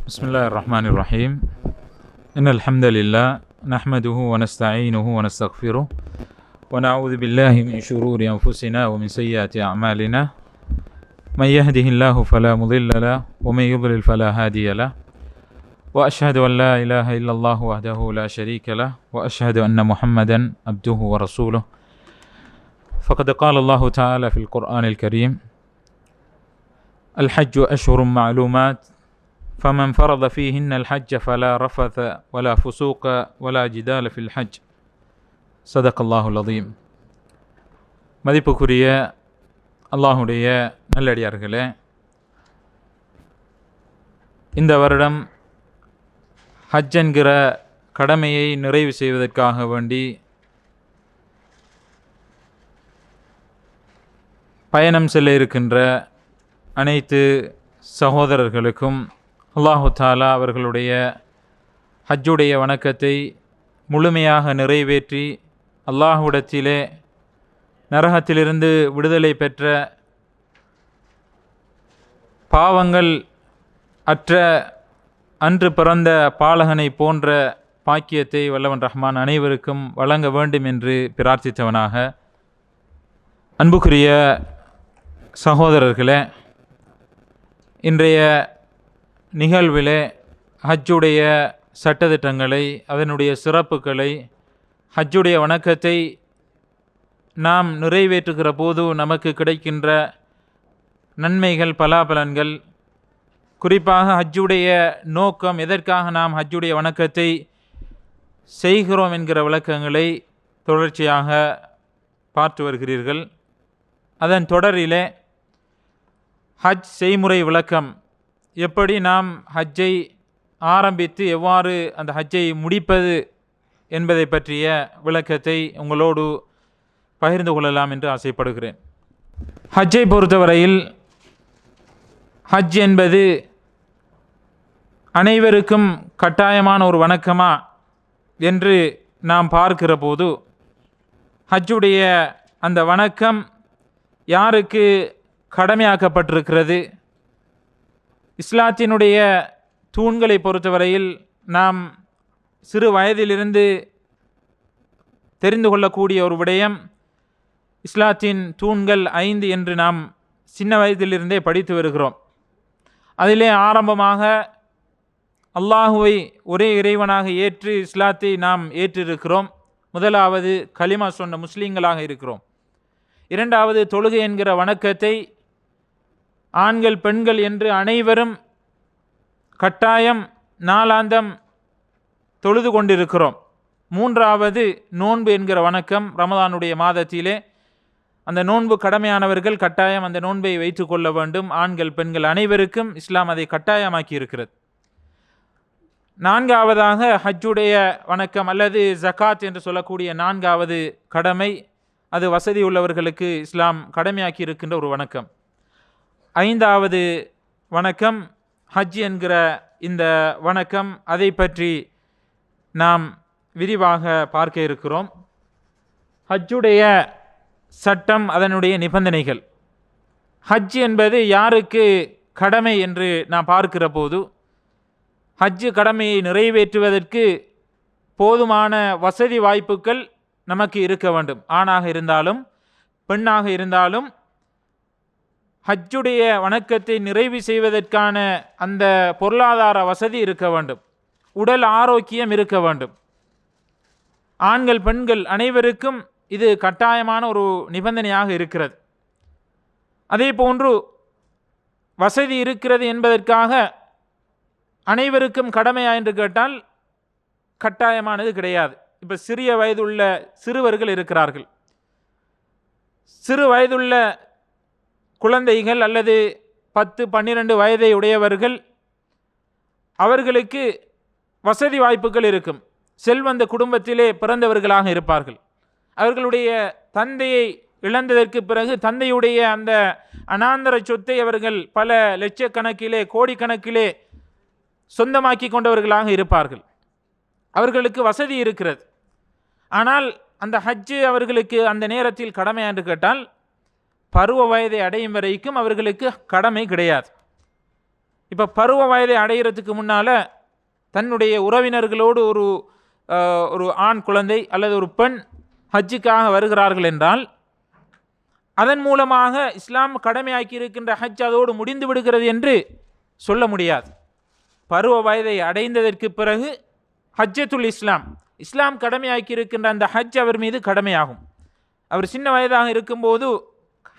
بسم الله الرحمن الرحيم إن الحمد لله نحمده ونستعينه ونستغفره ونعوذ بالله من شرور أنفسنا ومن سيئات أعمالنا من يهده الله فلا مضل له ومن يضلل فلا هادي له وأشهد أن لا إله إلا الله وحده لا شريك له وأشهد أن محمدا عبده ورسوله فقد قال الله تعالى في القرآن الكريم الحج أشهر معلومات فمن فرض فيهن الحج فلا رفث ولا فسوق ولا جدال في الحج صدق الله العظيم. மதிப்புக்குரிய அல்லாஹுடைய நல்லடியார்களே, இந்த வருடம் ஹஜ் என்கிற கடமையை நிறைவு செய்வதற்காக வேண்டி பயணம் செல்ல இருக்கின்ற அனைத்து சகோதரர்களுக்கும் அல்லாஹு தாலா அவர்களுடைய ஹஜ்ஜுடைய வணக்கத்தை முழுமையாக நிறைவேற்றி அல்லாஹ்விடத்திலே நரகத்திலிருந்து விடுதலை பெற்ற பாவங்கள் அற்ற அன்று பிறந்த பாலகனை போன்ற பாக்கியத்தை வல்லவன் ரஹ்மான் அனைவருக்கும் வழங்க வேண்டும் என்று பிரார்த்தித்தவனாக, அன்புக்குரிய சகோதரர்களே, இன்றைய நிகழ்விலே ஹஜ்ஜுடைய சட்டதிட்டங்களை, அதனுடைய சிறப்புகளை, ஹஜ்ஜுடைய வணக்கத்தை நாம் நிறைவேற்றுகிற போது நமக்கு கிடைக்கின்ற நன்மைகள், பலாபலன்கள், குறிப்பாக ஹஜ்ஜுடைய நோக்கம், எதற்காக நாம் ஹஜ்ஜுடைய வணக்கத்தை செய்கிறோம் என்கிற விளக்கங்களை தொடர்ச்சியாக பார்த்து வருகிறீர்கள். அதன் தொடரிலே ஹஜ் செய்முறை விளக்கம், எப்படி நாம் ஹஜ்ஜை ஆரம்பித்து எவ்வாறு அந்த ஹஜ்ஜை முடிப்பது என்பதை பற்றிய விளக்கத்தை உங்களோடு பகிர்ந்து கொள்ளலாம் என்று ஆசைப்படுகிறேன். ஹஜ்ஜை பொறுத்தவரையில் ஹஜ் என்பது அனைவருக்கும் கட்டாயமான ஒரு வணக்கமா என்று நாம் பார்க்கிற போது, ஹஜ்ஜுடைய அந்த வணக்கம் யாருக்கு கடமையாக்கப்பட்டிருக்கிறது? இஸ்லாத்தினுடைய தூண்களை பொறுத்தவரையில் நாம் சிறு வயதிலிருந்து தெரிந்து கொள்ளக்கூடிய ஒரு விடயம், இஸ்லாத்தின் தூண்கள் 5 என்று நாம் சின்ன வயதிலிருந்தே படித்து வருகிறோம். அதிலே ஆரம்பமாக அல்லாஹுவை ஒரே இறைவனாக ஏற்று இஸ்லாத்தை நாம் ஏற்றிருக்கிறோம். முதலாவது கலிமா சொன்ன முஸ்லீம்களாக இருக்கிறோம். இரண்டாவது தொழுகை என்கிற வணக்கத்தை ஆண்கள் பெண்கள் என்று அனைவரும் கட்டாயம் நாளாந்தம் தொழுது கொண்டிருக்கிறோம். மூன்றாவது நோன்பு என்கிற வணக்கம், ரமதானுடைய மாதத்திலே அந்த நோன்பு கடமையானவர்கள் கட்டாயம் அந்த நோன்பை வைத்து கொள்ள வேண்டும். ஆண்கள் பெண்கள் அனைவருக்கும் இஸ்லாம் அதை கட்டாயமாக்கி இருக்கிறது. நான்காவதாக ஹஜ்ஜுடைய வணக்கம் அல்லது ஜகாத் என்று சொல்லக்கூடிய நான்காவது கடமை, அது வசதி உள்ளவர்களுக்கு இஸ்லாம் கடமையாக்கி இருக்கின்ற ஒரு வணக்கம். ஐந்தாவது வணக்கம் ஹஜ் என்கிற இந்த வணக்கம், அதை பற்றி நாம் விரிவாக பார்க்க இருக்கிறோம். ஹஜ்ஜுடைய சட்டம், அதனுடைய நிபந்தனைகள். ஹஜ் என்பது யாருக்கு கடமை என்று நாம் பார்க்கிற போது, ஹஜ் கடமையை நிறைவேற்றுவதற்கு போதுமான வசதி வாய்ப்புகள் நமக்கு இருக்க வேண்டும். ஆணாக இருந்தாலும் பெண்ணாக இருந்தாலும் ஹஜ்ஜுடைய வணக்கத்தை நிறைவு செய்வதற்கான அந்த பொருளாதார வசதி இருக்க வேண்டும், உடல் ஆரோக்கியம் இருக்க வேண்டும். ஆண்கள் பெண்கள் அனைவருக்கும் இது கட்டாயமான ஒரு நிபந்தனையாக இருக்கிறது. அதே போன்று வசதி இருக்கிறது என்பதற்காக அனைவருக்கும் கடமையா என்று கேட்டால் கட்டாயமானது கிடையாது. இப்போ சிறிய வயதுள்ள சிறுவர்கள் இருக்கிறார்கள். சிறு வயதுள்ள குழந்தைகள் அல்லது 10-12 வயதை உடையவர்கள், அவர்களுக்கு வசதி வாய்ப்புகள் இருக்கும். செல்வந்த குடும்பத்திலே பிறந்தவர்களாக இருப்பார்கள். அவர்களுடைய தந்தையை இழந்ததற்கு பிறகு தந்தையுடைய அந்த அனாந்தர சொத்தை அவர்கள் பல லட்சக்கணக்கிலே கோடிக்கணக்கிலே சொந்தமாக்கி கொண்டவர்களாக இருப்பார்கள். அவர்களுக்கு வசதி இருக்கிறது. ஆனால் அந்த ஹஜ்ஜு அவர்களுக்கு அந்த நேரத்தில் கடமை என்று கேட்டால் பருவ வயதை அடையும் வரைக்கும் அவர்களுக்கு கடமை கிடையாது. இப்போ பருவ வயதை அடைகிறதுக்கு முன்னால் தன்னுடைய உறவினர்களோடு ஒரு ஆண் குழந்தை அல்லது ஒரு பெண் ஹஜ்ஜுக்காக வருகிறார்கள் என்றால் அதன் மூலமாக இஸ்லாம் கடமையாக்கி இருக்கின்ற ஹஜ் அதோடு முடிந்து விடுகிறது என்று சொல்ல முடியாது. பருவ வயதை அடைந்ததற்கு பிறகு ஹஜ்ஜத்துல் இஸ்லாம் கடமையாக்கி இருக்கின்ற அந்த ஹஜ் அவர் மீது கடமையாகும். அவர் சின்ன வயதாக இருக்கும்போது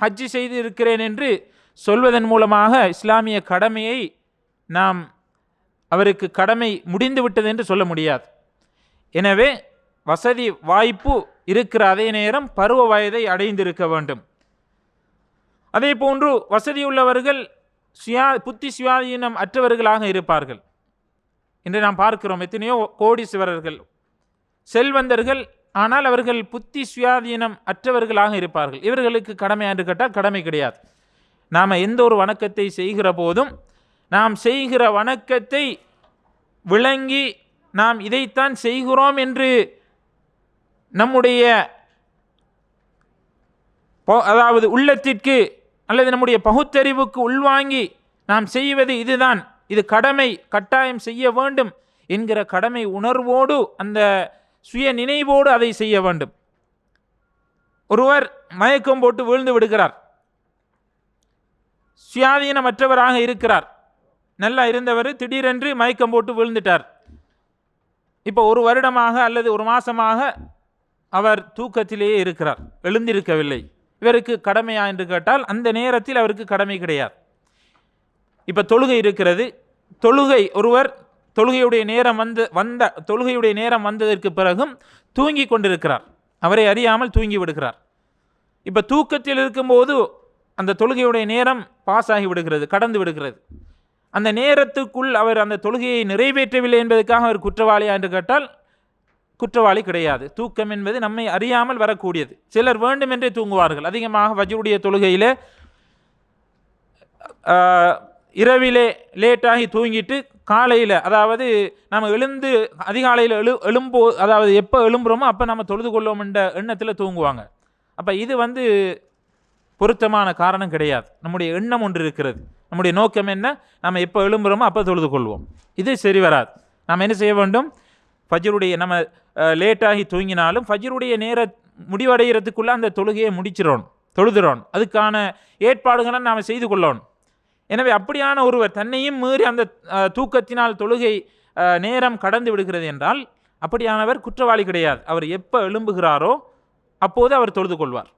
ஹஜ் செய்து இருக்கிறேன் என்று சொல்வதன் மூலமாக இஸ்லாமிய கடமையை நாம் அவருக்கு கடமை முடிந்து விட்டது என்று சொல்ல முடியாது. எனவே வசதி வாய்ப்பு இருக்கிற அதே நேரம் பருவ வயதை அடைந்திருக்க வேண்டும். அதே போன்று வசதியுள்ளவர்கள் புத்தி சுயாதீனம் அற்றவர்களாக இருப்பார்கள். இன்று நாம் பார்க்கிறோம் எத்தனையோ கோடீஸ்வரர்கள், செல்வந்தர்கள், ஆனால் அவர்கள் புத்தி சுயாதீனம் அற்றவர்களாக இருப்பார்கள். இவர்களுக்கு கடமை என்று கேட்டால் கடமை கிடையாது. நாம் எந்த ஒரு வணக்கத்தை செய்கிற போதும் நாம் செய்கிற வணக்கத்தை விளங்கி நாம் இதைத்தான் செய்கிறோம் என்று நம்முடைய அதாவது உள்ளத்திற்கு அல்லது நம்முடைய பகுத்தறிவுக்கு உள்வாங்கி நாம் செய்வது இதுதான், இது கடமை, கட்டாயம் செய்ய வேண்டும் என்கிற கடமை உணர்வோடு அந்த சுய நினைவோடு அதை செய்ய வேண்டும். ஒருவர் மயக்கம் போட்டு வீழ்ந்து விடுகிறார், சுயாதீனமற்றவராக இருக்கிறார், நல்லா இருந்தவர் திடீரென்று மயக்கம் போட்டு வீழ்ந்துட்டார். இப்போ ஒரு வருடமாக அல்லது ஒரு மாசமாக அவர் தூக்கத்திலேயே இருக்கிறார், எழுந்திருக்கவில்லை. இவருக்கு கடமையா என்று கேட்டால் அந்த நேரத்தில் அவருக்கு கடமை கிடையாது. இப்போ தொழுகை இருக்கிறது, ஒருவர் தொழுகையுடைய நேரம் வந்ததற்கு பிறகும் தூங்கி கொண்டிருக்கிறார், அவரை அறியாமல் தூங்கி விடுகிறார். இப்போ தூக்கத்தில் இருக்கும்போது அந்த தொழுகையுடைய நேரம் பாஸ் ஆகி விடுகிறது, கடந்து விடுகிறது. அந்த நேரத்துக்குள் அவர் அந்த தொழுகையை நிறைவேற்றவில்லை என்பதற்காக அவர் குற்றவாளியா என்று கேட்டால் குற்றவாளி கிடையாது. தூக்கம் என்பது நம்மை அறியாமல் வரக்கூடியது. சிலர் வேண்டுமென்றே தூங்குவார்கள். அதிகமாக ஃபஜ்ருடைய தொழுகையிலே இரவிலே லேட்டாகி தூங்கிட்டு காலையில், அதாவது நம்ம எழுந்து அதிகாலையில் அதாவது எப்போ எழும்புகிறோமோ அப்போ நம்ம தொழுது கொள்வோம் என்ற எண்ணத்தில் தூங்குவாங்க. அப்போ இது பொருத்தமான காரணம் கிடையாது. நம்முடைய எண்ணம் ஒன்று இருக்கிறது, நம்முடைய நோக்கம் என்ன, நம்ம எப்போ எழும்புகிறோமோ அப்போ தொழுது கொள்வோம். இது சரி வராது. நாம் என்ன செய்ய வேண்டும், ஃபஜ்ருடைய நம்ம லேட்டாகி தூங்கினாலும் ஃபஜ்ருடைய நேர முடிவடைகிறதுக்குள்ளே அந்த தொழுகையை தொழுதுறோம். அதுக்கான ஏற்பாடுகளை நாம் செய்து கொள்ளணும். எனவே அப்படியான ஒருவர் தன்னையும் மீறி அந்த தூக்கத்தினால் தொழுகை நேரம் கடந்து விடுகிறது என்றால் அப்படியானவர் குற்றவாளி கிடையாது. அவர் எப்போ எழும்புகிறாரோ அப்போது அவர் தொழுது கொள்வார்.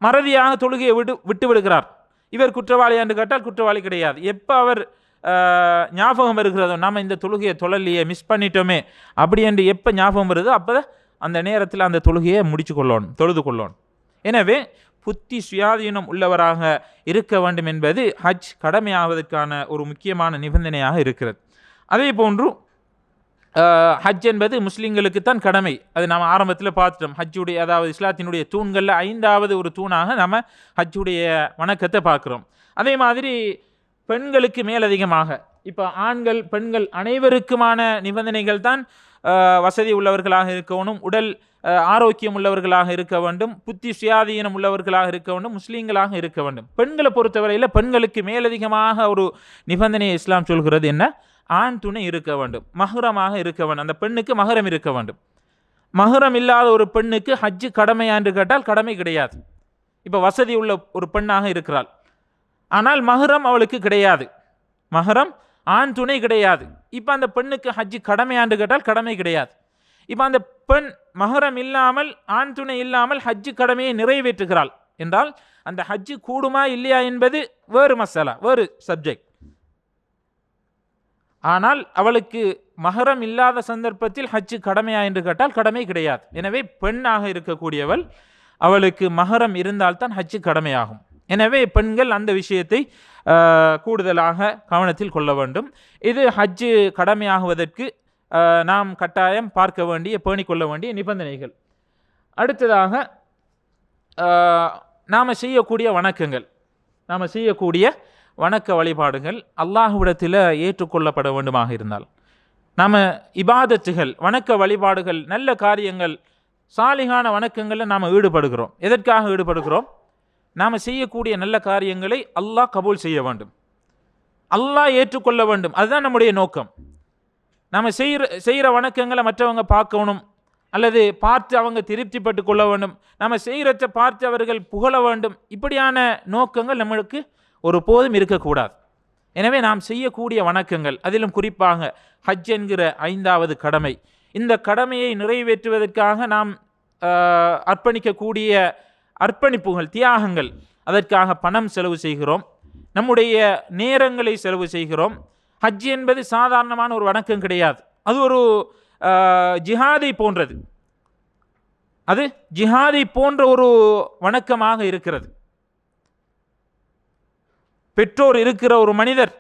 மறதியாக தொழுகையை விட்டு விடுகிறார், இவர் குற்றவாளி என்று கேட்டால் குற்றவாளி கிடையாது. எப்போ அவர் ஞாபகம் வருகிறதோ, நாம் இந்த தொழுகையை தொழலையே, மிஸ் பண்ணிட்டோமே அப்படி என்று எப்போ ஞாபகம் வருதோ அப்போ அந்த நேரத்தில் அந்த தொழுகையை தொழுது கொள்ளணும். எனவே புத்தி சுயாதீனம் உள்ளவராக இருக்க வேண்டும் என்பது ஹஜ் கடமையாவதற்கான ஒரு முக்கியமான நிபந்தனையாக இருக்கிறது. அதே போன்று ஹஜ் என்பது முஸ்லீம்களுக்குத்தான் கடமை. அது நாம் ஆரம்பத்தில் பார்த்துட்டோம். ஹஜ்ஜுடைய, அதாவது இஸ்லாத்தினுடைய தூண்களில் 5வது ஒரு தூணாக நம்ம ஹஜ்ஜுடைய வணக்கத்தை பார்க்குறோம். அதே மாதிரி பெண்களுக்கு மேலதிகமாக இப்போ ஆண்கள் பெண்கள் அனைவருக்குமான நிபந்தனைகள் தான். வசதி உள்ளவர்களாக இருக்கணும், உடல் ஆரோக்கியம் உள்ளவர்களாக இருக்க வேண்டும், புத்தி சுயாதீனம் உள்ளவர்களாக இருக்க வேண்டும், முஸ்லீம்களாக இருக்க வேண்டும். பெண்களை பொறுத்தவரையில் பெண்களுக்கு மேலதிகமாக ஒரு நிபந்தனையை இஸ்லாம் சொல்கிறது என்ன, ஆண் துணை இருக்க வேண்டும், மஹ்ரமாக இருக்க வேண்டும். அந்த பெண்ணுக்கு மஹரம் இருக்க வேண்டும். மஹரம் இல்லாத ஒரு பெண்ணுக்கு ஹஜ்ஜு கடமையா என்று கேட்டால் கடமை கிடையாது. இப்போ வசதி உள்ள ஒரு பெண்ணாக இருக்கிறாள், ஆனால் மஹரம் அவளுக்கு கிடையாது, மஹரம் ஆண் துணை கிடையாது. இப்போ அந்த பெண்ணுக்கு ஹஜ்ஜு கடமையா என்று கேட்டால் கடமை கிடையாது. இப்போ அந்த பெண் மஹரம் இல்லாமல், ஆண் துணை இல்லாமல் ஹஜ்ஜு கடமையை நிறைவேற்றுகிறாள் என்றால் அந்த ஹஜ்ஜு கூடுமா இல்லையா என்பது வேறு மசாலா, வேறு சப்ஜெக்ட். ஆனால் அவளுக்கு மஹரம் இல்லாத சந்தர்ப்பத்தில் ஹஜ்ஜு கடமையா என்று கேட்டால் கடமை கிடையாது. எனவே பெண்ணாக இருக்கக்கூடியவள், அவளுக்கு மஹரம் இருந்தால்தான் ஹஜ்ஜு கடமையாகும். எனவே பெண்கள் அந்த விஷயத்தை கூடுதலாக கவனத்தில் கொள்ள வேண்டும். இது ஹஜ்ஜு கடமையாகுவதற்கு நாம் கட்டாயம் பார்க்க வேண்டிய, பேணிக்கொள்ள வேண்டிய நிபந்தனைகள். அடுத்ததாக நாம் செய்யக்கூடிய வணக்கங்கள், நாம் செய்யக்கூடிய வணக்க வழிபாடுகள் அல்லாஹ்விடத்தில் ஏற்றுக்கொள்ளப்பட வேண்டுமாக இருந்தால், நாம் இபாதத்துகள், வணக்க வழிபாடுகள், நல்ல காரியங்கள், சாலிகான வணக்கங்களில் நாம் ஈடுபடுகிறோம். எதற்காக ஈடுபடுகிறோம்? நாம் செய்யக்கூடிய நல்ல காரியங்களை அல்லாஹ் கபூல் செய்ய வேண்டும். அல்லாஹ் ஏற்றுக்கொள்ள வேண்டும். அதுதான் நம்முடைய நோக்கம். நம்ம செய்கிற வணக்கங்களை மற்றவங்க பார்க்கணும், அல்லது பார்த்து அவங்க திருப்திப்பட்டு கொள்ள வேண்டும், நம்ம செய்கிறத பார்த்து அவர்கள் புகழ வேண்டும். இப்படியான நோக்கங்கள் நம்மளுக்கு ஒரு போதும் இருக்கக்கூடாது. எனவே நாம் செய்யக்கூடிய வணக்கங்கள், அதிலும் குறிப்பாக ஹஜ் என்கிற 5வது கடமை, இந்த கடமையை நிறைவேற்றுவதற்காக நாம் அர்ப்பணிக்கக்கூடிய அர்ப்பணிப்புகள், தியாகங்கள், அதற்காக பணம் செலவு செய்கிறோம், நம்முடைய நேரங்களை செலவு செய்கிறோம். ஹஜ் என்பது சாதாரணமான ஒரு வணக்கம் கிடையாது. அது ஒரு ஜிஹாதை போன்றது. அது ஜிஹாதை போன்ற ஒரு வணக்கமாக இருக்கிறது. பெற்றோர் இருக்கிற ஒரு மனிதர்,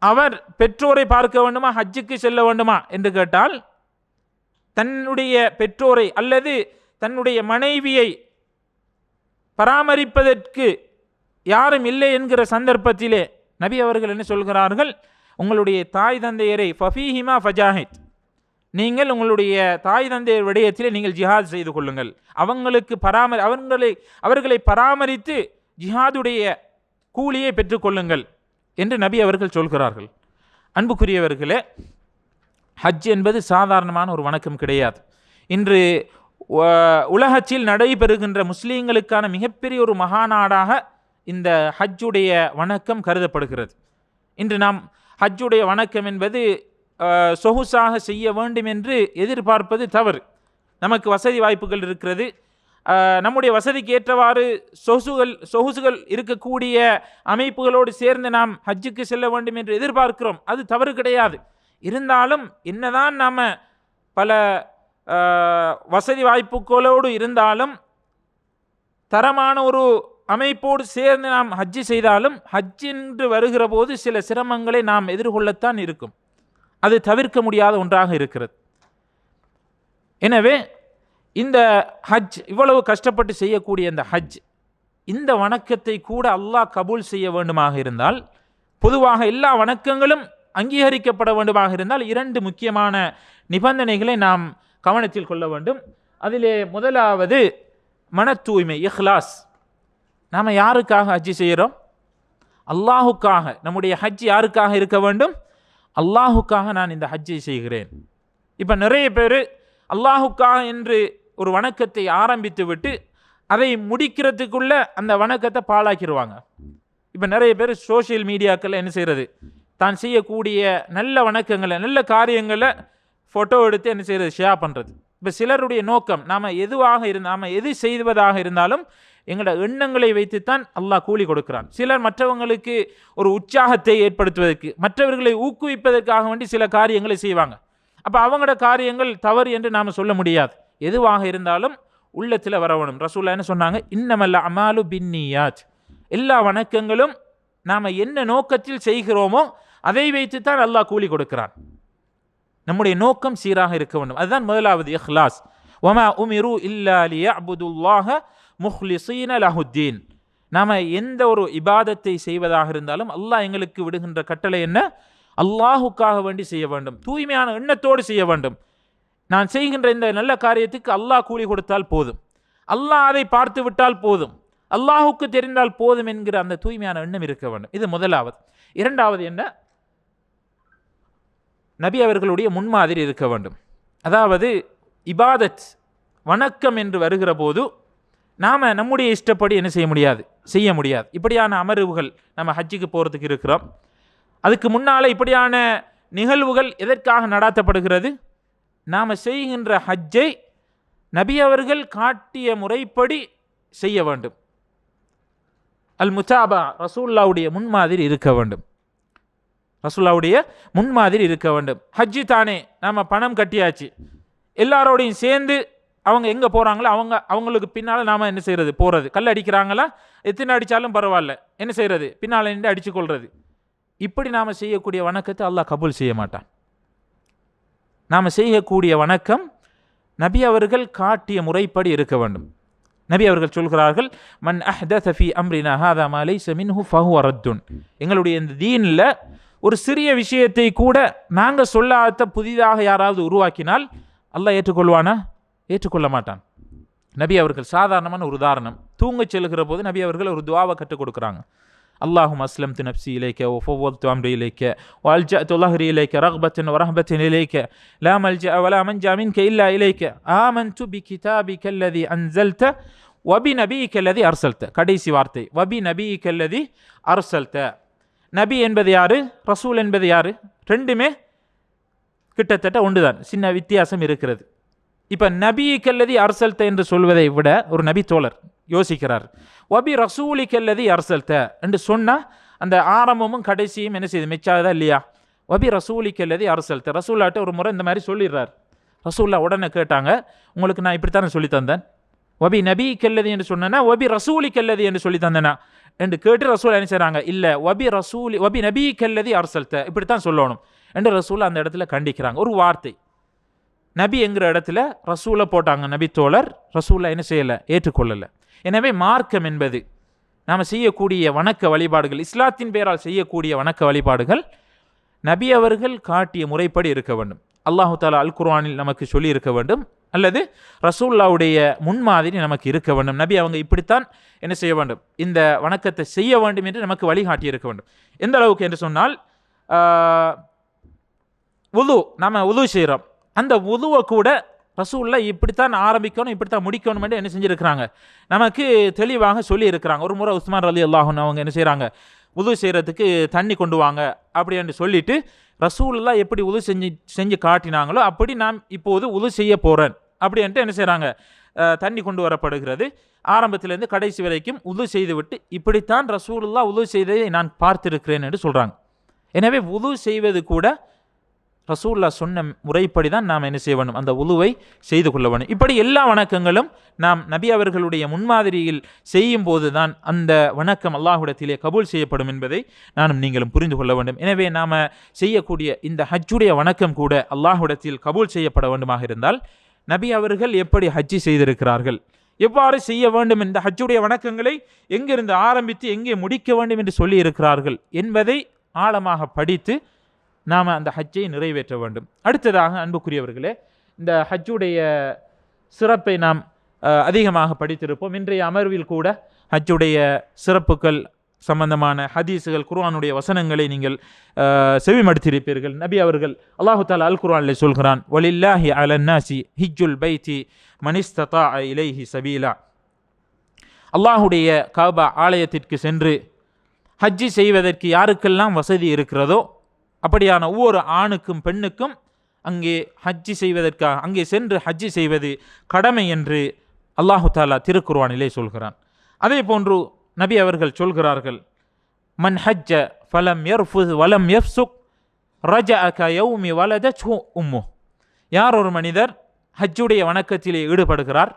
அவர் பெற்றோரை பார்க்க வேண்டுமா, ஹஜ்ஜுக்கு செல்ல வேண்டுமா என்று கேட்டால், தன்னுடைய பெற்றோரை அல்லது தன்னுடைய மனைவியை பராமரிப்பதற்கு யாரும் இல்லை என்கிற சந்தர்ப்பத்திலே நபி அவர்கள் என்ன சொல்கிறார்கள், உங்களுடைய தாய் தந்தையரை ஃபஃபீஹிமா ஃபஜாஹித், நீங்கள் உங்களுடைய தாய் தந்தையர் விடயத்திலே நீங்கள் ஜிஹாத் செய்து கொள்ளுங்கள், அவர்களை பராமரித்து ஜிஹாதுடைய கூலியை பெற்றுக்கொள்ளுங்கள் என்று நபி அவர்கள் சொல்கிறார்கள். அன்புக்குரியவர்களே, ஹஜ் என்பது சாதாரணமான ஒரு வணக்கம் கிடையாது. இன்று உலகத்தில் நடைபெறுகின்ற முஸ்லீம்களுக்கான மிகப்பெரிய ஒரு மகாநாடாக இந்த ஹஜ்ஜுடைய வணக்கம் கருதப்படுகிறது. இன்று நாம் ஹஜ்ஜுடைய வணக்கம் என்பது சொகுசாக செய்ய வேண்டும் என்று எதிர்பார்ப்பது தவறு. நமக்கு வசதி வாய்ப்புகள் இருக்கிறது, நம்முடைய வசதிக்கு ஏற்றவாறு சொகுசுகள் இருக்கக்கூடிய அமைப்புகளோடு சேர்ந்து நாம் ஹஜ்ஜுக்கு செல்ல வேண்டும் என்று எதிர்பார்க்கிறோம். அது தவறு கிடையாது. இருந்தாலும் என்னதான் நாம் பல வசதி வாய்ப்புகளோடு இருந்தாலும், தரமான ஒரு அமைப்போடு சேர்ந்து நாம் ஹஜ்ஜு செய்தாலும், ஹஜ் என்று வருகிற போது சில சிரமங்களை நாம் எதிர்கொள்ளத்தான் இருக்கும். அது தவிர்க்க முடியாத ஒன்றாக இருக்கிறது. எனவே இந்த ஹஜ், இவ்வளவு கஷ்டப்பட்டு செய்யக்கூடிய இந்த ஹஜ், இந்த வணக்கத்தை கூட அல்லாஹ் கபூல் செய்ய வேண்டுமாக இருந்தால், பொதுவாக எல்லா வணக்கங்களும் அங்கீகரிக்கப்பட வேண்டுமாக இருந்தால் 2 முக்கியமான நிபந்தனைகளை நாம் கவனத்தில் கொள்ள வேண்டும். அதிலே முதலாவது மன தூய்மை, இஹ்லாஸ். நாம் யாருக்காக ஹஜ் செய்கிறோம்? அல்லாஹுக்காக. நம்முடைய ஹஜ் யாருக்காக இருக்க வேண்டும்? அல்லாஹுக்காக நான் இந்த ஹஜ்ஜை செய்கிறேன். இப்போ நிறைய பேர் அல்லாஹுக்காக என்று ஒரு வணக்கத்தை ஆரம்பித்து விட்டு அதை முடிக்கிறதுக்குள்ள அந்த வணக்கத்தை பாழாக்கிடுவாங்க. இப்போ நிறைய பேர் சோஷியல் மீடியாக்களில் என்ன செய்கிறது, தான் செய்யக்கூடிய நல்ல வணக்கங்களை, நல்ல காரியங்களை ஃபோட்டோ எடுத்து என்ன செய்கிறது, ஷேர் பண்ணுறது. இப்போ சிலருடைய நோக்கம், நாம் எது செய்வதாக இருந்தாலும் எங்களோட எண்ணங்களை வைத்துத்தான் அல்லாஹ் கூலி கொடுக்கிறான். சிலர் மற்றவங்களுக்கு ஒரு உற்சாகத்தை ஏற்படுத்துவதற்கு, மற்றவர்களை ஊக்குவிப்பதற்காக வேண்டி சில காரியங்களை செய்வாங்க. அப்போ அவங்களோட காரியங்கள் தவறு என்று நாம் சொல்ல முடியாது. எதுவாக இருந்தாலும் உள்ளத்தில் வரவணும். ரசூலுல்லாஹ் என்ன சொன்னாங்க, இன்னமல் அமாலு பின்னியாத், எல்லா வணக்கங்களும் நாம் என்ன நோக்கத்தில் செய்கிறோமோ அதை வைத்துத்தான் அல்லாஹ் கூலி கொடுக்கிறான். நம்முடைய நோக்கம் சீராக இருக்க வேண்டும். அதுதான் முதலாவது இஹ்லாஸ். வமா உமிரு இல்லா லியஅபுதுல்லாஹ முஹ்லிஸீன லஹுத்தீன். நாம் எந்த ஒரு இபாதத்தை செய்வதாக இருந்தாலும் அல்லாஹ் எங்களுக்கு விடுகின்ற கட்டளை என்ன? அல்லாஹுக்காக வேண்டி செய்ய வேண்டும், தூய்மையான எண்ணத்தோடு செய்ய வேண்டும். நான் செய்கின்ற இந்த நல்ல காரியத்துக்கு அல்லாஹ் கூலி கொடுத்தால் போதும், அல்லாஹ் அதை பார்த்து விட்டால் போதும், அல்லாஹுக்கு தெரிந்தால் போதும் என்கிற அந்த தூய்மையான எண்ணம் இருக்க வேண்டும். இது முதலாவது. இரண்டாவது என்ன? நபி அவர்களுடைய முன்மாதிரி இருக்க வேண்டும். அதாவது இபாதத், வணக்கம் என்று வருகிற போது நாம் நம்முடைய இஷ்டப்படி என்ன செய்ய முடியாது. இப்படியான அமர்வுகள் நம்ம ஹஜ்ஜுக்கு போகிறதுக்கு இருக்கிறோம். அதுக்கு முன்னால் இப்படியான நிகழ்வுகள் எதற்காக நடாத்தப்படுகிறது? நாம் செய்கின்ற ஹஜ்ஜை நபி அவர்கள் காட்டிய முறைப்படி செய்ய வேண்டும். அல் முத்தாபா, ரசூலுல்லாஹ்வுடைய முன்மாதிரி இருக்க வேண்டும். ஹஜ்ஜு தானே, நாம் பணம் கட்டியாச்சு, எல்லாரோடையும் சேர்ந்து அவங்க எங்கே போகிறாங்களோ அவங்களுக்கு பின்னால் நாம் என்ன செய்கிறது, போகிறது. கல் அடிக்கிறாங்களா, எத்தனை அடித்தாலும் பரவாயில்ல, என்ன செய்கிறது, பின்னால் நின்று அடித்து கொள்வது. இப்படி நாம் செய்யக்கூடிய வணக்கத்தை அல்லாஹ் கபூல் செய்ய மாட்டான். நாம் செய்யக்கூடிய வணக்கம் நபி அவர்கள் காட்டிய முறைப்படி இருக்க வேண்டும். நபி அவர்கள் சொல்கிறார்கள், மன் அஹ்தஸ ஃபீ அம்ரினா ஹாதா மா லைஸ மின்ஹு ஃபஹுவ ரத்துன். எங்களுடைய இந்த தீனில் ஒரு சிறிய விஷயத்தை கூட நாங்கள் சொல்லாத புதிதாக யாராவது உருவாக்கினால் அல்லாஹ் ஏற்றுக்கொள்வானா? ஏற்றுக்கொள்ள மாட்டான். நபி அவர்கள் சாதாரணமான ஒரு உதாரணம், தூங்க செல்கிற போது நபி அவர்கள் ஒரு துஆவை கற்றுக் கொடுக்குறாங்க. அல்லாஹும்ம அஸ்லம்து நஃப்ஸி இலைக்க வ ஃபவ்வத்து அம்ரி இலைக்க வ அல்ஜஅது ظهري இலைக்க ரக்பத்தன் வ ரஹபத்தன் இலைக்க லா மல்ஜஅ வ லா மன்ஜா மின்க இல்லா இலைக்க ஆமன்து பிகிதாபிக அல்லதி அன்ஸல்த வ பிநபியிக அல்லதி அர்ஸல்த. கடைசி வார்த்தை வ பிநபியிக அல்லதி அர்ஸல்த. நபி என்பது யாரு, ரசூல் என்பது யாரு? ரெண்டுமே கிட்டத்தட்ட ஒன்றுதான், சின்ன வித்தியாசம் இருக்கிறது. இப்போ நபியிக அல்லதி அர்ஸல்த என்று சொல்வதை விட ஒரு நபி தோழர் யோசிக்கிறார். வபி ரசூலிக அல்லதி அர்ஸல்த என்று சொன்னால் அந்த ஆரம்பமும் கடைசியும் என்ன செய்யுது, மெச்சாதா இல்லையா? வபி ரசூலிக அல்லதி அர்ஸல்த. ரசூல்லாட்ட ஒரு முறை இந்த மாதிரி சொல்லிடுறார். ரசூல்லா உடனே கேட்டாங்க, உங்களுக்கு நான் இப்படித்தானே சொல்லி தந்தேன், வபி நபியிக அல்லதி என்று சொன்னேன்னா வபி ரசூலிக அல்லதி என்று சொல்லி தந்தேனா என்று கேட்டு ரசூல் என்ன செய்கிறாங்க, இல்லை வபி நபியிக அல்லதி அர்ஸல்த இப்படித்தான் சொல்லணும் என்று ரசூல் அந்த இடத்துல கண்டிக்கிறாங்க. ஒரு வார்த்தை நபி என்கிற இடத்துல ரசூலை போட்டாங்க. நபி தோழர் ரசூலை என்ன செய்யலை, ஏற்றுக்கொள்ளலை. எனவே மார்க்கம் என்பது நாம் செய்யக்கூடிய வணக்க வழிபாடுகள், இஸ்லாத்தின் பெயரால் செய்யக்கூடிய வணக்க வழிபாடுகள் நபி அவர்கள் காட்டிய முறைப்படி இருக்க வேண்டும். அல்லாஹு தாலா அல் குர்ஆனில் நமக்கு சொல்லி இருக்க வேண்டும், அல்லது ரசூல்லாவுடைய முன்மாதிரி நமக்கு இருக்க வேண்டும். நபி அவங்க இப்படித்தான் என்ன செய்ய வேண்டும், இந்த வணக்கத்தை செய்ய வேண்டும் என்று நமக்கு வழிகாட்டி இருக்க வேண்டும். எந்த அளவுக்கு என்று சொன்னால், நாம் உது செய்கிறோம், அந்த உதுவை கூட ரசூல்லா இப்படித்தான் ஆரம்பிக்கணும், இப்படித்தான் முடிக்கணும் என்று என்ன செஞ்சுருக்கிறாங்க, நமக்கு தெளிவாக சொல்லி இருக்கிறாங்க. ஒரு முறை உஸ்மான் ரலியல்லாஹு அன்ஹு அவங்க என்ன செய்கிறாங்க, உது செய்கிறதுக்கு தண்ணி கொண்டு வாங்க அப்படி என்று சொல்லிட்டு ரசூலுல்லாஹ் எப்படி உது செஞ்சு காட்டினாங்களோ அப்படி நான் இப்போது உது செய்ய போகிறேன் அப்படின்ட்டு என்ன செய்கிறாங்க, தண்ணி கொண்டு வரப்படுகிறது. ஆரம்பத்திலேருந்து கடைசி வரைக்கும் உது செய்துவிட்டு இப்படித்தான் ரசூலுல்லாஹ் உது செய்ததை நான் பார்த்திருக்கிறேன் என்று சொல்கிறாங்க. எனவே உது செய்வது கூட ரசூலுல்லாஹ் சொன்ன முறைப்படி தான் நாம் என்ன செய்ய வேண்டும், அந்த உலுவை செய்து கொள்ள வேண்டும். இப்படி எல்லா வணக்கங்களும் நாம் நபி அவர்களுடைய முன்மாதிரியில் செய்யும் போது தான் அந்த வணக்கம் அல்லாஹ்விடத்திலே கபூல் செய்யப்படும் என்பதை நானும் நீங்களும் புரிந்து கொள்ள வேண்டும். எனவே நாம் செய்யக்கூடிய இந்த ஹஜ்ஜுடைய வணக்கம் கூட அல்லாஹ்விடத்தில் கபூல் செய்யப்பட வேண்டுமாக இருந்தால் நபி அவர்கள் எப்படி ஹஜ்ஜி செய்திருக்கிறார்கள், எவ்வாறு செய்ய வேண்டும், இந்த ஹஜ்ஜுடைய வணக்கங்களை எங்கிருந்து ஆரம்பித்து எங்கே முடிக்க வேண்டும் என்று சொல்லி இருக்கிறார்கள் என்பதை ஆழமாக படித்து நாம் அந்த ஹஜ்ஜை நிறைவேற்ற வேண்டும். அடுத்ததாக அன்புக்குரியவர்களே, இந்த ஹஜ்ஜுடைய சிறப்பை நாம் அதிகமாக படித்திருப்போம். இன்றைய அமர்வில் கூட ஹஜ்ஜுடைய சிறப்புகள் சம்பந்தமான ஹதீஸுகள், குர்ஆனுடைய வசனங்களை நீங்கள் செவிமடுத்திருப்பீர்கள். நபி அவர்கள் அல்லாஹு தஆலா அல் குர்ஆனில் சொல்கிறான், வலில்லாஹி அலன்னாசி ஹிஜ்ஜுல் பைத்தி மனிஸ்ததா இலைஹி சபீலா. அல்லாஹுடைய கஅபா ஆலயத்திற்கு சென்று ஹஜ்ஜி செய்வதற்கு யாருக்கெல்லாம் வசதி இருக்கிறதோ அப்படியான ஒவ்வொரு ஆணுக்கும் பெண்ணுக்கும் அங்கே ஹஜ்ஜி செய்வதற்காக அங்கே சென்று ஹஜ்ஜி செய்வது கடமை என்று அல்லாஹு தஆலா திருக்குர்ஆனிலே சொல்கிறான். அதே போன்று நபி அவர்கள் சொல்கிறார்கள், மன் ஹஜ்ஜ ஃபலம் யர்ஃபுஸ் வலம் யஃப்சுக் ரஜஅ கயௌமி வலதத்ஹு உம்மு. யார் ஒரு மனிதர் ஹஜ்ஜுடைய வணக்கத்திலே ஈடுபடுகிறார்,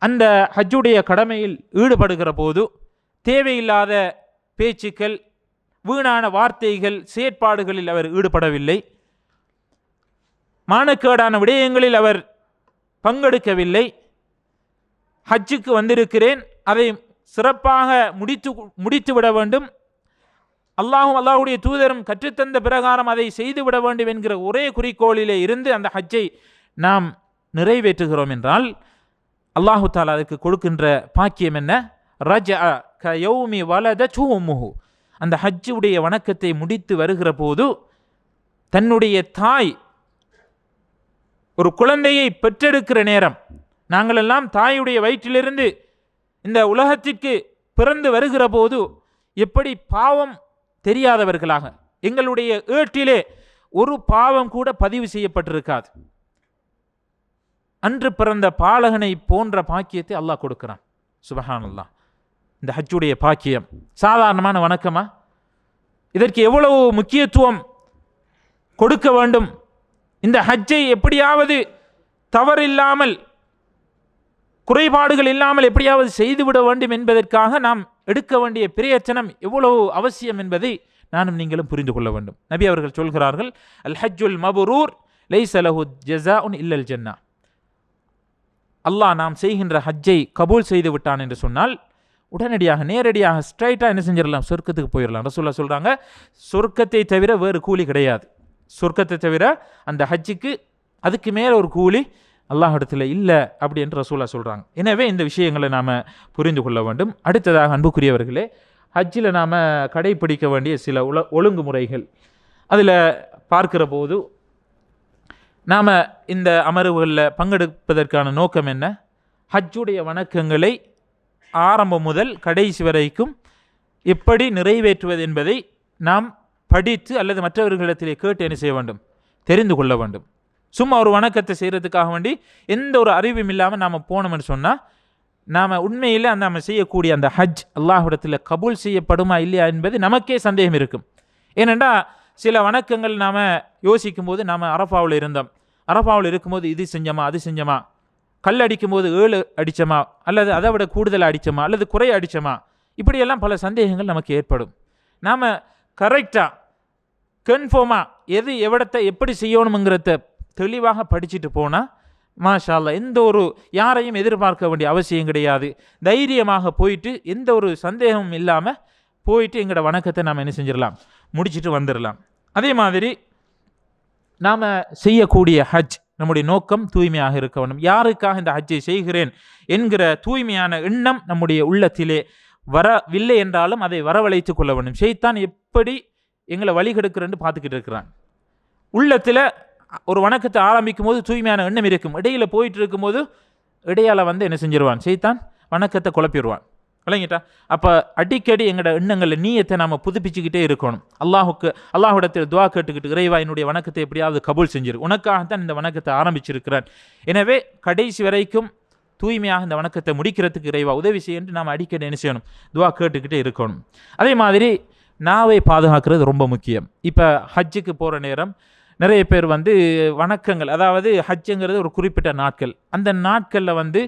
அந்த ஹஜ்ஜுடைய கடமையில் ஈடுபடுகிற போது தேவையில்லாத பேச்சுக்கள், வீணான வார்த்தைகள், செயற்பாடுகளில் அவர் ஈடுபடவில்லை, மானக்கேடான விடயங்களில் அவர் பங்கெடுக்கவில்லை, ஹஜ்ஜுக்கு வந்திருக்கிறேன், அதை சிறப்பாக முடித்துவிட வேண்டும், அல்லாஹுடைய தூதரும் கற்றுத்தந்த பிரகாரம் அதை செய்துவிட வேண்டும் என்கிற ஒரே குறிக்கோளிலே இருந்து அந்த ஹஜ்ஜை நாம் நிறைவேற்றுகிறோம் என்றால் அல்லாஹு தஆலா அதற்கு கொடுக்கின்ற பாக்கியம் என்ன? ரஜஅ கயௌமி வலதத்ஹு உம்முஹு. அந்த ஹஜ்ஜுடைய வணக்கத்தை முடித்து வருகிற போது தன்னுடைய தாய் ஒரு குழந்தையை பெற்றெடுக்கிற நேரம், நாங்களெல்லாம் தாயுடைய வயிற்றிலிருந்து இந்த உலகத்திற்கு பிறந்து வருகிற போது எப்படி பாவம் தெரியாதவர்களாக, எங்களுடைய ஏட்டிலே ஒரு பாவம் கூட பதிவு செய்யப்பட்டிருக்காது, அன்று பிறந்த பாலகனை போன்ற பாக்கியத்தை அல்லாஹ் கொடுக்கிறான். சுப்ஹானல்லாஹ். இந்த ஹஜ்ஜுடைய பாக்கியம் சாதாரணமான வணக்கமா? இதற்கு எவ்வளவு முக்கியத்துவம் கொடுக்க வேண்டும். இந்த ஹஜ்ஜை எப்படியாவது தவறில்லாமல், குறைபாடுகள் இல்லாமல் எப்படியாவது செய்துவிட வேண்டும் என்பதற்காக நாம் எடுக்க வேண்டிய பிரயத்தனம் எவ்வளவு அவசியம் என்பதை நானும் நீங்களும் புரிந்து கொள்ள வேண்டும். நபி அவர்கள் சொல்கிறார்கள், அல் ஹஜ்ஜுல் மப்ரூர் லைஸ லஹு ஜஸாஉன் இல்லல் ஜன்னா. அல்லாஹ் நாம் செய்கின்ற ஹஜ்ஜை கபூல் செய்து விட்டான் என்று சொன்னால் உடனடியாக நேரடியாக ஸ்ட்ரைட்டாக என்ன செஞ்சிடலாம், சொர்க்கத்துக்கு போயிடலாம். ரசூலுல்லாஹ் சொல்கிறாங்க, சொர்க்கத்தை தவிர வேறு கூலி கிடையாது, சொர்க்கத்தை தவிர அந்த ஹஜ்ஜுக்கு அதுக்கு மேலே ஒரு கூலி அல்லாஹ்விடத்தில் இல்லை அப்படி என்று ரசூலுல்லாஹ் சொல்கிறாங்க. எனவே இந்த விஷயங்களை நாம் புரிந்து கொள்ள வேண்டும். அடுத்ததாக அன்புக்குரியவர்களே, ஹஜ்ஜில் நாம் கடைப்பிடிக்க வேண்டிய சில ஒழுங்குமுறைகள். அதில் பார்க்கிற போது நாம் இந்த அமர்வுகளில் பங்கெடுப்பதற்கான நோக்கம் என்ன? ஹஜ்ஜுடைய வணக்கங்களை ஆரம்பம் முதல் கடைசி வரைக்கும் எப்படி நிறைவேற்றுவது என்பதை நாம் படித்து அல்லது மற்றவர்களிடத்திலே கேட்டு என்ன செய்ய வேண்டும்? தெரிந்து கொள்ள வேண்டும். சும்மா ஒரு வணக்கத்தை செய்கிறதுக்காக வேண்டி எந்த ஒரு அறிவும் இல்லாமல் நாம் போனோம்னு சொன்னால் நாம் உண்மையில் நம்ம செய்யக்கூடிய அந்த ஹஜ் அல்லாஹ்விடத்தில் கபூல் செய்யப்படுமா இல்லையா என்பது நமக்கே சந்தேகம் இருக்கும். ஏனென்றால் சில வணக்கங்கள் நாம் யோசிக்கும் போது நாம் அரஃபாவில் இருந்தோம், அரஃபாவில் இருக்கும்போது இது செஞ்சோமா அது செஞ்சோமா, கல் அடிக்கும்போது 7 அடித்தோமா அல்லது அதை விட கூடுதலாக அடித்தோமா அல்லது குறைய அடித்தோமா, இப்படியெல்லாம் பல சந்தேகங்கள் நமக்கு ஏற்படும். நாம் கரெக்டாக கன்ஃபார்மாக எது எவிடத்தை எப்படி செய்யணுங்கிறத தெளிவாக படிச்சுட்டு போனால் மாஷா அல்லாஹ் எந்த ஒரு யாரையும் எதிர்பார்க்க வேண்டிய அவசியம் கிடையாது. தைரியமாக போயிட்டு எந்த ஒரு சந்தேகமும் இல்லாமல் போயிட்டு எங்களோட வணக்கத்தை நாம் என்ன செஞ்சிடலாம், முடிச்சுட்டு வந்துடலாம். அதே மாதிரி நாம் செய்யக்கூடிய ஹஜ் நம்முடைய நோக்கம் தூய்மையாக இருக்க வேண்டும். யாருக்காக இந்த ஹஜ்ஜை செய்கிறேன் என்கிற தூய்மையான எண்ணம் நம்முடைய உள்ளத்திலே வரவில்லை என்றாலும் அதை வரவழைத்து கொள்ள வேண்டும். ஷைத்தான் எப்படி எங்களை வழிகெடுக்கிறேன்னு பார்த்துக்கிட்டு இருக்கிறான். உள்ளத்தில் ஒரு வணக்கத்தை ஆரம்பிக்கும் போது தூய்மையான எண்ணம் இருக்கும், இடையில போயிட்டு இருக்கும்போது இடையால் என்ன செஞ்சிருவான்? ஷைத்தான் வணக்கத்தை குழப்பிடுவான். விளங்கிட்டா? அப்போ அடிக்கடி எங்களோட எண்ணங்களில் நீயத்தை நாம் புதுப்பிச்சுக்கிட்டே இருக்கணும். அல்லாஹ்விடத்தில் துவா கேட்டுக்கிட்டு, இறைவா என்னுடைய வணக்கத்தை எப்படியாவது கபூல் செஞ்சிரு, உனக்காகத்தான் இந்த வணக்கத்தை ஆரம்பிச்சிருக்கிறான், எனவே கடைசி வரைக்கும் தூய்மையாக இந்த வணக்கத்தை முடிக்கிறதுக்கு இறைவா உதவி செய்யு நாம் அடிக்கடி என்ன செய்யணும்? துவா கேட்டுக்கிட்டே இருக்கணும். அதே மாதிரி நாவை பாதுகாக்கிறது ரொம்ப முக்கியம். இப்போ ஹஜ்ஜுக்கு போகிற நேரம் நிறைய பேர் வணக்கங்கள், அதாவது ஹஜ்ஜுங்கிறது ஒரு குறிப்பிட்ட நாட்கள், அந்த நாட்களில்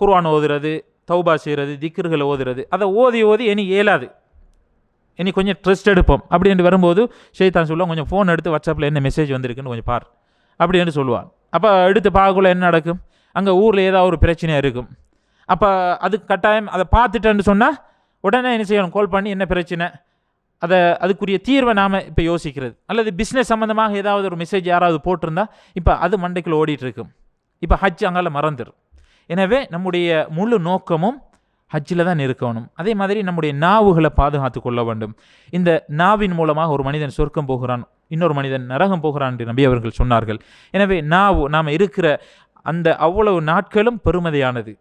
குர்ஆன் ஓதுறது, தௌபா செய்கிறது, திக்ருகளை ஓதுறது, அதை ஓதி இனி இயலாது, இனி கொஞ்சம் ட்ரெஸ்ட் எடுப்போம் அப்படின்னு வரும்போது ஷைத்தான் சொல்லுவான், கொஞ்சம் ஃபோன் எடுத்து வாட்ஸ்அப்பில் என்ன மெசேஜ் வந்திருக்குன்னு கொஞ்சம் பார் அப்படின்னு சொல்லுவான். அப்போ எடுத்து பார்க்கக்குள்ள என்ன நடக்கும்? அங்கே ஊரில் ஏதாவது ஒரு பிரச்சனையாக இருக்கும். அப்போ அதுக்கு கட்டாயம் அதை பார்த்துட்டேன்னு சொன்னால் உடனே என்ன செய்யணும்? கால் பண்ணி என்ன பிரச்சனை, அதுக்குரிய தீர்வை நாம் இப்போ யோசிக்கிறது. அல்லது பிஸ்னஸ் சம்மந்தமாக ஏதாவது ஒரு மெசேஜ் யாராவது போட்டிருந்தா இப்போ அது மண்டைக்குள்ள ஓடிட்டுருக்கும். இப்போ ஹஜ் அங்கால மறந்துடும். எனவே நம்முடைய முழு நோக்கமும் ஹஜ்ஜில் தான் இருக்கணும். அதே மாதிரி நம்முடைய நாவுகளை பாதுகாத்து கொள்ள வேண்டும். இந்த நாவின் மூலமாக ஒரு மனிதன் சொர்க்கம் போகிறான், இன்னொரு மனிதன் நரகம் போகிறான் என்று நபி அவர்கள் சொன்னார்கள். எனவே நாம் இருக்கிற அந்த அவ்வளவு நாட்களும் பெருமதியானது.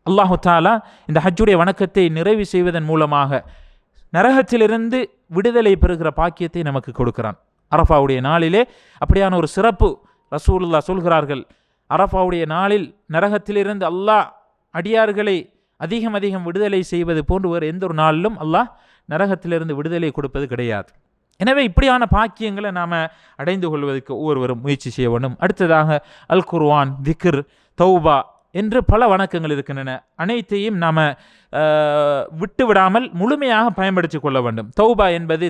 அல்லாஹு தாலா இந்த ஹஜ்ஜுடைய வணக்கத்தை நிறைவு செய்வதன் மூலமாக நரகத்திலிருந்து விடுதலை பெறுகிற பாக்கியத்தை நமக்கு கொடுக்கிறான். அரஃபாவுடைய நாளிலே அப்படியான ஒரு சிறப்பு ரசூலுல்லாஹ் சொல்கிறார்கள். அரஃபாவுடைய நாளில் நரகத்திலிருந்து அல்லாஹ் அடியார்களை அதிகம் விடுதலை செய்வது போன்று வேறு எந்த ஒரு நாளிலும் அல்லாஹ் நரகத்திலிருந்து விடுதலை கொடுப்பது கிடையாது. எனவே இப்படியான பாக்கியங்களை நாம் அடைந்து கொள்வதற்கு ஒவ்வொருவரும் முயற்சி செய்ய வேண்டும். அடுத்ததாக அல் குர்ஆன், திக்ர், தௌபா என்று பல வணக்கங்கள் இருக்கின்றன. அனைத்தையும் நாம் விட்டு விடாமல் முழுமையாக பயன்படுத்தி கொள்ள வேண்டும். தௌபா என்பது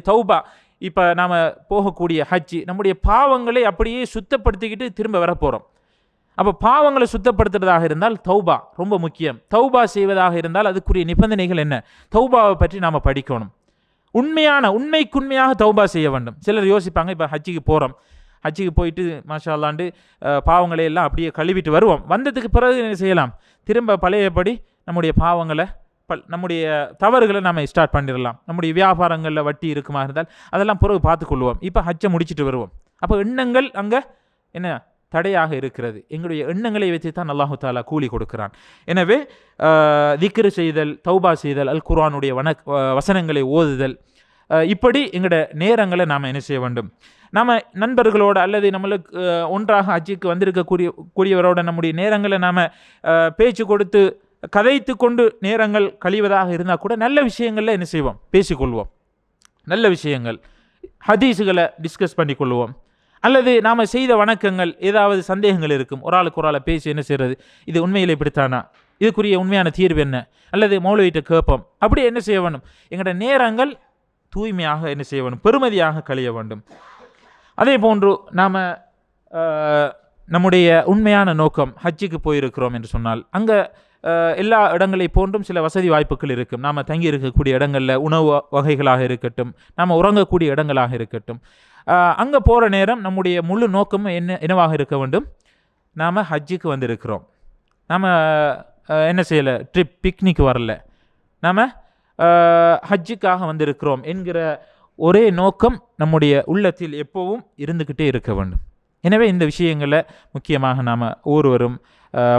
இப்போ நாம் போகக்கூடிய ஹஜ்ஜி நம்முடைய பாவங்களை அப்படியே சுத்தப்படுத்திக்கிட்டு திரும்ப வரப்போகிறோம். அப்போ பாவங்களை சுத்தப்படுத்துறதாக இருந்தால் தௌபா ரொம்ப முக்கியம். தௌபா செய்வதாக இருந்தால் அதுக்குரிய நிபந்தனைகள் என்ன? தௌபாவை பற்றி நாம் படிக்கணும். உண்மைக்குண்மையாக தௌபா செய்ய வேண்டும். சிலர் யோசிப்பாங்க, இப்போ ஹஜ்ஜிக்கு போகிறோம், ஹஜ்ஜிக்கு போயிட்டு மாஷா அல்லாண்டு பாவங்களை எல்லாம் அப்படியே கழுவிட்டு வருவோம், வந்ததுக்கு பிறகு என்ன செய்யலாம்? திரும்ப பழையபடி நம்முடைய பாவங்களை நம்முடைய தவறுகளை நம்ம ஸ்டார்ட் பண்ணிடலாம். நம்முடைய வியாபாரங்களில் வட்டி இருக்குமா இருந்தால் அதெல்லாம் பிறகு பார்த்துக்கொள்வோம். இப்போ ஹஜ்ஜை முடிச்சுட்டு வருவோம். அப்போ எண்ணங்கள் அங்கே என்ன தடையாக இருக்கிறது. எங்களுடைய எண்ணங்களை வைத்து தான் அல்லாஹு தாலா கூலி கொடுக்கிறான். எனவே திக்ரு செய்தல், தௌபா செய்தல், அல் குர்ஆனுடைய வசனங்களை ஓதுதல், இப்படி எங்களோட நேரங்களை நாம் என்ன செய்ய வேண்டும்? நாம் நண்பர்களோடு அல்லது நம்மளுக்கு ஒன்றாக ஹஜ்ஜுக்கு வந்திருக்கக்கூடியவரோட நம்முடைய நேரங்களை நாம் பேச்சு கொடுத்து கதைத்து கொண்டு நேரங்கள் கழிவதாக இருந்தால் கூட நல்ல விஷயங்களில் என்ன செய்வோம்? பேசிக்கொள்வோம். நல்ல விஷயங்கள், ஹதீஸுகளை டிஸ்கஸ் பண்ணி கொள்வோம். அல்லது நாம் செய்த வணக்கங்கள் ஏதாவது சந்தேகங்கள் இருக்கும், ஒரு ஆளை பேசி என்ன செய்கிறது, இது உண்மையில் இப்படித்தானா, இதுக்குரிய உண்மையான தீர்வு என்ன, அல்லது மௌலவிட்ட கேட்போம். அப்படி என்ன செய்ய வேண்டும்? எங்களோட நேரங்கள் தூய்மையாக என்ன செய்ய வேண்டும்? பெருமதியாக கழிய வேண்டும். அதே போன்று நாம் நம்முடைய உண்மையான நோக்கம் ஹஜ்ஜுக்கு போயிருக்கிறோம் என்று சொன்னால் அங்கே எல்லா இடங்களை போன்றும் சில வசதி வாய்ப்புகள் இருக்கும். நாம் தங்கி இருக்கக்கூடிய இடங்களில் உணவு வகைகளாக இருக்கட்டும், நாம் உறங்கக்கூடிய இடங்களாக இருக்கட்டும், அங்கே போகிற நேரம் நம்முடைய முழு நோக்கமும் என்னவாக இருக்க வேண்டும்? நாம் ஹஜ்ஜுக்கு வந்திருக்கிறோம், நாம் என்ன செய்யலை, பிக்னிக் வரல, நாம் ஹஜ்ஜுக்காக வந்திருக்கிறோம் என்கிற ஒரே நோக்கம் நம்முடைய உள்ளத்தில் எப்போவும் இருந்துக்கிட்டே இருக்க வேண்டும். எனவே இந்த விஷயங்களை முக்கியமாக நாம் ஒவ்வொருவரும்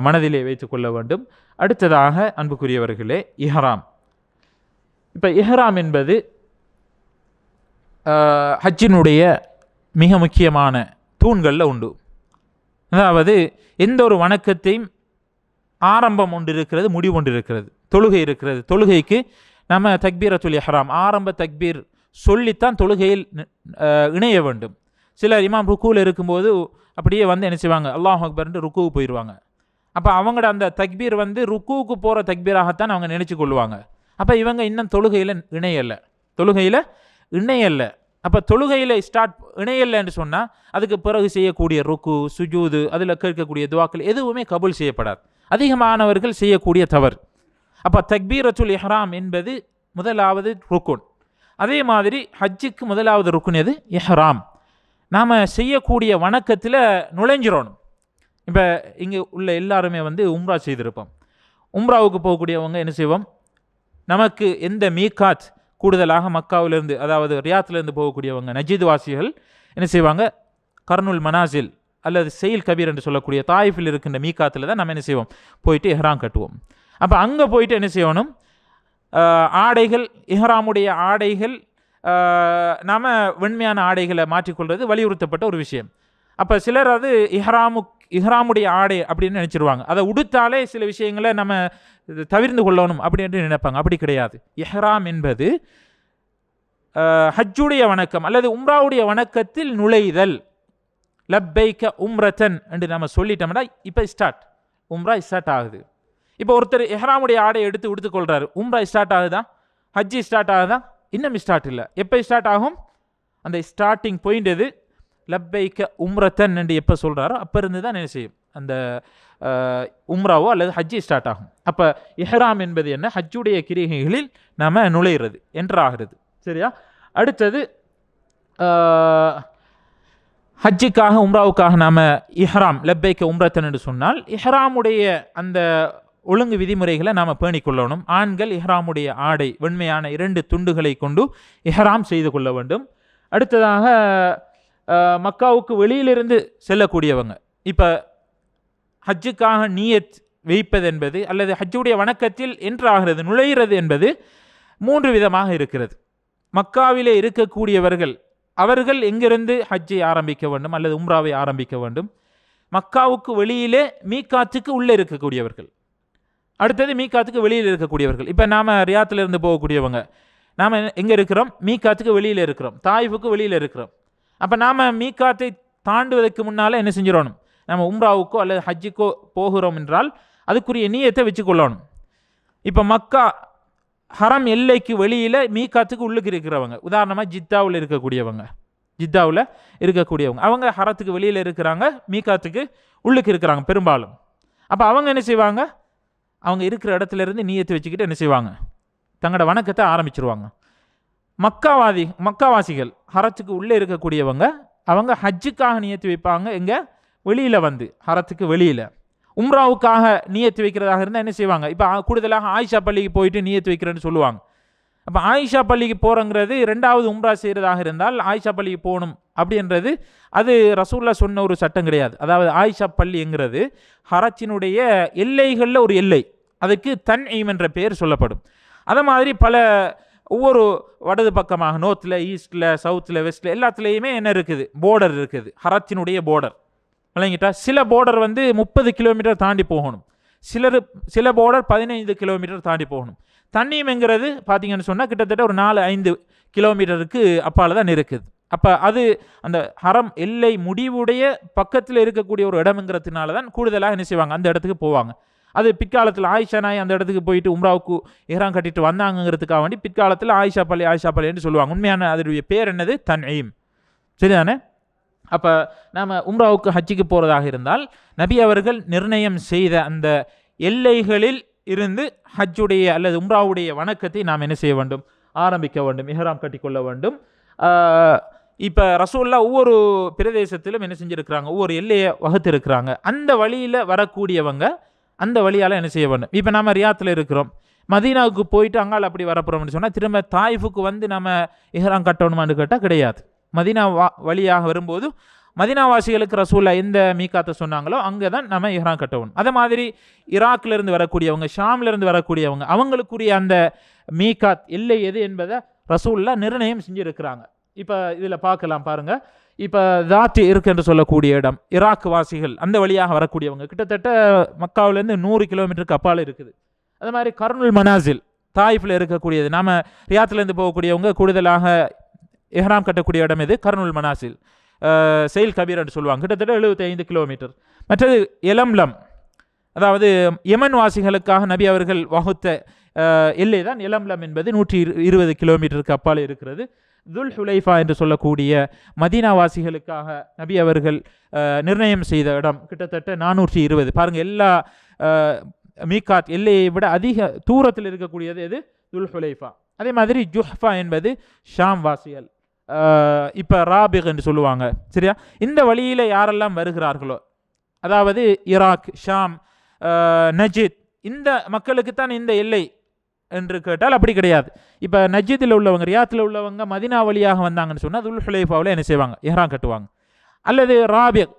மனதிலே வைத்துக்கொள்ள வேண்டும். அடுத்ததாக அன்புக்குரியவர்களே, இஹ்ராம். இப்போ இஹ்ராம் என்பது ஹஜ்ஜினுடைய மிக முக்கியமான தூண்களில் உண்டு. அதாவது எந்த ஒரு வணக்கத்தையும் ஆரம்பம் ஒன்று இருக்கிறது, முடிவு ஒன்று இருக்கிறது. தொழுகை இருக்கிறது, தொழுகைக்கு நம்ம தக்பீரத்துல் இஹ்ராம் ஆரம்ப தக்பீர் சொல்லித்தான் தொழுகையில் இணைய வேண்டும். சிலர் இமாம் ருக்குவில் இருக்கும்போது அப்படியே வந்து என்ன செய்வாங்க, அல்லாஹ் அக்பர்ன்ட்டு ருக்குவு போயிடுவாங்க. அப்போ அவங்களோட அந்த தக்பீர் வந்து ருக்குவுக்கு போகிற தக்பீராகத்தான் அவங்க நினச்சி கொள்வாங்க. அப்போ இவங்க இன்னும் தொழுகையில் இணையல்ல. அப்போ தொழுகையில் இணையல்லைன்னு சொன்னால் அதுக்கு பிறகு செய்யக்கூடிய ருக்கு, சுஜூது, அதில் கேட்கக்கூடிய துவாக்கள் எதுவுமே கபூல் செய்யப்படாது. அதிகமானவர்கள் செய்யக்கூடிய தவறு. அப்போ தக்பீரத்துல் இஹ்ராம் என்பது முதலாவது ருக்குன். அதே மாதிரி ஹஜ்ஜுக்கு முதலாவது ருக்குன் எது? இஹ்ராம். நாம் செய்யக்கூடிய வணக்கத்தில் நுழைஞ்சிடணும். இப்போ இங்கே உள்ள எல்லாருமே வந்து உம்ரா செய்திருப்போம். உம்ராவுக்கு போகக்கூடியவங்க என்ன செய்வோம், நமக்கு எந்த மீகாத் கூடுதலாக மக்காவிலிருந்து, அதாவது ரியாத்திலிருந்து போகக்கூடியவங்க நஜீத் வாசிகள் என்ன செய்வாங்க, கர்னுல் மனாசில் அல்லது செயில் கபீர் என்று சொல்லக்கூடிய தாயிஃபில் இருக்கின்ற மீகாத்தில் தான் நம்ம என்ன செய்வோம், போயிட்டு இஹ்ராம் கட்டுவோம். அப்போ அங்கே போயிட்டு என்ன செய்யணும், ஆடைகள், இஹ்ராமுடைய ஆடைகள், நாம் வெண்மையான ஆடைகளை மாற்றிக்கொள்வது வலியுறுத்தப்பட்ட ஒரு விஷயம். அப்போ சிலர் அது இஹ்ராமுடைய ஆடை அப்படின்னு நினச்சிருவாங்க. அதை உடுத்தாலே சில விஷயங்களை நம்ம தவிர்ந்து கொள்ளணும் அப்படின்னு நினைப்பாங்க. அப்படி கிடையாது. இஹ்ராம் என்பது ஹஜ்ஜுடைய வணக்கம் அல்லது உம்ராவுடைய வணக்கத்தில் நுழைதல். லப்பைக்க உம்ரத்தன் என்று நம்ம சொல்லிட்டோம்னா இப்போ உம்ரா ஸ்டார்ட் ஆகுது. இப்போ ஒருத்தர் இஹ்ராமுடைய ஆடை எடுத்து உடுத்துக்கொள்கிறாரு, உம்ரா ஸ்டார்ட் ஆகுதா? ஹஜ்ஜி ஸ்டார்ட் ஆகுதா? இன்னும் ஸ்டார்ட் இல்லை. எப்போ ஸ்டார்ட் ஆகும்? அந்த ஸ்டார்டிங் பாயிண்ட் எது? லப்பைக்க உம்ரத்தன் என்று எப்போ சொல்கிறாரோ அப்போ இருந்து தான் என்ன செய்யும், அந்த உம்ராவோ அல்லது ஹஜ்ஜி ஸ்டார்ட் ஆகும். அப்போ இஹ்ராம் என்பது என்ன? ஹஜ்ஜுடைய கிரிகைகளில் நாம் நுழையிறது என்றாகிறது. சரியா? அடுத்தது ஹஜ்ஜுக்காக உம்ராவுக்காக நாம் இஹ்ராம் லப்பைக்க உம்ரத்தன் என்று சொன்னால் இஹ்ராமுடைய அந்த ஒழுங்கு விதிமுறைகளை நாம் பேணிக்கொள்ளணும். ஆண்கள் இஹ்ராமுடைய ஆடை வெண்மையான 2 துண்டுகளை கொண்டு இஹ்ராம் செய்து கொள்ள வேண்டும். அடுத்ததாக மக்காவுக்கு வெளியிலிருந்து செல்லக்கூடியவங்க, இப்போ ஹஜ்ஜுக்காக நியத் வைப்பது என்பது அல்லது ஹஜ்ஜுடைய வணக்கத்தில் என்றாகிறது நுழைகிறது என்பது 3 விதமாக இருக்கிறது. மக்காவிலே இருக்கக்கூடியவர்கள் அவர்கள் எங்கிருந்து ஹஜ்ஜை ஆரம்பிக்க வேண்டும் அல்லது உம்ராவை ஆரம்பிக்க வேண்டும்? மக்காவுக்கு வெளியிலே மீகாத்துக்கு உள்ளே இருக்கக்கூடியவர்கள். அடுத்தது மீகாத்துக்கு வெளியில் இருக்கக்கூடியவர்கள். இப்போ நாம் ரியாத்திலிருந்து போகக்கூடியவங்க, நாம் எங்கே இருக்கிறோம்? மீகாத்துக்கு வெளியில் இருக்கிறோம், தாயிஃபுக்கு வெளியில் இருக்கிறோம். அப்போ நாம் மீகாத்தை தாண்டுவதற்கு முன்னால் என்ன செஞ்சிடணும், நம்ம உம்ராவுக்கோ அல்லது ஹஜ்ஜுக்கோ போகிறோம் என்றால் அதுக்குரிய நியத்தை வச்சுக்கொள்ளணும். இப்போ மக்கா ஹரம் எல்லைக்கு வெளியில் மீகாத்துக்கு உள்ளுக்கு இருக்கிறவங்க, உதாரணமாக ஜித்தாவில் இருக்கக்கூடியவங்க அவங்க ஹரத்துக்கு வெளியில் இருக்கிறாங்க, மீகாத்துக்கு உள்ளுக்கு இருக்கிறாங்க பெரும்பாலும். அப்போ அவங்க என்ன செய்வாங்க, அவங்க இருக்கிற இடத்துல இருந்து நியத்தை வச்சுக்கிட்டு என்ன செய்வாங்க, தங்களோட வணக்கத்தை ஆரம்பிச்சிருவாங்க. மக்காவாசிகள் ஹரத்துக்கு உள்ளே இருக்கக்கூடியவங்க அவங்க ஹஜ்ஜுக்காக நியத்து வைப்பாங்க. எங்கே? வெளியில் வந்து ஹரத்துக்கு வெளியில். உம்ராவுக்காக நியத்து வைக்கிறதாக இருந்தால் என்ன செய்வாங்க, இப்போ கூடுதலாக ஆயிஷா பள்ளிக்கு போயிட்டு நியத்து வைக்கிறேன்னு சொல்லுவாங்க. அப்போ ஆயிஷா பள்ளிக்கு போகிறங்கிறது 2வது உம்ரா செய்கிறதாக இருந்தால் ஆயிஷா பள்ளிக்கு போகணும் அப்படின்றது அது ரசூலுல்லாஹ் சொன்ன ஒரு சட்டம் கிடையாது. அதாவது ஆயிஷா பள்ளிங்கிறது ஹரச்சினுடைய எல்லைகளில் ஒரு எல்லை, அதுக்கு தன்ஈம் என்ற பெயர் சொல்லப்படும். அதை மாதிரி ஒவ்வொரு வடது பக்கமாக நோர்த்தில், ஈஸ்டில், சவுத்தில், வெஸ்ட்டில் எல்லாத்துலேயுமே என்ன இருக்குது, போர்டர் இருக்குது, ஹரத்தினுடைய போர்டர். விளங்கிட்டா? சில போர்டர் வந்து 30 கிலோமீட்டர் தாண்டி போகணும், சில போர்டர் 15 கிலோமீட்டர் தாண்டி போகணும். தண்ணீம்ங்கிறது பார்த்தீங்கன்னு சொன்னால் கிட்டத்தட்ட ஒரு 4-5 கிலோமீட்டருக்கு அப்பால் தான் இருக்குது. அப்போ அது அந்த ஹரம் எல்லை முடிவுடைய பக்கத்தில் இருக்கக்கூடிய ஒரு இடம்ங்கிறதுனால தான் கூடுதலாக என்ன செய்வாங்க, அந்த இடத்துக்கு போவாங்க. அது பிற்காலத்தில் ஆயிஷா நாய் அந்த இடத்துக்கு போயிட்டு உம்ராவுக்கு இஹ்ராம் கட்டிட்டு வந்தாங்கிறதுக்காக வேண்டி பிற்காலத்தில் ஆயிஷா பள்ளின்னு சொல்லுவாங்க. உண்மையான அதனுடைய பேர் என்னது? தன்ஈம். சரிதானே? அப்போ நாம் உம்ராவுக்கு ஹஜ்ஜுக்கு போகிறதாக இருந்தால் நபி அவர்கள் நிர்ணயம் செய்த அந்த எல்லைகளில் இருந்து ஹஜ்ஜுடைய அல்லது உம்ராவுடைய வணக்கத்தை நாம் என்ன செய்ய வேண்டும், ஆரம்பிக்க வேண்டும், இஹ்ராம் கட்டிக்கொள்ள வேண்டும். இப்போ ரசூலுல்லாஹ் ஒவ்வொரு பிரதேசத்திலும் என்ன செஞ்சுருக்கிறாங்க, ஒவ்வொரு எல்லையை வகுத்திருக்கிறாங்க. அந்த வழியில் வரக்கூடியவங்க அந்த வழியால் என்ன செய்ய வேண்டும். இப்போ நாம் ரியாத்தில் இருக்கிறோம், மதீனாவுக்கு போயிட்டு அங்கால அப்படி வரப்போகிறோம்னு சொன்னால் திரும்ப தாயிஃபுக்கு வந்து நம்ம இஹ்ராம் கட்டணுமான்னு கேட்டால் கிடையாது. மதீனா வழியாக வரும்போது மதீனாவாசிகளுக்கு ரசூல்லா எந்த மீகாத்தை சொன்னாங்களோ அங்கே தான் நம்ம இஹ்ராம் கட்டணும். அதே மாதிரி ஈராக்லேருந்து வரக்கூடியவங்க, ஷாம்லேருந்து வரக்கூடியவங்க, அவங்களுக்குரிய அந்த மீகாத் எல்லை எது என்பதை ரசூல்லா நிர்ணயம் செஞ்சுருக்கிறாங்க. இப்போ இதில் பார்க்கலாம் பாருங்கள். இப்போ தாத்தி இருக்கு என்று சொல்லக்கூடிய இடம், ஈராக் வாசிகள் அந்த வழியாக வரக்கூடியவங்க கிட்டத்தட்ட மக்காவிலேருந்து 100 கிலோமீட்டருக்கு அப்பால் இருக்குது. அது மாதிரி கர்னுல் மனாசில் தாயிஃபில் இருக்கக்கூடியது. நாம் ரியாத்துலேருந்து போகக்கூடியவங்க கூடுதலாக இஹ்ராம் கட்டக்கூடிய இடம் இது கர்னுல் மனாசில், செயில் கபீர் என்று சொல்லுவாங்க, கிட்டத்தட்ட 75 கிலோமீட்டர். மற்றது எலம்லம், அதாவது யமன் வாசிகளுக்காக நபி அவர்கள் வகுத்த எல்லை தான் எலம்லம் என்பது 120 கிலோமீட்டருக்கு அப்பால் இருக்கிறது. துல் ஹுலைஃபா என்று சொல்லக்கூடிய மதீனாவாசிகளுக்காக நபி அவர்கள் நிர்ணயம் செய்த இடம் கிட்டத்தட்ட 420. பாருங்கள், எல்லா மீகாத் எல்லையை விட அதிக தூரத்தில் இருக்கக்கூடியது எது? துல் ஹுலைஃபா. அதே மாதிரி ஜுஹ்ஃபா என்பது ஷாம் வாசிகள், இப்போ ராபிக் என்று சொல்லுவாங்க. சரியா? இந்த வழியில் யாரெல்லாம் வருகிறார்களோ, அதாவது ஈராக், ஷாம், நஜித், இந்த மக்களுக்குத்தான் இந்த எல்லை என்று கேட்டால் அப்படி கிடையாது. இப்போ நஜித்தில் உள்ளவங்க, ரியாத்தில் உள்ளவங்க மதினா வழியாக வந்தாங்கன்னு சொன்னால் துல் ஹுலைஃபாவில் என்ன செய்வாங்க? இஹ்ராம் கட்டுவாங்க. அல்லது ராபிக்,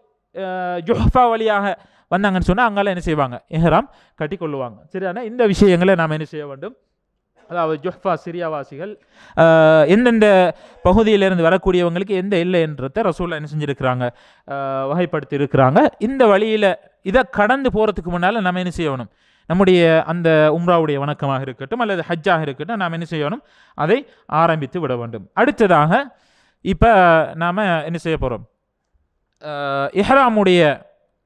ஜுஹ்ஃபா வழியாக வந்தாங்கன்னு சொன்னால் அங்கால என்ன செய்வாங்க? இஹ்ராம் கட்டி கொள்ளுவாங்க. சரியான இந்த விஷயங்களை நாம் என்ன செய்ய வேண்டும்? அதாவது ஜுஹ்ஃபா சிரியாவாசிகள் எந்தெந்த பகுதியிலிருந்து வரக்கூடியவங்களுக்கு எந்த எல்லை என்றதை ரசூல்லா என்ன செஞ்சுருக்கிறாங்க? வகைப்படுத்தி இருக்கிறாங்க. இந்த வழியில் இதை கடந்து போகிறதுக்கு முன்னால் நம்ம என்ன செய்யணும்? நம்முடைய அந்த உம்ராவுடைய வணக்கமாக இருக்கட்டும் அல்லது ஹஜ்ஜாக இருக்கட்டும், நாம் என்ன செய்யணும்? அதை ஆரம்பித்து விட வேண்டும். அடுத்ததாக இப்போ நாம் என்ன செய்ய போகிறோம்? இஹ்ராமுடைய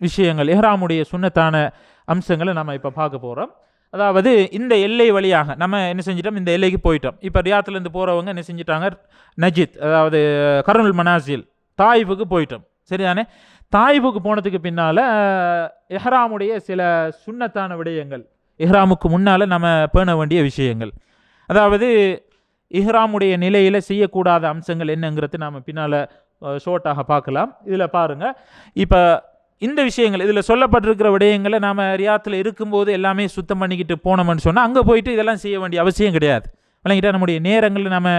விஷயங்கள், இஹ்ராமுடைய சுன்னத்தான அம்சங்களை நம்ம இப்போ பார்க்க போகிறோம். அதாவது இந்த எல்லை வழியாக நம்ம என்ன செஞ்சிட்டோம்? இந்த எல்லைக்கு போயிட்டோம். இப்போ ரியாத்துலேருந்து போகிறவங்க என்ன செஞ்சிட்டாங்க? நஜித், அதாவது கர்னுல் மனாசில், தாயிஃபுக்கு போயிட்டோம். சரிதானே? தாயிஃபுக்கு போனதுக்கு பின்னால் இஹ்ராமுடைய சில சுன்னத்தான விடயங்கள், இஹ்ராமுக்கு முன்னால் நம்ம பேண வேண்டிய விஷயங்கள், அதாவது இஹ்ராமுடைய நிலையில் செய்யக்கூடாத அம்சங்கள் என்னங்கிறது நாம் பின்னால் ஷோர்ட்டாக பார்க்கலாம். இதில் பாருங்கள், இப்போ இந்த விஷயங்கள் இதில் சொல்லப்பட்டிருக்கிற விடயங்களை நாம் ரியாத்தில் இருக்கும்போது எல்லாமே சுத்தம் பண்ணிக்கிட்டு போனோம்னு சொன்னால் அங்கே போயிட்டு இதெல்லாம் செய்ய வேண்டிய அவசியம் கிடையாது. விளங்கிட்டால் நம்முடைய நேரங்களில் நம்ம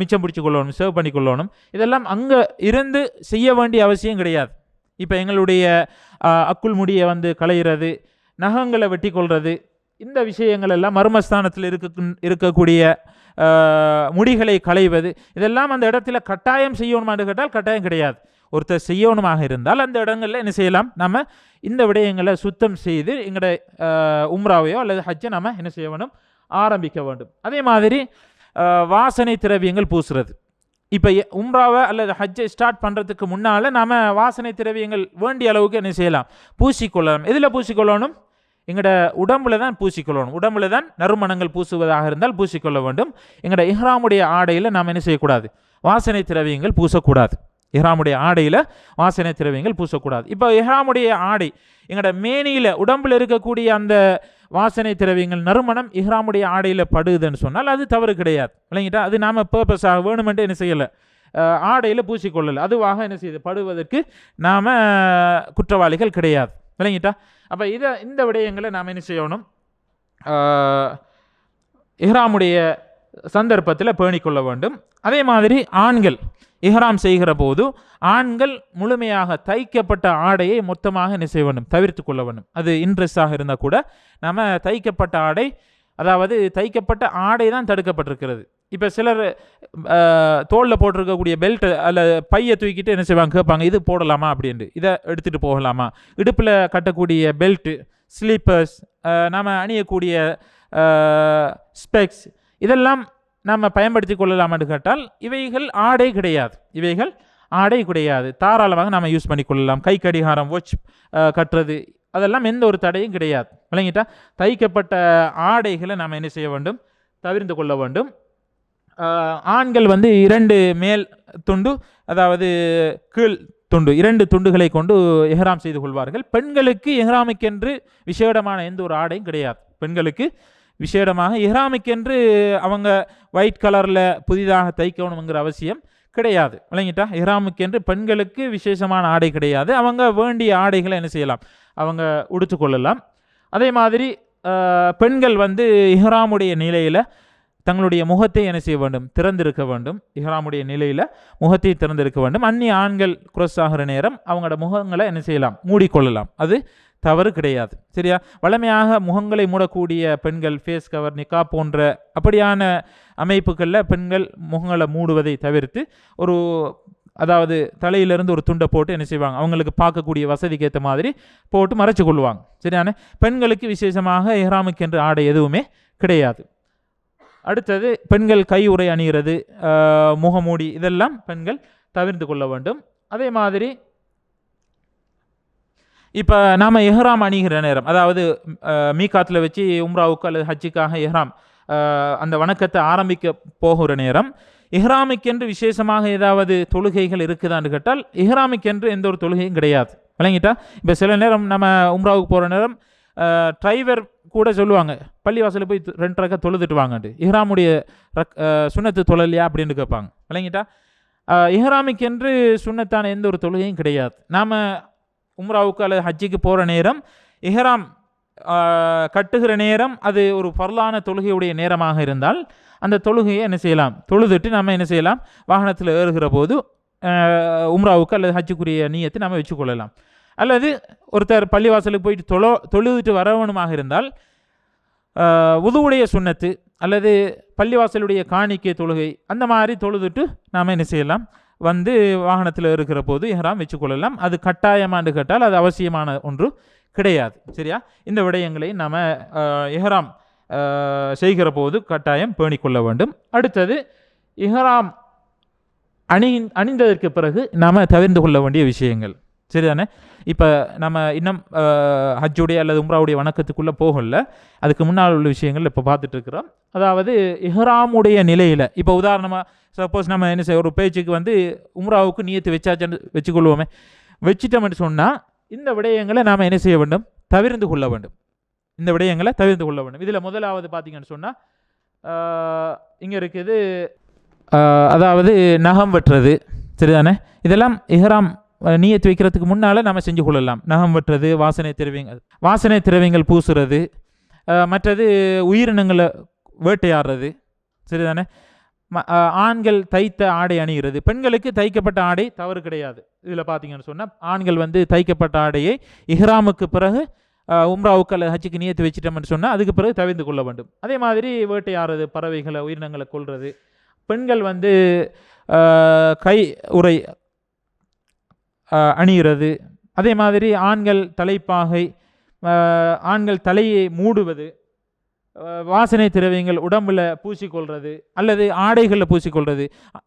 மிச்சம் பிடிச்சி கொள்ளணும், சேவ் பண்ணி கொள்ளணும். இதெல்லாம் அங்கே இருந்து செய்ய வேண்டிய அவசியம் கிடையாது. இப்போ எங்களுடைய அக்குள் முடியை வந்து களையிறது, நகங்களை வெட்டி கொள்வது, இந்த விஷயங்கள் எல்லாம் மர்மஸ்தானத்தில் இருக்கக்கூடிய முடிகளை களைவது, இதெல்லாம் அந்த இடத்துல கட்டாயம் செய்யணுமான்னு கேட்டால் கட்டாயம் கிடையாது. ஒருத்தர் செய்யணுமாக இருந்தால் அந்த இடங்களில் என்ன செய்யலாம்? நம்ம இந்த விடயங்களை சுத்தம் செய்து எங்களோட உம்ராவையோ அல்லது ஹஜ்ஜை நம்ம என்ன செய்ய வேணும்? ஆரம்பிக்க வேண்டும். அதே மாதிரி வாசனை திரவியங்கள் பூசுறது. இப்போ உம்ராவை அல்லது ஹஜ்ஜை ஸ்டார்ட் பண்ணுறதுக்கு முன்னால் நாம் வாசனை திரவியங்கள் வேண்டிய அளவுக்கு என்ன செய்யலாம்? பூசிக்கொள்ளலாம். எதில் பூசிக்கொள்ளணும்? எங்களோட உடம்புல தான் பூசிக்கொள்ளணும். உடம்புல தான் நறுமணங்கள் பூசுவதாக இருந்தால் பூசிக்கொள்ள வேண்டும். எங்களோட இஹ்ராமுடைய ஆடையில் நாம் என்ன செய்யக்கூடாது? வாசனை திரவியங்கள் பூசக்கூடாது. இஹ்ராமுடைய ஆடையில் வாசனை திரவியங்கள் பூசக்கூடாது. இப்போ இஹ்ராமுடைய ஆடை எங்களோட மேனியில் உடம்பில் இருக்கக்கூடிய அந்த வாசனை திரவியங்கள் நறுமணம் இஹ்ராமுடைய ஆடையில் படுதுன்னு சொன்னால் அது தவறு கிடையாது. விளங்கிட்டா? அது நாம் பர்பஸாக வேணுமென்ட்டு என்ன செய்யலை, ஆடையில் பூசிக்கொள்ளலை. அதுவாக என்ன செய்யுது? படுவதற்கு நாம் குற்றவாளிகள் கிடையாது. விளங்கிட்டா? அப்போ இந்த விடயங்களை நாம் என்ன செய்யணும்? இஹ்ராமுடைய சந்தர்ப்பத்தில் பேணிக்கொள்ள வேண்டும். அதே மாதிரி ஆண்கள் இஹ்ராம் செய்கிற போது ஆண்கள் முழுமையாக தைக்கப்பட்ட ஆடையை மொத்தமாக என்ன செய்ய வேண்டும்? தவிர்த்து கொள்ள வேண்டும். அது இன்ட்ரெஸ்டாக இருந்தால் கூட நம்ம தைக்கப்பட்ட ஆடை, அதாவது தைக்கப்பட்ட ஆடை தான் தடுக்கப்பட்டிருக்கிறது. இப்போ சிலர் தோளில் போட்டிருக்கக்கூடிய பெல்ட் அல்ல பையை தூக்கிட்டு என்ன செய்வாங்க? கேட்பாங்க, இது போடலாமா அப்படின்ட்டு, இதை எடுத்துகிட்டு போகலாமா? இடுப்பில் கட்டக்கூடிய பெல்ட்டு, ஸ்லீப்பர்ஸ், நாம் அணியக்கூடிய ஸ்பெக்ஸ், இதெல்லாம் நம்ம பயன்படுத்தி கொள்ளலாமான்னு கேட்டால் இவைகள் ஆடை கிடையாது. இவைகள் ஆடை கிடையாது. தாராளமாக நாம் யூஸ் பண்ணி கொள்ளலாம். கை கடிகாரம், வாட்ச் கட்டுறது, அதெல்லாம் எந்த ஒரு தடையும் கிடையாது. விளங்கிட்டா? தைக்கப்பட்ட ஆடைகளை நாம் என்ன செய்ய வேண்டும்? தவிர்த்து கொள்ள வேண்டும். ஆண்கள் வந்து 2 மேல் துண்டு, அதாவது கீழ் துண்டு, 2 துண்டுகளை கொண்டு இஹ்ராம் செய்து கொள்வார்கள். பெண்களுக்கு இஹ்ராமுக்கென்று விசேடமான எந்த ஒரு ஆடையும் கிடையாது. பெண்களுக்கு விசேடமாக இஹ்ராமுக்கென்று அவங்க ஒயிட் கலரில் புதிதாக தைக்கணுங்கிற அவசியம் கிடையாது. விளங்கிட்டா? இஹ்ராமுக்கென்று பெண்களுக்கு விசேஷமான ஆடை கிடையாது. அவங்க வேண்டிய ஆடைகளை என்ன செய்யலாம்? அவங்க உடுத்துக்கொள்ளலாம். அதே மாதிரி பெண்கள் வந்து இஹ்ராமுடைய நிலையில் தங்களுடைய முகத்தை என்ன செய்ய வேண்டும், திறந்திருக்க வேண்டும். இஹ்ராமுடைய நிலையில் முகத்தை திறந்திருக்க வேண்டும். அந்நிய ஆண்கள் குரோஸ் ஆகிற நேரம் அவங்களோட முகங்களை என்ன செய்யலாம், மூடிக்கொள்ளலாம். அது தவறு கிடையாது. சரியா? வழமையாக முகங்களை மூடக்கூடிய பெண்கள் ஃபேஸ் கவர், நிக்கா போன்ற அப்படியான அமைப்புகளில் பெண்கள் முகங்களை மூடுவதை தவிர்த்து ஒரு அதாவது தலையிலிருந்து ஒரு துண்டை போட்டு என்ன செய்வாங்க, அவங்களுக்கு பார்க்கக்கூடிய வசதிக்கு ஏற்ற மாதிரி போட்டு மறைச்சு கொள்வாங்க. சரியான? பெண்களுக்கு விசேஷமாக இஹ்ராமுக்கு என்று ஆடை எதுவுமே கிடையாது. அடுத்தது பெண்கள் கை உறை அணிகிறது, முகமூடி, இதெல்லாம் பெண்கள் தவிர்த்து கொள்ள வேண்டும். அதே மாதிரி இப்போ நாம் இஹ்ராம் அணிகிற நேரம், அதாவது மீகாத்தில் வச்சு உம்ராவுக்கு அல்லது ஹஜ்ஜுக்காக இஹ்ராம் அந்த வணக்கத்தை ஆரம்பிக்க போகிற நேரம் இஹ்ராமுக்கென்று விசேஷமாக ஏதாவது தொழுகைகள் இருக்குதான்னு கேட்டால் இஹ்ராமுக்கென்று எந்த ஒரு தொழுகையும் கிடையாது. விளங்கிட்டா? இப்போ சில நேரம் நம்ம உம்ராவுக்கு போகிற நேரம் டிரைவர் கூட சொல்லுவாங்க, பள்ளிவாசலில் போய் 2 ரக்காத் தொழுதுட்டு வாங்கட்டு, இஹ்ராமுடைய சுன்னத்து தொழலையா அப்படின்னு கேட்பாங்க. விளங்கிட்டா? இஹ்ராமுக்கென்று சுன்னத்தான எந்த ஒரு தொழுகையும் கிடையாது. நாம் உம்ராவுக்கு அல்லது ஹஜ்ஜுக்கு போகிற நேரம் இஹ்ராம் கட்டுகிற நேரம் அது ஒரு ஃபர்லான தொழுகையுடைய நேரமாக இருந்தால் அந்த தொழுகையை என்ன செய்யலாம், தொழுதுட்டு நம்ம என்ன செய்யலாம், வாகனத்தில் ஏறுகிற போது உம்ராவுக்கு அல்லது ஹஜ்ஜுக்குரிய நியத்தை நம்ம வச்சுக்கொள்ளலாம். அல்லது ஒருத்தர் பள்ளிவாசலுக்கு போயிட்டு தொழுதுட்டு வரவனுமாக இருந்தால் உதுவுடைய சுன்னத்து அல்லது பள்ளிவாசலுடைய காணிக்கை தொழுகை அந்த மாதிரி தொழுதுட்டு நாம் என்ன செய்யலாம், வந்து வாகனத்தில் இருக்கிற போது இஹ்ராம் வச்சுக்கொள்ளலாம். அது கட்டாயமானு கேட்டால் அது அவசியமான ஒன்று கிடையாது. சரியா? இந்த விடயங்களை நாம் இஹ்ராம் செய்கிற போது கட்டாயம் பேணிக்கொள்ள வேண்டும். அடுத்தது இஹ்ராம் அணிந்ததற்கு பிறகு நாம் தவிர்த்து கொள்ள வேண்டிய விஷயங்கள். சரிதானே? இப்போ நம்ம இன்னும் ஹஜ்ஜுடைய அல்லது உம்ராவுடைய வணக்கத்துக்குள்ளே போகல, அதுக்கு முன்னால் உள்ள விஷயங்கள் இப்போ பார்த்துட்டு இருக்கிறோம். அதாவது இஹ்ராமுடைய நிலையில் இப்போ உதாரணமாக சப்போஸ் நம்ம என்ன செய்ய ஒரு பேச்சுக்கு வந்து உம்ராவுக்கு நியத்து வச்சாச்சுன்னு வச்சுக்கொள்வோமே, வச்சிட்டோம்னு சொன்னால் இந்த விடயங்களை நாம் என்ன செய்ய வேண்டும், தவிர்த்து கொள்ள வேண்டும். இந்த விடயங்களை தவிர்த்து கொள்ள வேண்டும். இதில் முதலாவது பார்த்தீங்கன்னு சொன்னால் இங்கே இருக்குது, அதாவது நகம் வெட்டுறது. சரிதானே? இதெல்லாம் இஹ்ராம் நியத்து வைக்கிறதுக்கு முன்னால் நம்ம செஞ்சு கொள்ளலாம். நகம் வெட்டுறது, வாசனை திரவியங்கள் பூசுறது, மற்றது உயிரினங்களை வேட்டையாடுறது. சரிதானே? ஆண்கள் தைத்த ஆடை அணிகிறது. பெண்களுக்கு தைக்கப்பட்ட ஆடை தவறு கிடையாது. இதில் பார்த்தீங்கன்னு சொன்னால் ஆண்கள் வந்து தைக்கப்பட்ட ஆடையை இஹ்ராமுக்கு பிறகு உம்ராவுக்கு அல்லது ஹஜ்ஜுக்கு நியத்து வச்சிட்டோம்னு சொன்னால் அதுக்கு பிறகு தவிர்த்து கொள்ள வேண்டும். அதே மாதிரி வேட்டையாடுறது, பறவைகளை உயிரினங்களை கொள்வது. பெண்கள் வந்து கை உறை அணிகிறது. அதே மாதிரி ஆண்கள் தலைப்பாகை, ஆண்கள் தலையை மூடுவது, வாசனை திரவியங்கள் உடம்புல பூசிக்கொள்வது அல்லது ஆடைகளில் பூசிக்கொள்வது.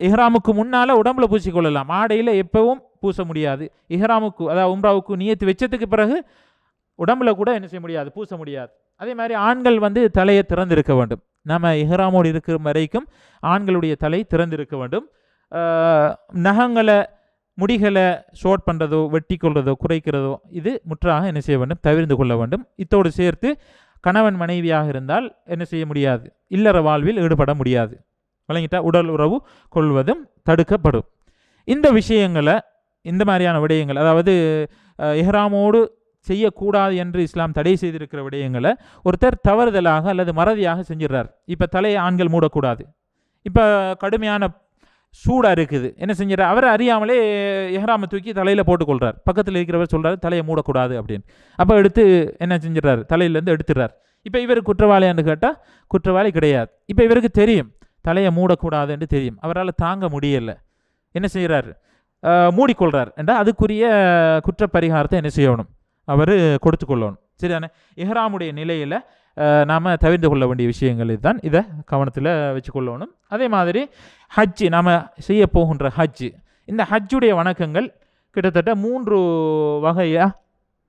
இஹ்ராமுக்கு முன்னால் உடம்புல பூசிக்கொள்ளலாம், ஆடையில் எப்பவும் பூச முடியாது. இஹ்ராமுக்கு அதாவது உம்ராவுக்கு நியத்து வச்சதுக்கு பிறகு உடம்புல கூட என்ன செய்ய முடியாது, பூச முடியாது. அதே மாதிரி ஆண்கள் வந்து தலையை திறந்திருக்க வேண்டும். நம்ம இஹ்ராமோடு இருக்கிற வரைக்கும் ஆண்களுடைய தலை திறந்திருக்க வேண்டும். நகங்களை முடிகளை ஷோர்ட் பண்ணுறதோ வெட்டி கொள்றதோ குறைக்கிறதோ இது முற்றாக என்ன செய்ய வேண்டும், தவிர்த்து கொள்ள வேண்டும். இத்தோடு சேர்த்து கணவன் மனைவியாக இருந்தால் என்ன செய்ய முடியாது, இல்லற வாழ்வில் ஈடுபட முடியாது. விளங்கிட்டா? உடல் உறவு கொள்வதும் தடுக்கப்படும். இந்த விஷயங்களை, இந்த மாதிரியான விடயங்கள், அதாவது இஹ்ராமோடு செய்யக்கூடாது என்று இஸ்லாம் தடை செய்திருக்கிற விடயங்களை ஒருத்தர் தவறுதலாக அல்லது மறதியாக செஞ்சிடறார். இப்போ தலையை ஆண்கள் மூடக்கூடாது, இப்போ கடுமையான சூடாக இருக்குது, என்ன செஞ்சிடறார், அவர் அறியாமலே இஹ்ராமை தூக்கி தலையில் போட்டுக்கொள்கிறார். பக்கத்தில் இருக்கிறவர் சொல்கிறார் தலையை மூடக்கூடாது அப்படின்னு. அப்போ எடுத்து என்ன செஞ்சிடறாரு, தலையிலேருந்து எடுத்துடுறார். இப்போ இவர் குற்றவாளியான்னு கேட்டால் குற்றவாளி கிடையாது. இப்போ இவருக்கு தெரியும் தலையை மூடக்கூடாதுன்னு தெரியும், அவரால் தாங்க முடியலை, என்ன செய்கிறார், மூடிக்கொள்கிறார் என்றால் அதுக்குரிய குற்றப்பரிகாரத்தை என்ன செய்யணும், அவர் கொடுத்து கொள்ளணும். சரிதானே? இஹ்ராமுடைய நிலையில் நாம் தவிர்த்து கொள்ள வேண்டிய விஷயங்கள் இதுதான். இதை கவனத்தில் வச்சுக்கொள்ளணும். அதே மாதிரி ஹஜ்ஜு, நாம் செய்ய போகின்ற ஹஜ்ஜு, இந்த ஹஜ்ஜுடைய வணக்கங்கள் கிட்டத்தட்ட 3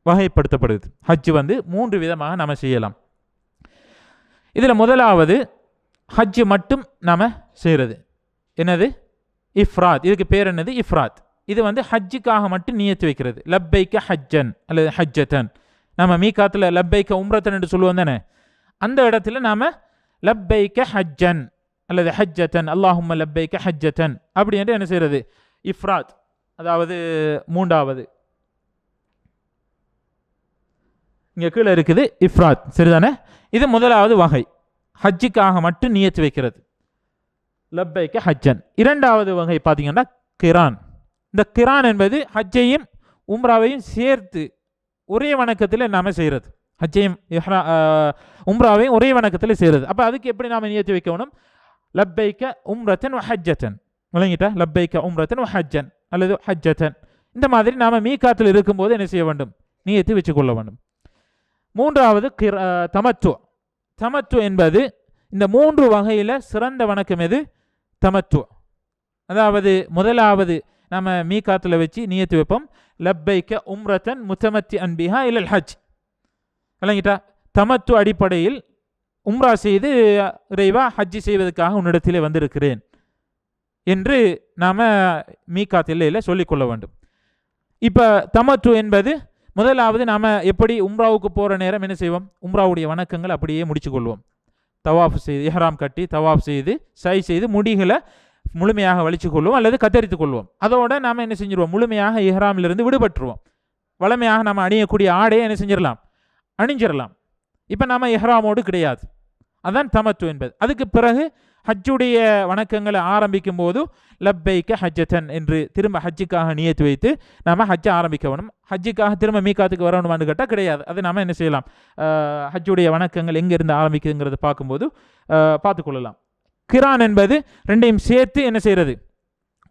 வகைப்படுத்தப்படுது. ஹஜ்ஜு வந்து 3 விதமாக நாம் செய்யலாம். இதில் முதலாவது ஹஜ்ஜு மட்டும் நாம் செய்கிறது. என்னது? இஃப்ராத். இதுக்கு பேர் என்னது? இஃப்ராத். இது வந்து ஹஜ்ஜுக்காக மட்டும் நியத்து வைக்கிறது. லப்பைக்க ஹஜ்ஜன் அல்லது ஹஜ்ஜத்தன். நம்ம மீகாத்தில் லப்பைக்க உம்ரத்தன் என்று சொல்லுவோம் தானே, அந்த இடத்துல நாம் லப்பைக்க ஹஜ்ஜன் அல்லது ஹஜ்ஜத்தன், அல்லாஹும்ம லப்பைக்க ஹஜ்ஜத்தன் அப்படி என்று என்ன செய்கிறது, இஃப்ராத். அதாவது 3வது இங்கே கீழே இருக்குது இஃப்ராத். சரிதானே? இது முதலாவது வகை, ஹஜ்ஜுக்காக மட்டும் நியத்து வைக்கிறது, லப்பைக்க ஹஜ்ஜன். இரண்டாவது வகை பார்த்தீங்கன்னா கிரான். இந்த கிரான் என்பது ஹஜ்ஜையும் உம்ராவையும் சேர்த்து ஒரே வணக்கத்தில் நாம் செய்கிறது. ஹஜ்ஜையும் உம்ராவையும் ஒரே வணக்கத்தில் செய்கிறது. அப்போ அதுக்கு எப்படி நாம் நியத்து வைக்கணும்? லப்பைக்க உம்ரத்தன் ஹஜ்ஜத்தன். விளங்கிட்டா? லப்பைக்க உம்ரத்தன் ஹஜ்ஜன் அல்லது ஹஜ்ஜத்தன். இந்த மாதிரி நாம் மீகாத்தில் இருக்கும்போது என்ன செய்ய வேண்டும்? நியத்து வச்சுக்கொள்ள வேண்டும். மூன்றாவது தமத்து. தமத்து என்பது இந்த மூன்று வகையில் சிறந்த வணக்கம் எது? தமத்து. அதாவது முதலாவது நம்ம மீகாத்தில் வச்சு நியத்து வைப்போம், லப்பைக்க உம்ரத்தன் முத்தமத்தி அன்பிஹா இல்லல் ஹஜ். விளங்கிட்டா? தமத்து அடிப்படையில் உம்ரா செய்து இறைவா ஹஜ்ஜி செய்வதற்காக உன்னிடத்திலே வந்திருக்கிறேன் என்று நாம் மீகாத்தில் சொல்லிக்கொள்ள வேண்டும். இப்போ தமத்து என்பது முதலாவது நாம் எப்படி உம்ராவுக்கு போகிற நேரம் என்ன செய்வோம்? உம்ராவுடைய வணக்கங்கள் அப்படியே முடிச்சு கொள்வோம். தவாஃப் செய்து இஹ்ராம் கட்டி தவாஃப் செய்து சை செய்து முடிகளை முழுமையாக வலிச்சு கொள்வோம் அல்லது கத்தரித்து கொள்வோம். அதோட நாம் என்ன செஞ்சிருவோம்? முழுமையாக இஹ்ராமிலிருந்து விடுபட்டுருவோம். வளமையாக நம்ம அணியக்கூடிய ஆடையை என்ன செஞ்சிடலாம்? அணிஞ்சிடலாம். இப்போ நம்ம இஹ்ராமோடு கிடையாது. அதான் தமத்து என்பது. அதுக்கு பிறகு ஹஜ்ஜுடைய வணக்கங்களை ஆரம்பிக்கும் போது லப்பைக்க ஹஜ்ஜத்தன் என்று திரும்ப ஹஜ்ஜுக்காக நியத்து வைத்து நாம் ஹஜ்ஜை ஆரம்பிக்க வேணும். ஹஜ்ஜுக்காக திரும்ப மீகாத்துக்கு வரணுமான்னு கேட்டால் கிடையாது. அது நாம் என்ன செய்யலாம்? ஹஜ்ஜுடைய வணக்கங்கள் எங்கேருந்து ஆரம்பிக்குதுங்கிறத பார்க்கும்போது பார்த்துக்கொள்ளலாம். கிரான் என்பது ரெண்டையும் சேர்த்து என்ன செய்கிறது?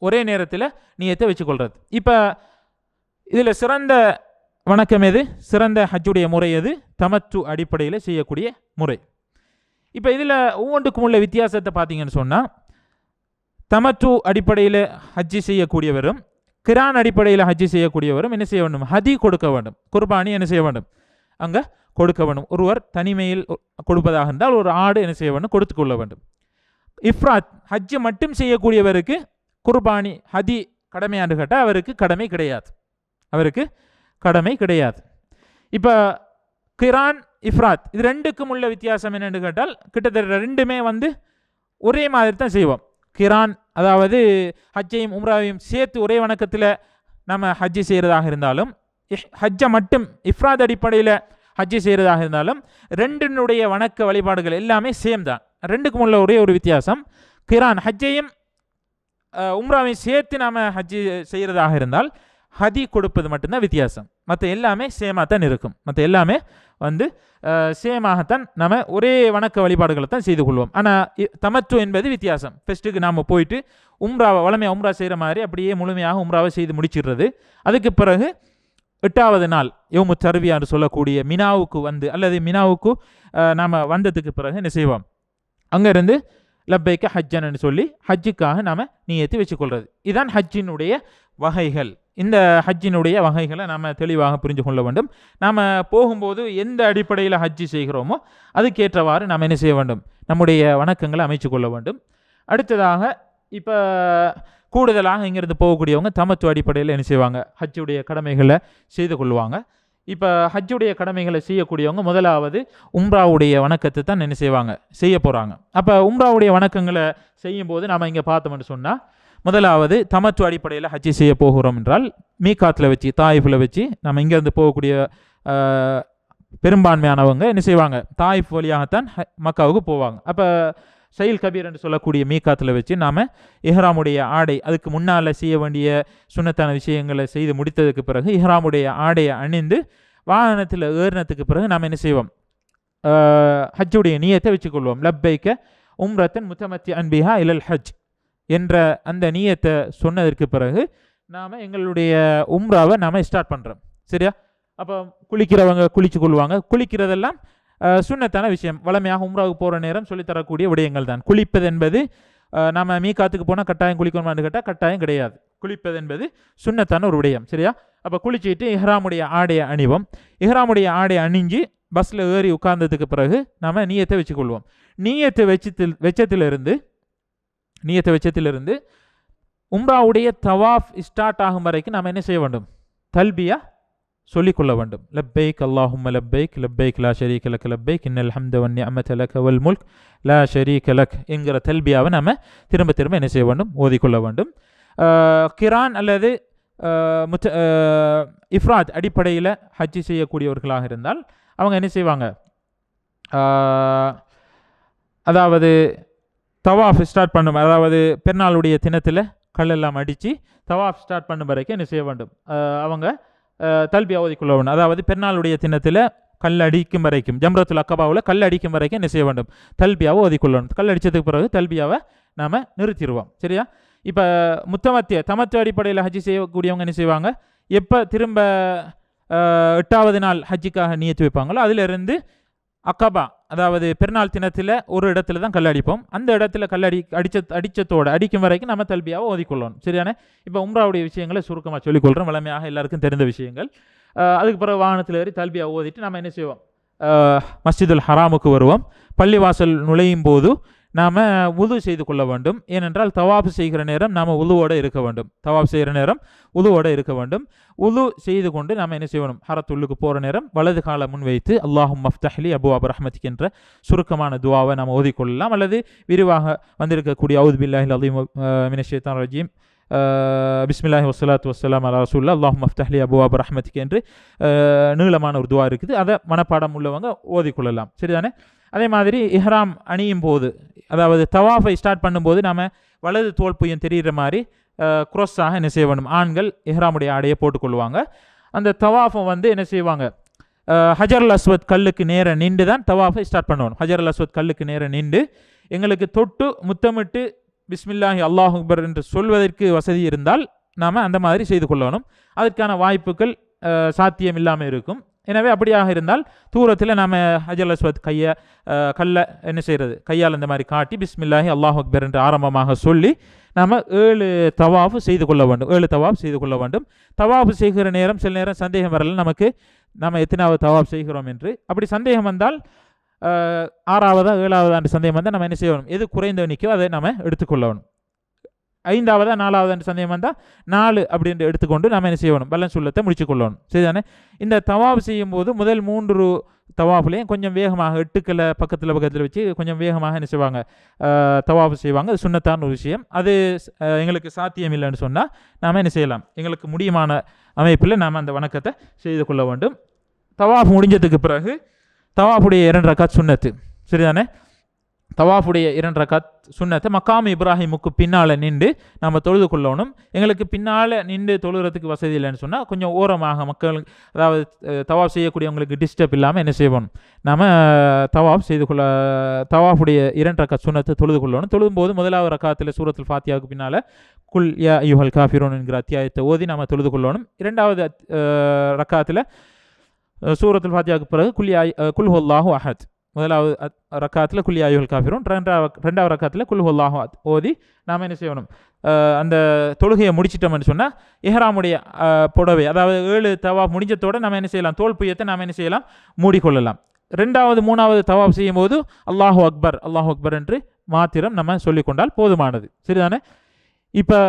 ஒரே நேரத்தில் நியத்தை வச்சுக்கொள்கிறது. இப்போ இதில் சிறந்த வணக்கம் எது? சிறந்த ஹஜ்ஜுடைய முறை எது? தமத்து அடிப்படையில் செய்யக்கூடிய முறை. இப்போ இதில் ஒவ்வொன்றுக்கும் உள்ள வித்தியாசத்தை பார்த்தீங்கன்னு சொன்னால், தமத்து அடிப்படையில் ஹஜ்ஜி செய்யக்கூடியவரும் கிரான் அடிப்படையில் ஹஜ்ஜி செய்யக்கூடியவரும் என்ன செய்ய வேண்டும்? ஹதி கொடுக்க வேண்டும். குர்பானி என்ன செய்ய வேண்டும்? அங்கே கொடுக்க வேண்டும். ஒருவர் தனிமையில் கொடுப்பதாக இருந்தால் ஒரு ஆடு என்ன செய்ய வேண்டும்? கொடுத்து கொள்ள வேண்டும். இஃப்ராத் ஹஜ்ஜு மட்டும் செய்யக்கூடியவருக்கு குர்பானி ஹதி கடமையாண்டு கேட்டால் அவருக்கு கடமை கிடையாது. அவருக்கு கடமை கிடையாது. இப்போ கிரான் இஃப்ராத் இது ரெண்டுக்கும் உள்ள வித்தியாசம் என்னென்னு கேட்டால், கிட்டத்தட்ட ரெண்டுமே ஒரே மாதிரி தான் செய்வோம். கிரான் அதாவது ஹஜ்ஜையும் உம்ராவையும் சேர்த்து ஒரே வணக்கத்தில் நம்ம ஹஜ்ஜி செய்கிறதாக இருந்தாலும், ஹஜ்ஜை மட்டும் இஃப்ராத் அடிப்படையில் ஹஜ்ஜி செய்கிறதாக இருந்தாலும், ரெண்டினுடைய வணக்க வழிபாடுகள் எல்லாமே சேம் தான். ரெண்டுக்கும் உள்ள ஒரே ஒரு வித்தியாசம், கிரான் ஹஜ்ஜையும் உம்ராவையும் சேர்த்து நாம் ஹஜ்ஜி செய்கிறதாக இருந்தால் ஹதி கொடுப்பது மட்டும்தான் வித்தியாசம். மற்ற எல்லாமே சேமாக தான் இருக்கும். மற்ற எல்லாமே சேமாகத்தான் நம்ம ஒரே வணக்க வழிபாடுகளை தான் செய்து கொள்வோம். ஆனால் தமத்து என்பது வித்தியாசம். ஃபெஸ்ட்டுக்கு நாம் போயிட்டு உம்ராவை வளமையாக உம்ரா செய்கிற மாதிரி அப்படியே முழுமையாக உம்ராவை செய்து முடிச்சிடுறது. அதுக்கு பிறகு 8வது நாள் யௌமு தர்வியான்னு சொல்லக்கூடிய மினாவுக்கு அல்லது மினாவுக்கு நாம் வந்ததுக்கு பிறகு என்ன செய்வோம்? அங்கேருந்து லப்பைக்க ஹஜ்ஜன்னு சொல்லி ஹஜ்ஜுக்காக நாம் நியத்து வச்சுக்கொள்வது. இதுதான் ஹஜ்ஜினுடைய வகைகள். இந்த ஹஜ்ஜினுடைய வகைகளை நாம் தெளிவாக புரிஞ்சு கொள்ள வேண்டும். நாம் போகும்போது எந்த அடிப்படையில் ஹஜ்ஜி செய்கிறோமோ அதுக்கேற்றவாறு நாம் என்ன செய்ய வேண்டும்? நம்முடைய வணக்கங்களை அமைச்சு கொள்ள வேண்டும். அடுத்ததாக இப்போ கூடுதலாக இங்கிருந்து போகக்கூடியவங்க தமத்து அடிப்படையில் என்ன செய்வாங்க? ஹஜ்ஜுடைய கடமைகளை செய்து கொள்வாங்க. இப்போ ஹஜ்ஜுடைய கடமைகளை செய்யக்கூடியவங்க முதலாவது உம்ராவுடைய வணக்கத்தை தான் என்ன செய்வாங்க? செய்ய போகிறாங்க. அப்போ உம்ராவுடைய வணக்கங்களை செய்யும்போது நாம் இங்கே பார்த்தோம்னு சொன்னால், முதலாவது தமத்து அடிப்படையில் ஹஜ்ஜி செய்ய போகிறோம் என்றால் மீகாத்தில் வச்சு தாயிஃபில் வச்சு நம்ம இங்கேருந்து போகக்கூடிய பெரும்பான்மையானவங்க என்ன செய்வாங்க? தாயிஃப் வழியாகத்தான் மக்காவுக்கு போவாங்க. அப்போ சைல் கபீர் என்று சொல்லக்கூடிய மீகாத்தில் வச்சு நாம் இஹ்ராமுடைய ஆடை, அதுக்கு முன்னால் செய்ய வேண்டிய சுன்னத்தான விஷயங்களை செய்து முடித்ததுக்கு பிறகு இஹ்ராமுடைய ஆடையை அணிந்து வாகனத்தில் ஏறினத்துக்கு பிறகு நாம் என்ன செய்வோம்? ஹஜ்ஜுடைய நியத்தை வச்சுக்கொள்வோம். லப்பைக்க உம்ரத்தன் முத்தமத்தி அன்பிஹா இலல் ஹஜ் என்ற அந்த நியத்தை சொன்னதற்கு பிறகு நாம் எங்களுடைய உம்ராவை நாம் ஸ்டார்ட் பண்ணுறோம். சரியா? அப்போ குளிக்கிறவங்க குளிச்சு கொள்வாங்க. குளிக்கிறதெல்லாம் சுன்னத்தான விஷயம். வளமையாக உம்ராவுக்கு போகிற நேரம் சொல்லித்தரக்கூடிய விடயங்கள் தான். குளிப்பது என்பது நம்ம மீகாத்துக்கு போனால் கட்டாயம் குளிக்கணுமான்னு கேட்டால் கட்டாயம் கிடையாது. குளிப்பது என்பது சுன்னத்தான ஒரு விடயம். சரியா? அப்போ குளிச்சுட்டு இஹ்ராமுடைய ஆடையை அணிவோம். இஹ்ராமுடைய ஆடையை அணிஞ்சு பஸ்ஸில் ஏறி உட்கார்ந்ததுக்கு பிறகு நாம் நியத்தை வச்சுக்கொள்வோம். நியத்தை வச்சத்திலிருந்து உம்ராவுடைய தவாஃப் ஸ்டார்ட் ஆகும் வரைக்கும் நாம் என்ன செய்ய வேண்டும்? தல்பியா சொல்லிக்கொள்ள வேண்டும். லப்பைக் அல்லாஹும்ம லப்பைக் லப்பைக் லா ஷரீக லக் லப்பைக் இன்னல் ஹம்த வன் நிஅமத லக வல் முல்க் லா ஷரீக லக் என்கிற தல்பியாவை நம்ம திரும்ப திரும்ப என்ன செய்ய வேண்டும்? ஓதிக்கொள்ள வேண்டும். கிரான் அல்லது இஃப்ராத் அடிப்படையில் ஹஜ்ஜி செய்யக்கூடியவர்களாக இருந்தால் அவங்க என்ன செய்வாங்க, அதாவது தவாஃப் ஸ்டார்ட் பண்ணும், அதாவது பெருநாளுடைய தினத்தில் கல்லெல்லாம் அடித்து தவாஃப் ஸ்டார்ட் பண்ணும் வரைக்கும் என்ன செய்ய வேண்டும், அவங்க தல்பியா ஓதிக்கொள்ள வேண்டும். அதாவது பெருநாளுடைய தினத்தில் கல் அடிக்கும் வரைக்கும், ஜம்ரத்துல் அக்கபாவில் கல் அடிக்கும் வரைக்கும் என்ன செய்ய வேண்டும், தல்பியாவை ஓதிக்கொள்ளணும். கல் அடித்ததுக்கு பிறகு தல்பியாவை நாம் நிறுத்திடுவோம். சரியா? இப்போ தமத்து அடிப்படையில் ஹஜ்ஜி செய்யக்கூடியவங்க என்ன செய்வாங்க, எப்போ திரும்ப 8வது நாள் ஹஜ்ஜிக்காக நியத்து வைப்பாங்களோ அதிலிருந்து அக்கபா, அதாவது பெருநாள் தினத்தில் ஒரு இடத்துல தான் கல் அடிப்போம். அந்த இடத்துல கல் அடித்தத்தோடு அடிக்கும் வரைக்கும் நம்ம தல்பியாவை ஓதிக்கொள்ளணும். சரியான? இப்போ உம்ராவுடைய விஷயங்களை சுருக்கமாக சொல்லிக்கொள்கிறோம், வளமையாக எல்லாருக்கும் தெரிந்த விஷயங்கள். அதுக்கு பிறகு வாகனத்தில் ஏறி தல்பியா ஓதிட்டு நம்ம என்ன செய்வோம், மஸ்ஜிதுல் ஹராமுக்கு வருவோம். பள்ளிவாசல் நுழையும் போது நாம் உது செய்து கொள்ள வேண்டும். ஏனென்றால் தவாஃப் செய்கிற நேரம் நாம் உதுவோடு இருக்க வேண்டும். தவாஃப் செய்கிற நேரம் உதுவோடு இருக்க வேண்டும். உது செய்து கொண்டு நாம் என்ன செய்யணும், ஹரத்துள்ளுக்கு போகிற நேரம் வலது காலை முன்வைத்து அல்லாஹும் மஃப்தஹ்லி அபுவாப் ரஹ்மத்திக் என்ற சுருக்கமான துவாவை நாம் ஓதிக்கொள்ளலாம். அல்லது விரிவாக வந்திருக்கக்கூடிய அவுது பில்லாஹில் அலீம் மினஷ் ஷைத்தானிர் ரஜீம் பிஸ்மில்லாஹி வஸ்ஸலாத்து வஸ்ஸலாம் அலா ரசூலில்லாஹ் அல்லாஹும் மஃப்தஹ்லி அபுவாப் ரஹ்மத்திக் என்று நீளமான ஒரு துவா இருக்குது. அதை மனப்பாடம் உள்ளவங்க ஓதிக்கொள்ளலாம். சரிதானே? அதே மாதிரி இஹ்ராம் அணியும் போது, அதாவது தவாஃபை ஸ்டார்ட் பண்ணும்போது நாம் வலது தோல் புயம் தெரிகிற மாதிரி குரோஸாக என்ன செய்ய வேண்டும், ஆண்கள் இஹ்ராமுடைய ஆடையை போட்டுக்கொள்வாங்க. அந்த தவாஃபை என்ன செய்வாங்க, ஹஜருல் அஸ்வத் கல்லுக்கு நேர நின்று தான் தவாஃபை ஸ்டார்ட் பண்ணுவோம். ஹஜருல் அஸ்வத் கல்லுக்கு நேர நின்று எங்களுக்கு தொட்டு முத்தமிட்டு பிஸ்மில்லாஹி அல்லாஹு அக்பர் என்று சொல்வதற்கு வசதி இருந்தால் நாம் அந்த மாதிரி செய்து கொள்ளணும். அதற்கான வாய்ப்புகள் சாத்தியம் இல்லாமல் இருக்கும். எனவே அப்படியாக இருந்தால் தூரத்தில் நாம் ஹஜருல் அஸ்வத் கல்லை என்ன செய்கிறது, கையால் இந்த மாதிரி காட்டி பிஸ்மில்லாஹி அல்லாஹு அக்பர் என்று ஆரம்பமாக சொல்லி நாம் 7 தவாஃபு செய்து கொள்ள வேண்டும். 7 தவாஃப் செய்து கொள்ள வேண்டும். தவாஃபு செய்கிற நேரம் சில நேரம் சந்தேகம் வரல நமக்கு, நாம் எத்தனாவது தவாஃப் செய்கிறோம் என்று. அப்படி சந்தேகம் வந்தால் 6ஆவதா 7ஆவதா சந்தேகம் வந்தால் நம்ம என்ன செய்யணும், எது குறைந்த எண்ணிக்கையோ அதை நம்ம எடுத்துக்கொள்ளணும். 5ஆவதா 4ஆவதா சந்தேகம் வந்தால் 4 அப்படின்னு எடுத்துக்கொண்டு நம்ம என்ன செய்யணும், பலன் சுல்லத்தை முடிச்சு கொள்ளணும். சரிதானே? இந்த தவாஃப் செய்யும் போது முதல் 3 தவாஃப்லையும் கொஞ்சம் வேகமாக 8 பக்கத்தில் வச்சு கொஞ்சம் வேகமாக என்ன செய்வாங்க, தவாஃப் செய்வாங்க. அது சுன்னத்தான ஒரு விஷயம். அது எங்களுக்கு சாத்தியம் இல்லைன்னு சொன்னால் நாம் என்ன செய்யலாம், எங்களுக்கு முடியுமான அமைப்பில் நாம் அந்த வணக்கத்தை செய்து கொள்ள வேண்டும். தவாஃப் முடிஞ்சதுக்கு பிறகு தவாஃபுடைய 2 ரக்காத் சுன்னத்து. சரிதானே? தவாஃபுடைய 2 ரக்காத் சுன்னத்தை மக்காம் இப்ராஹிமுக்கு பின்னால் நின்று நம்ம தொழுது கொள்ளணும். எங்களுக்கு பின்னால் நின்று தொழுகிறதுக்கு வசதி இல்லைன்னு சொன்னால் கொஞ்சம் ஓரமாக மக்களுக்கு, அதாவது தவாஃப் செய்யக்கூடியவங்களுக்கு டிஸ்டர்ப் இல்லாமல் என்ன செய்வோம், நம்ம தவாஃப் செய்து கொள்ள தவாஃபுடைய 2 ரக்காத் சுன்னத்தை தொழுது கொள்ளணும். தொழுதும் போது முதலாவது ரக்காத்தில் சூரத்துல் ஃபாத்தியாவுக்கு பின்னால் குல் யா அய்யுஹல் காஃபிரூன் என்கிற அத்தியாயத்தை ஓதி நம்ம தொழுது கொள்ளணும். 2வது ரக்காத்தில் சூரத்துல் ஃபாத்தியாவுக்கு பிறகு குல் ஹுவல்லாஹு அஹத், முதலாவது ரக்காத்தில் குல் யா அய்யுஹல் காஃபிரூன், 2வது ரக்காத்தில் குல் ஹுவல்லாஹு அஹத் ஓதி நாம் என்ன செய்யணும், அந்த தொழுகையை முடிச்சிட்டோம்னு சொன்னால் இஹ்ராமுடைய புடவை, அதாவது 7 தவாஃப் முடிஞ்சத்தோடு நம்ம என்ன செய்யலாம், தோல் புயத்தை நாம் என்ன செய்யலாம், மூடிக்கொள்ளலாம். 2வது 3வது தவாஃப் செய்யும் போது அல்லாஹு அக்பர் என்று மாத்திரம் நம்ம சொல்லிக்கொண்டால் போதுமானது. சரிதானே? இப்போ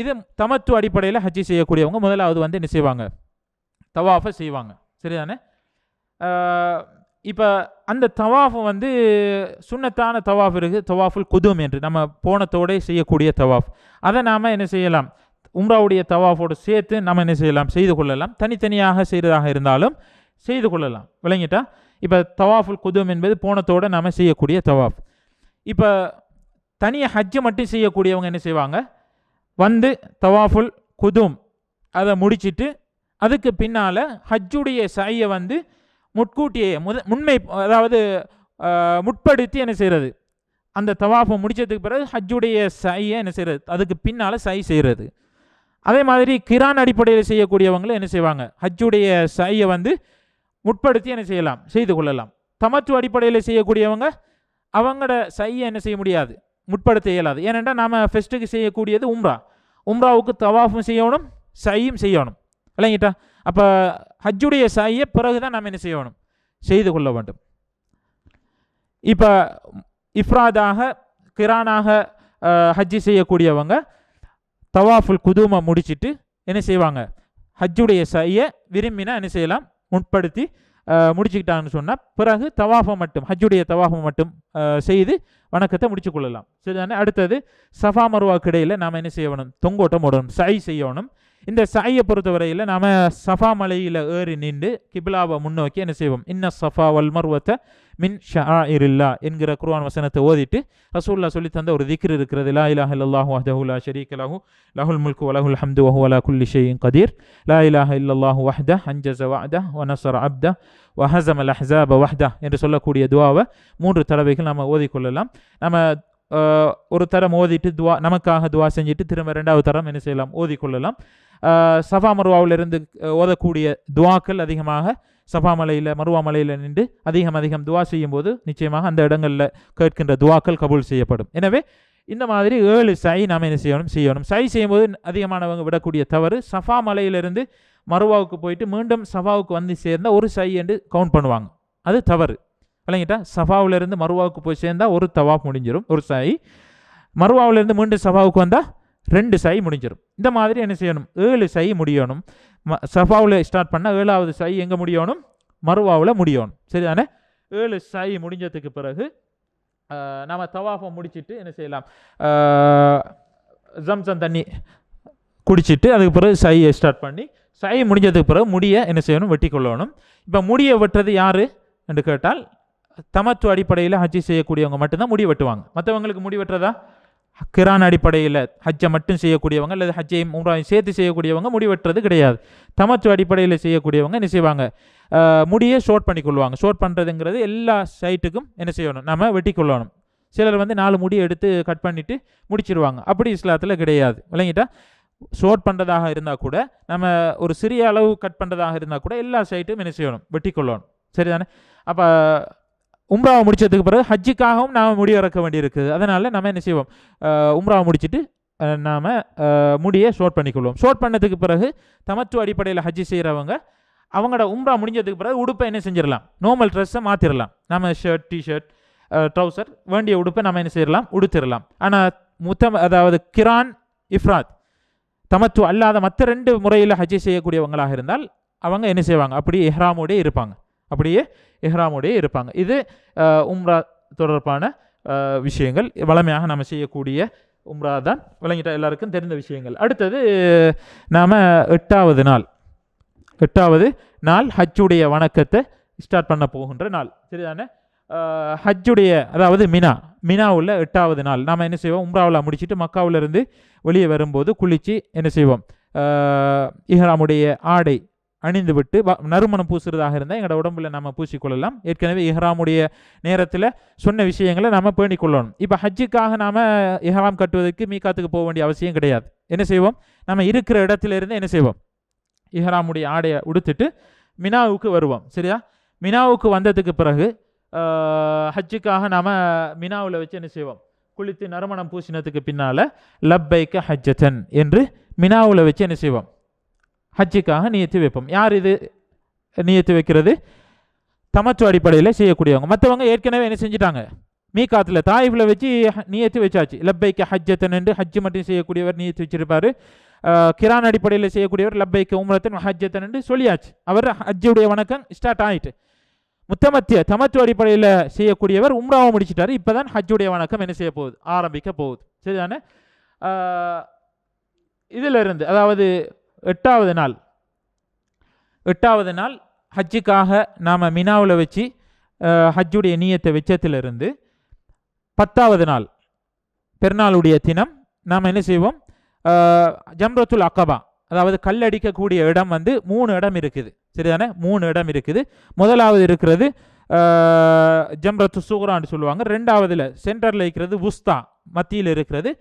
இது தமத்து அடிப்படையில் ஹஜ்ஜி செய்யக்கூடியவங்க முதலாவது என்ன செய்வாங்க, தவாஃபை செய்வாங்க. சரிதானே? இப்போ அந்த தவாஃபு சுன்னத்தான தவாஃப் இருக்குது, தவாஃபுல் குதும் என்று நம்ம போனத்தோடு செய்யக்கூடிய தவாஃப். அதை நாம் என்ன செய்யலாம், உம்ராவுடைய தவாஃபோடு சேர்த்து நம்ம என்ன செய்யலாம், செய்து கொள்ளலாம். தனித்தனியாக செய்கிறதாக இருந்தாலும் செய்து கொள்ளலாம். விளங்கிட்டா? இப்போ தவாஃபுல் குதும் என்பது போனத்தோடு நாம் செய்யக்கூடிய தவாஃப். இப்போ தனியாக ஹஜ்ஜு மட்டும் செய்யக்கூடியவங்க என்ன செய்வாங்க, தவாஃபுல் குதும் அதை முடிச்சுட்டு அதுக்கு பின்னால் ஹஜ்ஜுடைய சையை முட்கூட்டியே முன்மை, அதாவது முற்படுத்தி என்ன செய்கிறது, அந்த தவாஃபை முடிச்சதுக்கு பிறகு ஹஜ்ஜுடைய சையை என்ன செய்கிறது, அதுக்கு பின்னால் சை செய்கிறது. அதே மாதிரி கிரான் அடிப்படையில் செய்யக்கூடியவங்களும் என்ன செய்வாங்க, ஹஜ்ஜுடைய சையை முற்படுத்தி என்ன செய்யலாம், செய்து கொள்ளலாம். தமத்து அடிப்படையில் செய்யக்கூடியவங்க அவங்களோட சையை என்ன செய்ய முடியாது, முற்படுத்த இயலாது. ஏனென்றால் நாம் ஃபெஸ்ட்டுக்கு செய்யக்கூடியது உம்ராவுக்கு தவாஃபும் செய்யணும், சையும் செய்யணும். விளங்கிட்டா? அப்போ ஹஜ்ஜுடைய சையை பிறகு தான் நாம் என்ன செய்யணும், செய்து கொள்ள வேண்டும். இப்போ இஃப்ராதாக கிரானாக ஹஜ்ஜி செய்யக்கூடியவங்க தவாஃபுல் குதுமை முடிச்சுட்டு என்ன செய்வாங்க, ஹஜ்ஜுடைய சையை விரும்பினா என்ன செய்யலாம், முற்படுத்தி முடிச்சுக்கிட்டாங்கன்னு சொன்னால் பிறகு தவாஃபை மட்டும், ஹஜ்ஜுடைய தவாஃபை மட்டும் செய்து வணக்கத்தை முடிச்சு கொள்ளலாம். சரிதானே? அடுத்தது சஃபா மருவாக்கு இடையில் நாம் என்ன செய்யணும், தொங்கோட்டம் ஓடணும், சை செய்யணும். இந்த சையை பொறுத்தவரையில் நாம் சஃபா மலையில் ஏறி நின்று கிபிலாவை முன்னோக்கி என்ன செய்வோம், இன்ன சஃபா வல் மர்வத்த மின் ஷஆஇரில்லா என்கிற குர்ஆன் வசனத்தை ஓதிட்டு ரசூலுல்லாஹ் சொல்லி தந்த ஒரு திக்ர் இருக்கிறது. லா இலாஹ இல்லல்லாஹு வஹ்தஹு லா ஷரீக லஹு லஹுல் முல்கு வ லஹுல் ஹம்து வ ஹுவ அலா குல்லி ஷைஇன் கதீர் லா இலாஹ இல்லல்லாஹு வஹ்தஹு அன்ஜஸ வஅதஹு வ நஸர அப்தஹு வ ஹஸமல் அஹ்ஸாப வஹ்தஹு என்று சொல்லக்கூடிய துஆவை 3 தடவைகள் நம்ம ஓதிக்கொள்ளலாம். நம்ம ஒரு தரம் ஓதிட்டு நமக்காக துவா செஞ்சுட்டு திரும்ப 2வது தரம் என்ன செய்யலாம், ஓதிக்கொள்ளலாம். சஃபா மருவாவிலிருந்து ஓதக்கூடிய துவாக்கள் அதிகமாக சஃபா மலையில் மருவா மலையில் நின்று அதிகம் துவா செய்யும் போது நிச்சயமாக அந்த இடங்களில் கேட்கின்ற துவாக்கள் கபூல் செய்யப்படும். எனவே இந்த மாதிரி 7 சை நாம் என்ன செய்யணும். சை செய்யும்போது அதிகமானவங்க விடக்கூடிய தவறு, சஃபா மலையிலிருந்து மருவாவுக்கு போயிட்டு மீண்டும் சஃபாவுக்கு வந்து சேர்ந்தால் ஒரு சை என்று கவுண்ட் பண்ணுவாங்க. அது தவறு. விளங்கிட்டா? சஃபாவிலிருந்து மருவாவுக்கு போய் சேர்ந்தால் ஒரு தவாப் முடிஞ்சிடும், ஒரு சை. மருவாவிலிருந்து மீண்டும் சஃபாவுக்கு வந்தால் 2 சை முடிஞ்சிடும். இந்த மாதிரி என்ன செய்யணும், 7 சை முடியணும். சஃபாவில் ஸ்டார்ட் பண்ணால் 7வது சை எங்கே முடியணும், மருவாவில் முடியணும். சரிதானே? 7 சை முடிஞ்சதுக்கு பிறகு நம்ம தவாஃபை முடிச்சுட்டு என்ன செய்யலாம், ஜம்சம் தண்ணி குடிச்சிட்டு அதுக்கு பிறகு சையை ஸ்டார்ட் பண்ணி சை முடிஞ்சதுக்கு பிறகு முடியை என்ன செய்யணும், வெட்டி கொள்ளணும். இப்போ முடியை வெட்டுறது யார் என்று கேட்டால் தமத்து அடிப்படையில் ஹஜ்ஜி செய்யக்கூடியவங்க மட்டும்தான் முடி வெட்டுவாங்க. மற்றவங்களுக்கு முடி வெட்டுறதா கிரான் அடிப்படையில் ஹஜ்ஜை மட்டும் செய்யக்கூடியவங்க அல்லது ஹஜ்ஜையும் உம்ராவையும் சேர்த்து செய்யக்கூடியவங்க முடி வெட்டுறது கிடையாது. தமத்து அடிப்படையில் செய்யக்கூடியவங்க என்ன செய்வாங்க, முடியை ஷோர்ட் பண்ணி கொள்வாங்க. ஷோர்ட் பண்ணுறதுங்கிறது எல்லா சைட்டுக்கும் என்ன செய்யணும், நம்ம வெட்டி கொள்ளணும். சிலர் 4 முடியை எடுத்து கட் பண்ணிவிட்டு முடிச்சிருவாங்க. அப்படி இஸ்லாத்தில் கிடையாது. விளங்கிட்டா? ஷோர்ட் பண்ணுறதாக இருந்தால் கூட நம்ம ஒரு சிறிய அளவு கட் பண்ணுறதாக இருந்தால் கூட எல்லா சைட்டும் என்ன செய்யணும், வெட்டி கொள்ளணும். சரிதானே? அப்போ உம்ராவை முடிச்சதுக்கு பிறகு ஹஜ்ஜுக்காகவும் நாம் முடி இறக்க வேண்டியிருக்குது. அதனால் நம்ம என்ன செய்வோம், உம்ராவை முடிச்சுட்டு நாம் முடியை ஷோர்ட் பண்ணிக்கொள்வோம். ஷோர்ட் பண்ணதுக்கு பிறகு தமத்து அடிப்படையில் ஹஜ்ஜி செய்கிறவங்க அவங்களோட உம்ரா முடிஞ்சதுக்கு பிறகு உடுப்பை என்ன செஞ்சிடலாம், நார்மல் ட்ரெஸ்ஸை மாற்றிடலாம். நம்ம ஷர்ட், டிஷர்ட், ட்ரௌசர் வேண்டிய உடுப்பை நம்ம என்ன செய்யலாம், உடுத்திடலாம். ஆனால் அதாவது கிரான், இஃப்ராத், தமத்து அல்லாத மற்ற 2 முறையில் ஹஜ்ஜி செய்யக்கூடியவங்களாக இருந்தால் அவங்க என்ன செய்வாங்க, அப்படியே இஹ்ராமோடே இருப்பாங்க. இது உம்ரா தொடர்பான விஷயங்கள். வளமையாக நம்ம செய்யக்கூடிய உம்ரா தான். விளங்கிட்ட எல்லாருக்கும் தெரிந்த விஷயங்கள். அடுத்தது நாம் 8வது நாள் ஹஜ்ஜுடைய வணக்கத்தை ஸ்டார்ட் பண்ண போகின்ற நாள். சரிதானே? ஹஜ்ஜுடைய அதாவது மினாவில் 8வது நாள் நாம் என்ன செய்வோம், உம்ராவில் முடிச்சுட்டு மக்காவிலிருந்து வெளியே வரும்போது குளித்து என்ன செய்வோம், இஹ்ராமுடைய ஆடை அணிந்து விட்டு நறுமணம் பூசுறதாக இருந்தால் எங்களோட உடம்புல நம்ம பூசிக்கொள்ளலாம். ஏற்கனவே இஹ்ராமுடைய நேரத்தில் சொன்ன விஷயங்களை நாம் பேணிக்கொள்ளணும். இப்போ ஹஜ்ஜுக்காக நாம் இஹ்ராம் கட்டுவதற்கு மீகாத்துக்கு போக வேண்டிய அவசியம் கிடையாது. என்ன செய்வோம், நம்ம இருக்கிற இடத்துலேருந்து என்ன செய்வோம், இஹ்ராமுடைய ஆடையை உடுத்துட்டு மினாவுக்கு வருவோம். சரியா? மினாவுக்கு வந்ததுக்கு பிறகு ஹஜ்ஜுக்காக நாம் மினாவில் வச்சு என்ன செய்வோம், குளித்து நறுமணம் பூசினத்துக்கு பின்னால் லப்பைக்க ஹஜ்ஜத்தன் என்று மினாவில் வச்சு என்ன செய்வோம், ஹஜ்ஜுக்காக நியத்து வைப்போம். யார் இது நியத்து வைக்கிறது? தமத்து அடிப்படையில் செய்யக்கூடியவங்க. மற்றவங்க ஏற்கனவே என்ன செஞ்சுட்டாங்க, மீகாத்தில் தாயிஃபில் வச்சு நியத்து வச்சாச்சு. லப்பைக்க ஹஜ்ஜத்தன் என்று ஹஜ்ஜு மட்டும் செய்யக்கூடியவர் நியத்து வச்சிருப்பார். கிரான் அடிப்படையில் செய்யக்கூடியவர் லப்பைக்க உம்ரத்தன் ஹஜ்ஜத்தன் என்று சொல்லியாச்சு. அவர் ஹஜ்ஜுடைய வணக்கம் ஸ்டார்ட் ஆகிட்டு. தமத்து அடிப்படையில் செய்யக்கூடியவர் உம்ராவை முடிச்சிட்டாரு. இப்போ தான் ஹஜ்ஜுடைய வணக்கம் என்ன செய்ய போகுது, ஆரம்பிக்க போகுது. சரிதானே? இதிலிருந்து அதாவது 8வது நாள் ஹஜ்ஜுக்காக நாம் மினாவில் வச்சு ஹஜ்ஜுடைய நியத்தை வச்சத்திலிருந்து 10வது நாள் பெருநாளுடைய தினம் நாம் என்ன செய்வோம், ஜம்ரத்துல் அக்கபா அதாவது கல்லடிக்கக்கூடிய இடம் 3 இடம் இருக்குது. சரிதானே? 3 இடம் இருக்குது. முதலாவது இருக்கிறது ஜம்ரத்து சுக்ரான்னு சொல்லுவாங்க. 2வதுல சென்டரில் இருக்கிறது உஸ்தா, மத்தியில் இருக்கிறது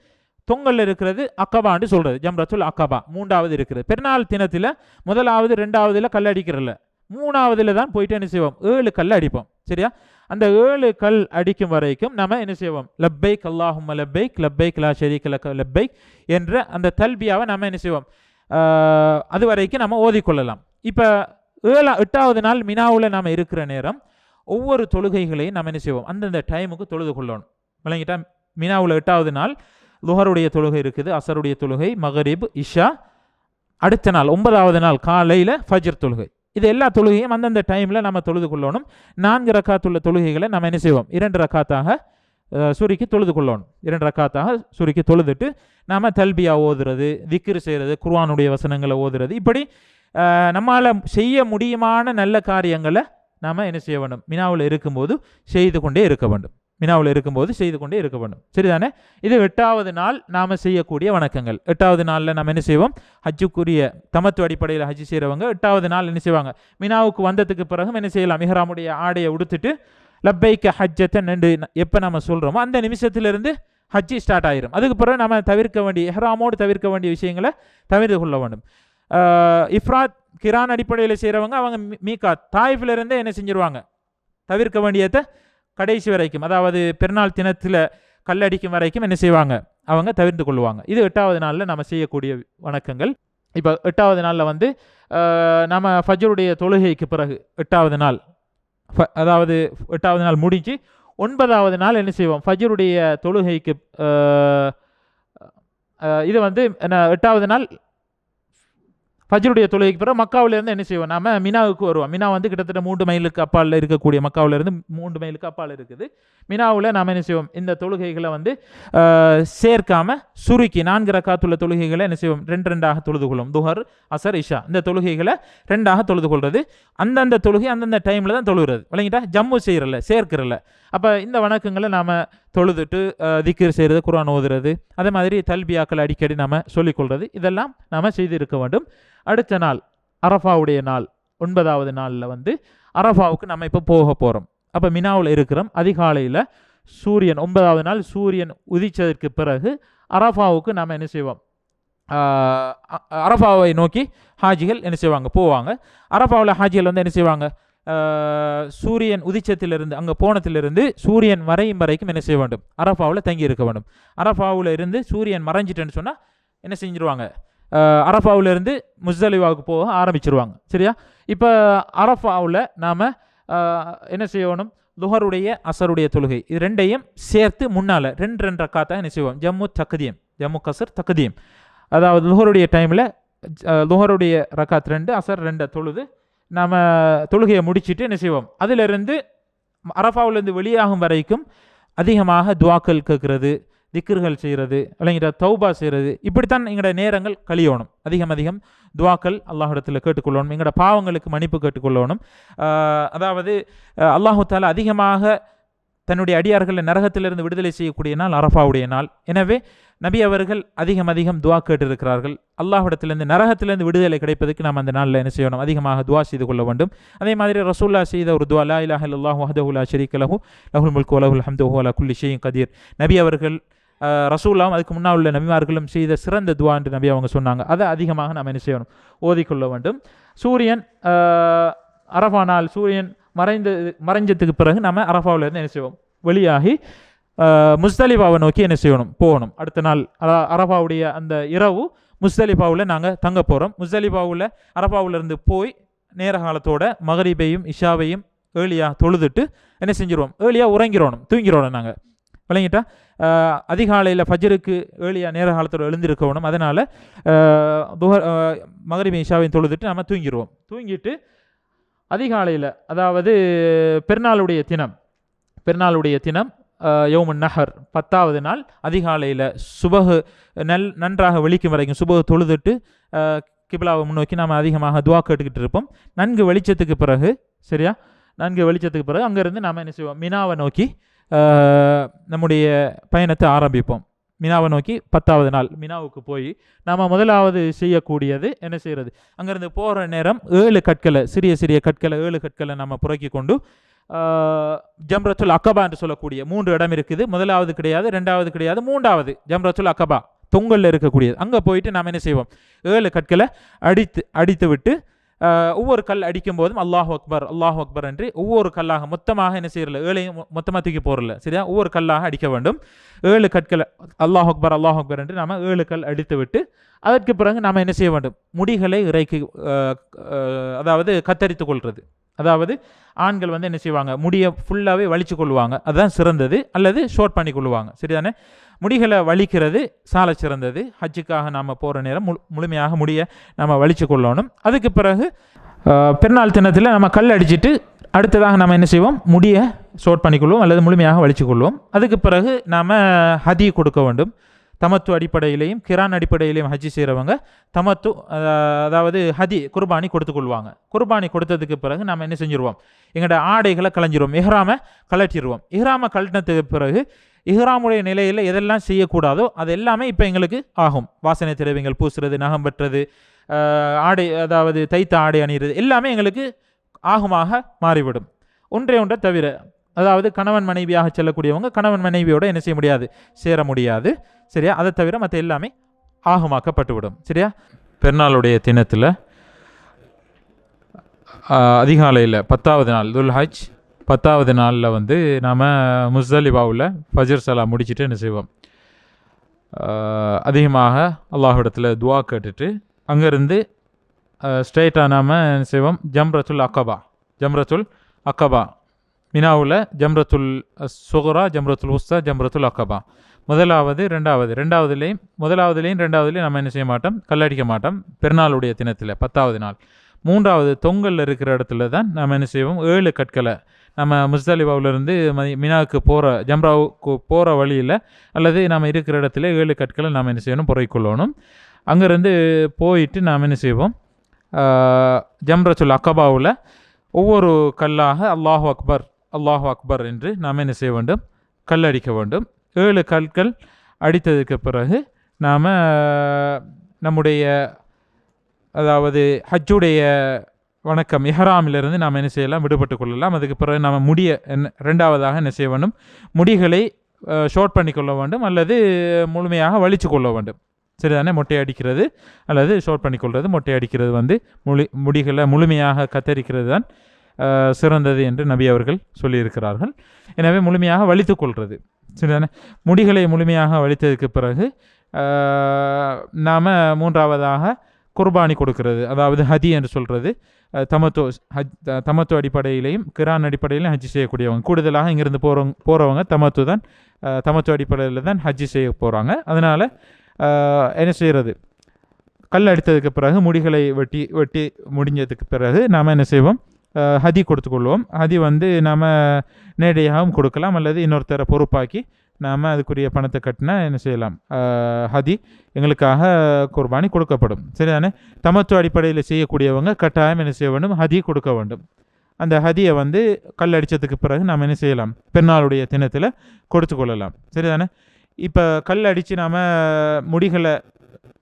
தொங்கல் இருக்கிறது அக்கபான்னு சொல்கிறது ஜம்ரத்துல் அக்கபா. 3வது இருக்கிறது. பெருநாள் தினத்தில் 1வது 2வதுல கல் அடிக்கிறல்ல, 3வதுல தான் போயிட்டு என்ன செய்வோம், 7 கல் அடிப்போம். சரியா? அந்த 7 கல் அடிக்கும் வரைக்கும் நம்ம என்ன செய்வோம், லப்பைக் அல்லாஹும்ம லப்பைக் லப்பைக் லா ஷரீக லக லப்பைக் என்ற அந்த தல்பியாவை நம்ம என்ன செய்வோம், அது வரைக்கும் நம்ம ஓதிக்கொள்ளலாம். இப்போ 8வது நாள் மினாவில் நாம் இருக்கிற நேரம் ஒவ்வொரு தொழுகைகளையும் நம்ம என்ன செய்வோம், அந்தந்த டைமுக்கு தொழுது கொள்ளணும். விளங்கிட்டா? மினாவில் 8வது நாள் லுஹருடைய தொழுகை இருக்குது, அசருடைய தொழுகை, மகரிப், இஷா. அடுத்த நாள் 9வது நாள் காலையில் ஃபஜ்ர் தொழுகை. இது எல்லா தொழுகையும் அந்தந்த டைமில் நம்ம தொழுது கொள்ளணும். 4 ரக்காத்துள்ள தொழுகைகளை நம்ம என்ன செய்வோம், 2 ரக்காத்தாக சுருக்கி தொழுது கொள்ளணும். 2 ரக்காத்தாக சுருக்கி தொழுதுட்டு நாம் தல்பியா ஓதுறது, திக்ர் செய்கிறது, குர்ஆனுடைய வசனங்களை ஓதுறது, இப்படி நம்மால் செய்ய முடியுமான நல்ல காரியங்களை நாம் என்ன செய்ய வேண்டும், மினாவில் இருக்கும்போது செய்து கொண்டே இருக்க வேண்டும். மினாவில் இருக்கும்போது செய்து கொண்டே இருக்க வேண்டும். சரிதானே? இது 8வது நாள் நாம் செய்யக்கூடிய வணக்கங்கள். 8வது நாளில் நம்ம என்ன செய்வோம், ஹஜ்ஜுக்குரிய தமத்து அடிப்படையில் ஹஜ்ஜு செய்கிறவங்க 8வது நாள் என்ன செய்வாங்க, மினாவுக்கு வந்ததுக்கு பிறகு என்ன செய்யலாம், இஹ்ராமுடைய ஆடையை உடுத்துட்டு லப்பைக்க ஹஜ்ஜத்தன் என்று எப்போ நம்ம சொல்கிறோமோ அந்த நிமிஷத்திலிருந்து ஹஜ்ஜி ஸ்டார்ட் ஆயிரும். அதுக்கு பிறகு நம்ம தவிர்க்க வேண்டிய, இஹ்ராமோடு தவிர்க்க வேண்டிய விஷயங்களை தவிர்த்து கொள்ள வேண்டும். இஃப்ராத் கிரான் அடிப்படையில் செய்கிறவங்க அவங்க மீகாத் தாயிஃபிலிருந்தே என்ன செஞ்சிருவாங்க, தவிர்க்க வேண்டியதை கடைசி வரைக்கும், அதாவது பெருநாள் தினத்தில் கல்லடிக்கும் வரைக்கும் என்ன செய்வாங்க, அவங்க தவிர்த்து கொள்வாங்க. இது 8வது நாளில் நம்ம செய்யக்கூடிய வணக்கங்கள். இப்போ 8வது நாளில் வந்து நம்ம ஃபஜ்ருடைய தொழுகைக்கு பிறகு 8வது நாள், அதாவது 8வது நாள் முடிஞ்சு 9வது நாள் என்ன செய்வோம், ஃபஜ்ருடைய தொழுகைக்கு இது வந்து 8வது நாள் ஃபஜ்ருடைய தொழுகைக்கு பிறகு மக்காவிலேருந்து என்ன செய்வோம், நம்ம மினாவுக்கு வருவோம். மினா வந்து கிட்டத்தட்ட 3 மைலுக்கு அப்பால் இருக்கக்கூடிய, மக்காவிலேருந்து 3 மைலுக்கு அப்பால் இருக்குது. மினாவில் நாம் என்ன செய்வோம், இந்த தொழுகைகளை வந்து சேர்க்காமல் சுருக்கி 4 ரக்காத்துள்ள தொழுகைகளை என்ன செய்வோம், 2 தொழுது கொள்ளும். துஹர், அசர், இஷா இந்த தொழுகைகளை 2 தொழுது கொள்வது. அந்தந்த தொழுகை அந்தந்த டைமில் தான் தொழுகிறது. விளங்கிட்டா? ஜம்மு செய்கிறல, சேர்க்கிறல. அப்போ இந்த வணக்கங்களை நாம் தொழுதுட்டு திக்ர் செய்கிறது, குர்ஆன் ஓதுறது, அதே மாதிரி தல்பியாக்கள் அடிக்கடி நாம் சொல்லிக்கொள்வது, இதெல்லாம் நாம் செய்து இருக்க வேண்டும். அடுத்த நாள் அரஃபாவுடைய நாள், 9வது நாளில் வந்து அரஃபாவுக்கு நம்ம இப்போ போக போகிறோம். அப்போ மினாவில் இருக்கிறோம். அதிகாலையில் சூரியன் 9வது நாள் சூரியன் உதித்ததற்கு பிறகு அரஃபாவுக்கு நாம் என்ன செய்வோம், அரஃபாவை நோக்கி ஹாஜிகள் என்ன செய்வாங்க, போவாங்க. அரஃபாவில் ஹாஜிகள் வந்து என்ன செய்வாங்க, சூரியன் உதிச்சத்திலிருந்து அங்கே போனத்திலிருந்து சூரியன் மறையும் வரைக்கும் என்ன செய்ய வேண்டும், அரஃபாவில் தங்கி இருக்க வேண்டும். அரஃபாவில் இருந்து சூரியன் மறைஞ்சிட்டேன்னு சொன்னால் என்ன செஞ்சிருவாங்க, அரஃபாவிலிருந்து முஸ்தலிஃபாவுக்கு போக ஆரம்பிச்சிருவாங்க. சரியா? இப்போ அரஃபாவில் நாம் என்ன செய்யணும், லுஹருடைய அசருடைய தொழுகை இது 2ஐயும் சேர்த்து முன்னால் 2 ரக்காத்தாக என்ன செய்வோம், ஜம்மு கசர் தக்தீம். அதாவது லுஹருடைய டைமில் லுஹருடைய ரக்காத் 2, அசர் 2 தொழுது நாம் தொழுகையை முடிச்சுட்டு என்ன செய்வோம், அதிலிருந்து அரஃபாவிலேருந்து வெளியாகும் வரைக்கும் அதிகமாக துவாக்கள் கேட்குறது, திக்ர்கள் செய்கிறது, இல்லைங்கிற தௌபா செய்கிறது, இப்படித்தான் எங்களோட நேரங்கள் கழியணும். அதிகம் துவாக்கள் அல்லாஹ்விடத்தில் கேட்டுக்கொள்ளணும், எங்களோட பாவங்களுக்கு மன்னிப்பு கேட்டுக்கொள்ளணும். அதாவது அல்லாஹு தஆலா அதிகமாக தன்னுடைய அடியார்களை நரகத்திலிருந்து விடுதலை செய்யக்கூடிய நாள் அரஃபாவுடைய நாள். எனவே நபி அவர்கள் அதிகம் துவா கேட்டிருக்கிறார்கள். அல்லாஹ்விடத்திலிருந்து நரகத்திலிருந்து விடுதலை கிடைப்பதற்கு நாம் அந்த நாளில் என்ன செய்யணும், அதிகமாக துவா செய்து கொள்ள வேண்டும். அதே மாதிரி ரசூல்லா செய்த ஒரு துவா, லா இலாஹா இல்லல்லாஹு வஹ்தஹு லா ஷரீக லஹு லஹுல் முல்கு வ லஹுல் ஹம்து வஹுவ அலா குல்லி ஷைஇன் கதீர். நபி அவர்கள் ரசூல்லாம் அதுக்கு முன்னால் உள்ள நபிமார்களும் செய்த சிறந்த துவா என்று நபி அவங்க சொன்னாங்க. அதை அதிகமாக நாம் என்ன செய்யணும், ஓதிக்கொள்ள வேண்டும். சூரியன் அரஃபா நாள் சூரியன் மறைஞ்சதுக்கு பிறகு நம்ம அரஃபாவிலேருந்து என்ன செய்வோம், வெளியாகி முஸ்தலிஃபாவை நோக்கி என்ன செய்யணும், போகணும். அடுத்த நாள் அரஃபாவுடைய அந்த இரவு முஸ்தலிஃபாவில் நாங்கள் தங்க போகிறோம். முஸ்தலிஃபாவில் அரஃபாவிலிருந்து போய் நேர காலத்தோட மகரிபையும் இஷாவையும் ஏர்லியாக தொழுதுட்டு என்ன செஞ்சிருவோம், ஏர்லியாக உறங்கிடணும், தூங்கிடணும். நாங்கள் விளங்கிட்டா அதிகாலையில் ஃபஜ்ருக்கு ஏர்லியாக நேர காலத்தோடு எழுந்திருக்கணும். அதனால் மகரிபை இஷாவையும் தொழுதுட்டு நம்ம தூங்கிடுவோம். தூங்கிட்டு அதிகாலையில், அதாவது பெருநாளுடைய தினம் யௌமுன் நஹர் 10வது நாள் அதிகாலையில் சுபஹு நன்றாக வெளிக்கும் வரைக்கும் சுபஹு தொழுதுட்டு கிப்லாவை முன்னோக்கி நாம் அதிகமாக துவா கேட்டுக்கிட்டு இருப்போம். நன்கு வெளிச்சத்துக்கு பிறகு, சரியா, நன்கு வெளிச்சத்துக்கு பிறகு அங்கேருந்து நாம் என்ன செய்வோம், மினாவை நோக்கி நம்முடைய பயணத்தை ஆரம்பிப்போம். மினாவை நோக்கி 10வது நாள் மினாவுக்கு போய் நாம் முதலாவது செய்யக்கூடியது என்ன செய்கிறது, அங்கேருந்து போகிற நேரம் 7 கற்களை, சிறிய கற்களை 7 கற்களை நம்ம புறக்கி கொண்டு ஜம்ரத்துல் அக்கபா என்று சொல்லக்கூடிய 3 இடம் இருக்குது. முதலாவது கிடையாது, 2வது கிடையாது, 3வது ஜம்ரத்துல் அக்கபா தொங்கலில் இருக்கக்கூடியது. அங்கே போயிட்டு நாம் என்ன செய்வோம், 7 கற்களை அடித்து விட்டு ஒவ்வொரு கல் அடிக்கும் போதும் அல்லாஹ் அக்பர் என்று ஒவ்வொரு கல்லாக மொத்தமாக என்ன செய்யறல, 7ஐயும் மொத்தமாக தூக்கி போறல, சரியா, ஒவ்வொரு கல்லாக அடிக்க வேண்டும். 7 கற்களை அல்லாஹ் அக்பர் என்று நாம் 7 கல் அடித்து விட்டு அதற்கு பிறகு நாம் என்ன செய்ய வேண்டும், முடிகளை இறைக்கு அதாவது கத்தரித்து கொள்வது. அதாவது ஆண்கள் வந்து என்ன செய்வாங்க, முடியை ஃபுல்லாகவே வலிச்சு கொள்வாங்க, அதுதான் சிறந்தது. அல்லது ஷார்ட் பண்ணி கொள்வாங்க, சரிதானே. முடிகளை வலிக்கிறது சால சிறந்தது. ஹஜ்ஜுக்காக நாம் போகிற நேரம் முழுமையாக முடியை நம்ம வலிச்சு கொள்ளணும். அதுக்கு பிறகு பெருநாள் தினத்தில் நம்ம கல் அடிச்சுட்டு அடுத்ததாக நாம் என்ன செய்வோம், முடியை ஷோர்ட் பண்ணிக்கொள்வோம் அல்லது முழுமையாக வலிச்சுக்கொள்வோம். அதுக்கு பிறகு நாம் ஹதி கொடுக்க வேண்டும். தமத்து அடிப்படையிலையும் கிரான் அடிப்படையிலையும் ஹஜ்ஜி செய்கிறவங்க தமத்து அதாவது ஹதி குர்பானி கொடுத்துக்கொள்வாங்க. குர்பானி கொடுத்ததுக்கு பிறகு நாம் என்ன செஞ்சுருவோம், எங்களோட ஆடைகளை களைஞ்சிருவோம், இஹ்ராமை கலட்டிடுவோம். இஹ்ராமை கழட்டினதுக்கு பிறகு இஹ்ராமுடைய நிலையில் எதெல்லாம் செய்யக்கூடாதோ அது எல்லாமே இப்போ எங்களுக்கு ஆகும். வாசனை திரவியங்கள் பூசுறது, நகம் பெற்றது, ஆடை அதாவது தைத்த ஆடை அணிகிறது எல்லாமே எங்களுக்கு ஆகுமாக மாறிவிடும். ஒன்றை தவிர, அதாவது கணவன் மனைவியாக செல்லக்கூடியவங்க கணவன் மனைவியோடு என்ன செய்ய முடியாது, சேர முடியாது. சரியா? அதை தவிர மற்ற எல்லாமே ஆகமாக்கப்பட்டுவிடும். சரியா? பெருநாளுடைய தினத்தில் அதிகாலையில் 10வது நாள் துல்ஹஜ் 10வது நாளில் வந்து நாம் முஸ்தலிஃபாவில் ஃபஜ்ர் சலா முடிச்சுட்டு என்ன செய்வோம், அதிகமாக அல்லாஹ்விடத்தில் துவா கேட்டுட்டு அங்கேருந்து ஸ்ட்ரெயிட்டாக நாம் என்ன செய்வோம், ஜம்ரத்துல் அக்கபா மினாவில் ஜம்ரத்துல் சுகரா, ஜம்ரத்துல் உஸ்தா, ஜம்ரத்துல் அக்கபா முதலாவது ரெண்டாவதுலேயும் நம்ம என்ன செய்ய மாட்டோம், கல்லடிக்க மாட்டோம். பெருநாளுடைய தினத்தில் 10வது நாள். 3வது தொங்கல் இருக்கிற இடத்துல தான் நாம் என்ன செய்வோம், 7 கற்களை நம்ம முஸ்தலிஃபாவிலிருந்து மினாவுக்கு போகிற ஜம்ராவுக்கு போகிற வழியில் அல்லது நாம் இருக்கிற இடத்துல 7 கற்களை நாம் என்ன செய்யணும், புரைக்கொள்ளணும். அங்கேருந்து போயிட்டு நாம் என்ன செய்வோம், ஜம்ரத்துல் அக்கபாவில் ஒவ்வொரு கல்லாக அல்லாஹு அக்பர் என்று நாம் என்ன செய்ய வேண்டும், கல்லடிக்க வேண்டும். 7 கற்கள் அடித்ததுக்கு பிறகு நாம் நம்முடைய அதாவது ஹஜ்ஜுடைய வணக்கம் இஹ்ராமிலிருந்து நாம் என்ன செய்யலாம், விடுபட்டு கொள்ளலாம். அதுக்கு பிறகு நாம் ரெண்டாவதாக என்ன செய்ய வேண்டும், முடிகளை ஷார்ட் பண்ணி கொள்ள வேண்டும் அல்லது முழுமையாக வலிச்சு கொள்ள வேண்டும். சரிதானே? மொட்டை அடிக்கிறது அல்லது ஷார்ட் பண்ணிக்கொள்வது. மொட்டை அடிக்கிறது வந்து முடிகளை முழுமையாக கத்தரிக்கிறது தான் சிறந்தது என்று நபி அவர்கள் சொல்லியிருக்கிறார்கள். எனவே முழுமையாக வலித்து கொள்வது. சரிதானே? முடிகளை முழுமையாக வலித்ததுக்கு பிறகு நாம் 3வதாக குர்பானி கொடுக்கிறது, அதாவது ஹதி என்று சொல்கிறது. தமத்து அடிப்படையிலையும் கிரான் அடிப்படையிலையும் ஹஜ்ஜி செய்யக்கூடியவங்க கூடுதலாக இங்கேருந்து போகிறவங்க தமத்து அடிப்படையில் தான் ஹஜ்ஜி செய்ய போகிறாங்க. அதனால் என்ன செய்கிறது, கல் அடித்ததுக்கு பிறகு முடிகளை வெட்டி முடிஞ்சதுக்கு பிறகு நாம் என்ன செய்வோம், ஹதி கொடுத்துக்கொள்வோம். ஹதி வந்து நாம் நேரடியாகவும் கொடுக்கலாம் அல்லது இன்னொருத்தரை பொறுப்பாக்கி நாம் அதுக்குரிய பணத்தை கட்டினா என்ன செய்யலாம், ஹதி எங்களுக்காக குர்பானி கொடுக்கப்படும். சரிதானே? தமத்து அடிப்படையில் செய்யக்கூடியவங்க கட்டாயம் என்ன செய்ய வேண்டும், ஹதி கொடுக்க வேண்டும். அந்த ஹதியை வந்து கல் அடித்ததுக்கு பிறகு நாம் என்ன செய்யலாம், பெருநாளுடைய தினத்தில் கொடுத்து கொள்ளலாம். சரிதானே? இப்போ கல் அடித்து நாம் முடிகளை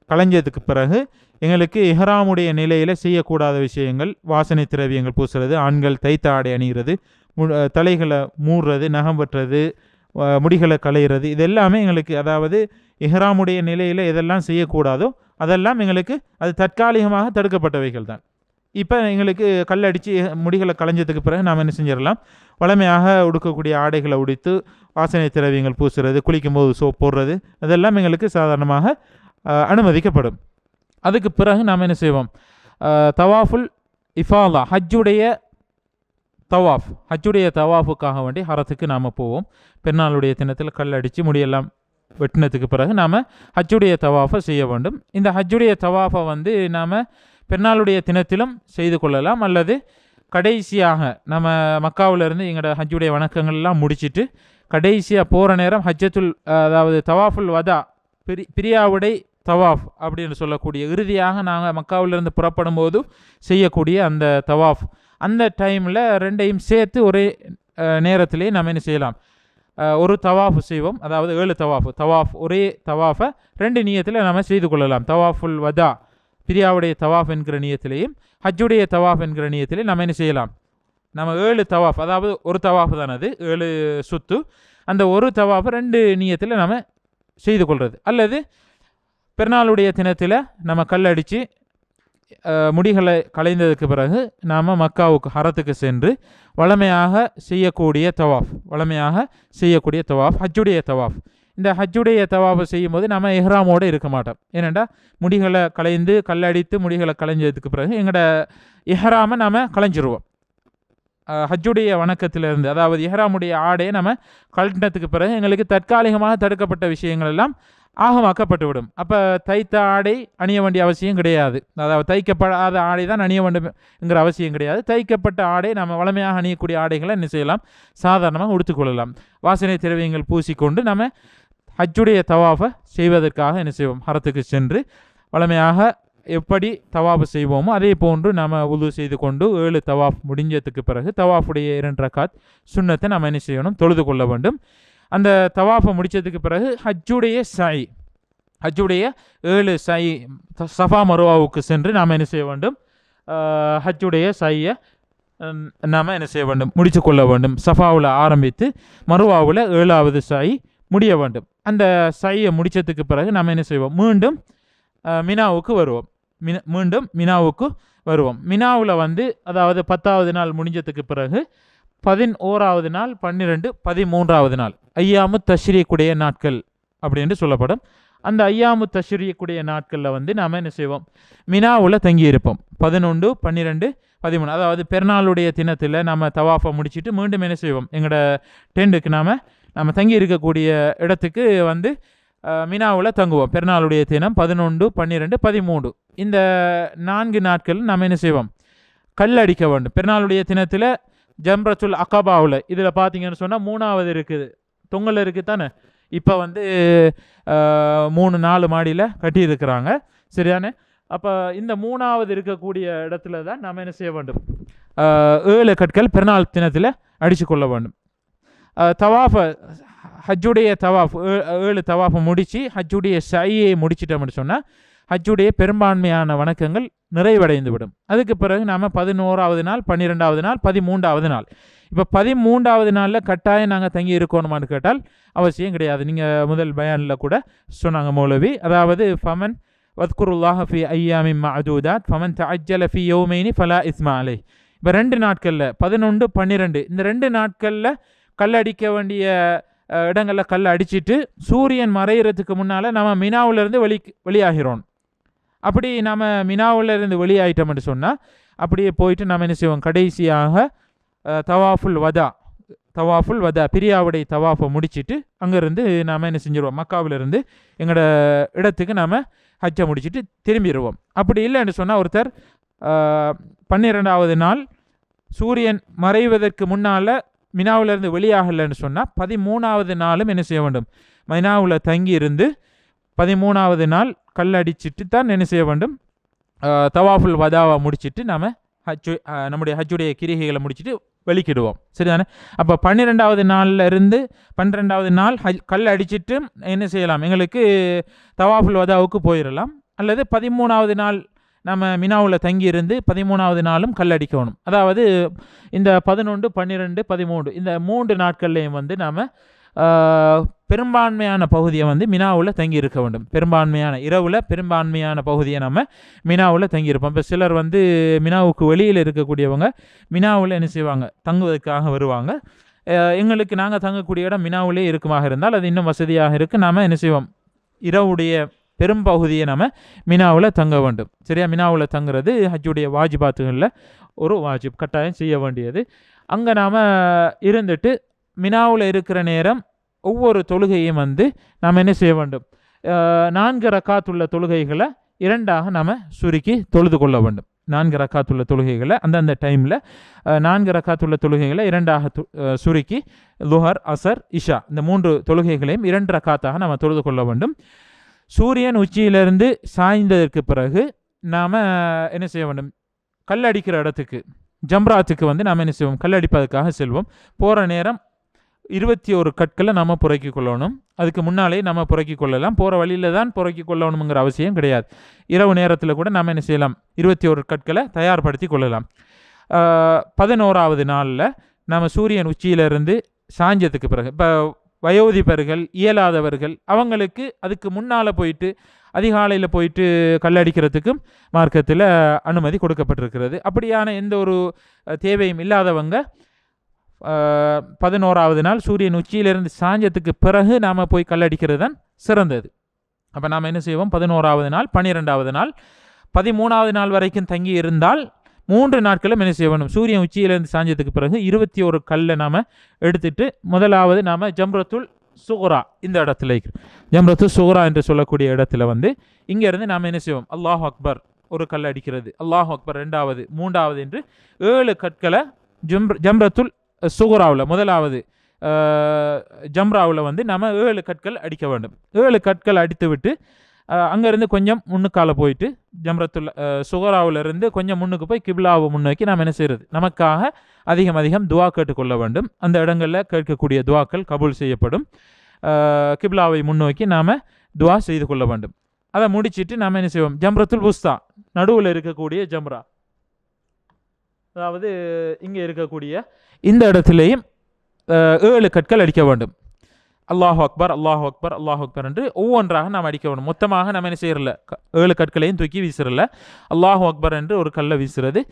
களைஞ்சதுக்கு பிறகு எங்களுக்கு இஹ்ராமுடைய நிலையில் செய்யக்கூடாத விஷயங்கள், வாசனை திரவியங்கள் பூசுறது, ஆண்கள் தைத்த ஆடை அணிகிறது, தலைகளை மூடுறது, நகம் வெட்டுறது, முடிகளை களையிறது, இது எல்லாமே எங்களுக்கு அதாவது இஹ்ராமுடைய நிலையில் எதெல்லாம் செய்யக்கூடாதோ அதெல்லாம் எங்களுக்கு அது தற்காலிகமாக தடுக்கப்பட்டவைகள் தான். இப்போ எங்களுக்கு கல் அடித்து முடிகளை களைஞ்சதுக்கு பிறகு நாம் என்ன செஞ்சிடலாம், வளமையாக உடுக்கக்கூடிய ஆடைகளை உடித்து வாசனை திரவியங்கள் பூசுறது, குளிக்கும்போது சோப் போடுறது, அதெல்லாம் எங்களுக்கு சாதாரணமாக அனுமதிக்கப்படும். அதுக்கு பிறகு நாம் என்ன செய்வோம், தவாஃபுல் இஃபாலா ஹஜ்ஜுடைய தவாஃபுக்காக வேண்டி ஹரத்துக்கு நாம் போவோம். பெருநாளுடைய தினத்தில் கல் அடித்து முடியெல்லாம் வெட்டினதுக்கு பிறகு நாம் ஹஜ்ஜுடைய தவாஃபை செய்ய வேண்டும். இந்த ஹஜ்ஜுடைய தவாஃபை வந்து நாம் பெருநாளுடைய தினத்திலும் செய்து கொள்ளலாம் அல்லது கடைசியாக நம்ம மக்காவிலிருந்து எங்களோட ஹஜ்ஜுடைய வணக்கங்கள்லாம் முடிச்சுட்டு கடைசியாக போகிற நேரம் ஹஜ்ஜத்துல் அதாவது தவாஃபுல் வதா பிரியாவுடை தவாஃப் அப்படின்னு சொல்லக்கூடிய இறுதியாக நாங்கள் மக்காவிலிருந்து புறப்படும் போது செய்யக்கூடிய அந்த தவாஃப், அந்த டைமில் ரெண்டையும் சேர்த்து ஒரே நேரத்திலே நம்ம என்ன செய்யலாம், ஒரு தவாஃப் செய்வோம். அதாவது 7 தவாஃப் ஒரே தவாஃபை 2 நியத்தில் நம்ம செய்து கொள்ளலாம். தவாஃபுல் வதா பிரியாவுடைய தவாஃப் என்கிற நியத்திலேயும் ஹஜ்ஜுடைய தவாஃப் என்கிற நியத்திலே நம்ம என்ன செய்யலாம், நம்ம 7 தவாஃப், அதாவது ஒரு தவாஃப் தான் அது 7 சுத்து, அந்த ஒரு தவாஃபை 2 நியத்தில் நம்ம செய்து கொள்வது. அல்லது பெருநாளுடைய தினத்தில் நம்ம கல் அடித்து முடிகளை களைந்ததுக்கு பிறகு நாம் மக்காவுக்கு ஹரத்துக்கு சென்று வளமையாக செய்யக்கூடிய தவாஃப் ஹஜ்ஜுடைய தவாஃப். இந்த ஹஜ்ஜுடைய தவாஃபை செய்யும்போது நம்ம இஹ்ராமோடு இருக்க மாட்டோம். ஏனெண்டா முடிகளை களைந்து கல்லடித்து முடிகளை களைஞ்சதுக்கு பிறகு எங்களோட இஹ்ராமை நாம் களைஞ்சிருவோம். ஹஜ்ஜுடைய வணக்கத்திலிருந்து, அதாவது இஹ்ராமுடைய ஆடையை நம்ம கழட்டினத்துக்கு பிறகு எங்களுக்கு தற்காலிகமாக தடுக்கப்பட்ட விஷயங்கள் எல்லாம் ஆகமாக்கப்பட்டு விடும். அப்போ தைத்த ஆடை அணிய வேண்டிய அவசியம் கிடையாது. அதாவது தைக்கப்படாத ஆடை தான் அணிய வேண்டும்ங்கிற அவசியம் கிடையாது. தைக்கப்பட்ட ஆடை நம்ம வளமையாக அணியக்கூடிய ஆடைகளை என்ன செய்யலாம், சாதாரணமாக உடுத்துக்கொள்ளலாம். வாசனை திரவியங்கள் பூசிக்கொண்டு நம்ம ஹஜ்ஜுடைய தவாஃபை செய்வதற்காக என்ன செய்வோம், ஹரத்துக்கு சென்று வளமையாக எப்படி தவாஃபு செய்வோமோ அதே போன்று நம்ம உது செய்து கொண்டு 7 தவாஃப் முடிஞ்சதுக்கு பிறகு தவாஃபுடைய 2 ரக்காத் சுன்னத்தை நம்ம என்ன செய்யணும், தொழுது கொள்ள வேண்டும். அந்த தவாஃபை முடித்ததுக்கு பிறகு ஹஜ்ஜுடைய 7 சை சஃபா மருவாவுக்கு சென்று நாம் என்ன செய்ய வேண்டும், ஹஜ்ஜுடைய சையை நாம் என்ன செய்ய வேண்டும், முடித்து கொள்ள வேண்டும். சஃபாவில் ஆரம்பித்து மருவாவில் 7வது சை முடிய வேண்டும். அந்த சையை முடித்ததுக்கு பிறகு நாம் என்ன செய்வோம், மீண்டும் மினாவுக்கு வருவோம். மினாவுக்கு வருவோம். மினாவில் அதாவது 10வது நாள் முடிஞ்சதுக்கு பிறகு 11வது நாள், 12, 13வது நாள் ஐயாமு தஷ்ரீக்குடைய நாட்கள் அப்படின்னு சொல்லப்படும். அந்த ஐயாமு தஷ்ரீக்குடைய நாட்களில் நாம் என்ன செய்வோம், மினாவில் தங்கியிருப்போம். 11, 12, 13 அதாவது பெருநாளுடைய தினத்தில் நம்ம தவாஃபை முடிச்சுட்டு மீண்டும் என்ன செய்வோம், எங்களோட டெண்டுக்கு நம்ம தங்கி இருக்கக்கூடிய இடத்துக்கு மினாவில் தங்குவோம். பெருநாளுடைய தினம் 11, 12, 13 இந்த 4 நாட்கள் நம்ம என்ன செய்வோம், கல் அடிக்க வேண்டும். பெருநாளுடைய தினத்தில் ஜம்ரத்துல் அகபாவில் இதில் பார்த்தீங்கன்னு சொன்னால் 3வது இருக்குது, தொங்கல் இருக்குது தானே. இப்போ 3-4 மாடியில் கட்டியிருக்கிறாங்க, சரியானே. அப்போ இந்த 3வது இருக்கக்கூடிய இடத்துல தான் நம்ம என்ன செய்ய வேண்டும், 7 கற்கள் பெருநாள் தினத்தில் அடித்து கொள்ள வேண்டும். தவாஃபை ஹஜ்ஜுடைய தவாஃப் 7 தவாஃபை முடித்து ஹஜ்ஜுடைய சையை முடிச்சிட்டோம்னு சொன்னால் ஹஜ்ஜுடைய பெரும்பான்மையான வணக்கங்கள் நிறைவடைந்து விடும். அதுக்கு பிறகு நாம் 11வது நாள், 12வது நாள், 13வது நாள். இப்போ 13வது நாளில் கட்டாயம் நாங்கள் தங்கி இருக்கணுமான்னு கேட்டால் அவசியம் கிடையாது. நீங்கள் முதல் பயானில் கூட சொன்னாங்க மௌலவி, அதாவது ஃபமன் வத்குருல்லாஹ ஃபி ஐயாமின் மஅதூதாத் ஃபமன் தஅஜ்ஜல ஃபி யௌமைனி ஃபலா இஸ்மா அலைஹ். இப்போ 2 நாட்களில் 11, 12 இந்த 2 நாட்களில் கல் அடிக்க வேண்டிய இடங்களில் கல் அடிச்சுட்டு சூரியன் மறைகிறதுக்கு முன்னால் நம்ம மினாவிலேருந்து வெளியாகிறோம். அப்படி நம்ம மினாவிலேருந்து வெளியாகிட்டோம்னு சொன்னால் அப்படியே போயிட்டு நம்ம என்ன செய்வோம், கடைசியாக தவாஃபுல் வதா பிரியாவுடைய தவாஃபை முடிச்சுட்டு அங்கேருந்து நாம் என்ன செஞ்சிருவோம், மக்காவிலிருந்து எங்களோட இடத்துக்கு நாம் ஹஜ்ஜை முடிச்சுட்டு திரும்பிடுவோம். அப்படி இல்லைன்னு சொன்னால் ஒருத்தர் 12வது நாள் சூரியன் மறைவதற்கு முன்னால் மினாவிலேருந்து வெளியாகலைன்னு சொன்னால் 13வது நாளும் என்ன செய்ய வேண்டும், மினாவில் தங்கி இருந்து 13வது நாள் கல் அடிச்சுட்டு தான் என்ன செய்ய வேண்டும், தவாஃபுல் வதாவை முடிச்சுட்டு நாம் நம்முடைய ஹஜ்ஜுடைய கிரிகைகளை முடிச்சுட்டு வெளிக்கிடுவோம், சரிதானே. அப்போ 12வது நாளில் இருந்து 12வது நாள் கல் அடிச்சுட்டு என்ன செய்யலாம், எங்களுக்கு தவாஃபுல் வதாவுக்கு போயிடலாம். அல்லது 13வது நாள் நம்ம மினாவில் தங்கியிருந்து 13வது நாளும் கல் அடிக்கணும். அதாவது இந்த 11, 12, 13 இந்த 3 நாட்கள்லையும் நாம் பெரும்பான்மையான பகுதியை மினாவில் தங்கி இருக்க வேண்டும். பெரும்பான்மையான இரவில் பெரும்பான்மையான பகுதியை நம்ம மினாவில் தங்கியிருப்போம். இப்போ சிலர் மினாவுக்கு வெளியில் இருக்கக்கூடியவங்க மினாவில் என்ன செய்வாங்க, தங்குவதற்காக வருவாங்க. எங்களுக்கு நாங்கள் தங்கக்கூடிய இடம் மினாவிலே இருக்குமாக இருந்தால் அது இன்னும் வசதியாக இருக்குது. நாம் என்ன செய்வோம், இரவுடைய பெரும்பகுதியை நம்ம மினாவில் தங்க வேண்டும், சரியா. மினாவில் தங்குறது ஹஜ்ஜுடைய வாஜிபாத்துகளில் ஒரு வாஜிப், கட்டாயம் செய்ய வேண்டியது. அங்கே நாம் இருந்துட்டு மினாவில் இருக்கிற நேரம் ஒவ்வொரு தொழுகையும் நாம் என்ன செய்ய வேண்டும், 4 ரக்காத்துள்ள தொழுகைகளை 2ஆக நாம் சுருக்கி தொழுது கொள்ள வேண்டும். 4 ரக்காத்துள்ள தொழுகைகளை அந்தந்த டைமில் 4 ரக்காத்துள்ள தொழுகைகளை 2ஆக சுருக்கி லுஹர், அசர், இஷா இந்த 3 தொழுகைகளையும் 2 ரக்காத்தாக நாம் தொழுது கொள்ள வேண்டும். சூரியன் உச்சியிலிருந்து சாய்ந்ததற்கு பிறகு நாம் என்ன செய்ய வேண்டும், கல் அடிக்கிற இடத்துக்கு ஜம்ராத்துக்கு நாம் என்ன செய்வோம், கல் அடிப்பதற்காக செல்வோம். போகிற நேரம் 21 கற்களை நாம் புறக்கி கொள்ளணும். அதுக்கு முன்னாலே நம்ம புறக்கி கொள்ளலாம், போகிற வழியில் தான் புறக்கி கொள்ளணுங்கிற அவசியம் கிடையாது. இரவு நேரத்தில் கூட நாம் என்ன செய்யலாம், 21 கற்களை தயார்படுத்தி கொள்ளலாம். 11வது நாளில் நம்ம சூரியன் உச்சியிலிருந்து சாஞ்சத்துக்கு பிறகு, இப்போ வயோதிபர்கள், இயலாதவர்கள் அவங்களுக்கு அதுக்கு முன்னால் போயிட்டு அதிகாலையில் போயிட்டு கல்லடிக்கிறதுக்கும் மார்க்கத்தில் அனுமதி கொடுக்கப்பட்டிருக்கிறது. அப்படியான எந்த ஒரு தேவையும் இல்லாதவங்க 11வது நாள் சூரியன் உச்சியிலிருந்து சாஞ்சத்துக்கு பிறகு நாம் போய் கல்லடிக்கிறது தான் சிறந்தது. அப்போ நாம் என்ன செய்வோம், 11வது நாள், 12வது நாள், 13வது நாள் வரைக்கும் தங்கி இருந்தால் 3 நாட்களும் என்ன செய்யணும், சூரியன் உச்சியிலிருந்து சாஞ்சத்துக்கு பிறகு 21 கல்லை நாம் எடுத்துட்டு முதலாவது நாம் ஜம்ரத்துல் சுகுரா இந்த இடத்துல இருக்கிறோம். ஜம்ரத்து சுகுரா என்று சொல்லக்கூடிய இடத்துல வந்து இங்கேருந்து நாம் என்ன செய்வோம், அல்லாஹ் அக்பர் ஒரு கல் அடிக்கிறது, அல்லாஹ் அக்பர் 2வது 3வது என்று 7 கற்களை ஜம்ரத்துல் சுகுராவில் முதலாவது ஜம்ராவில் வந்து நம்ம 7 கற்கள் அடிக்க வேண்டும். 7 கற்கள் அடித்து விட்டு அங்கேருந்து கொஞ்சம் முன்னுக்கால போயிட்டு ஜம்ரத்துல் சுகராவிலிருந்து கொஞ்சம் முன்னுக்கு போய் கிப்லாவை முன்னோக்கி நாம் என்ன செய்கிறது, நமக்காக அதிகம் துவா கேட்டுக்கொள்ள வேண்டும். அந்த இடங்களில் கேட்கக்கூடிய துவாக்கள் கபூல் செய்யப்படும். கிப்லாவை முன்னோக்கி நாம் துவா செய்து கொள்ள வேண்டும். அதை முடிச்சுட்டு நாம் என்ன செய்வோம், ஜம்ரத்துல் உஸ்தா நடுவில் இருக்கக்கூடிய ஜம்ரா, அதாவது இங்கே இருக்கக்கூடிய இந்த இடத்துலையும் 7 கற்கள் அடிக்க வேண்டும். அல்லாஹு அக்பர் அல்லாஹு அக்பர் அல்லாஹு அக்பர் என்று ஒவ்வொன்றாக நாம் அடிக்க வேண்டும். மொத்தமாக நம்ம என்ன செய்யறல 7 கற்களையும் தூக்கி வீசுறல, அல்லாஹு அக்பர் என்று ஒரு கல்லை வீசுறது,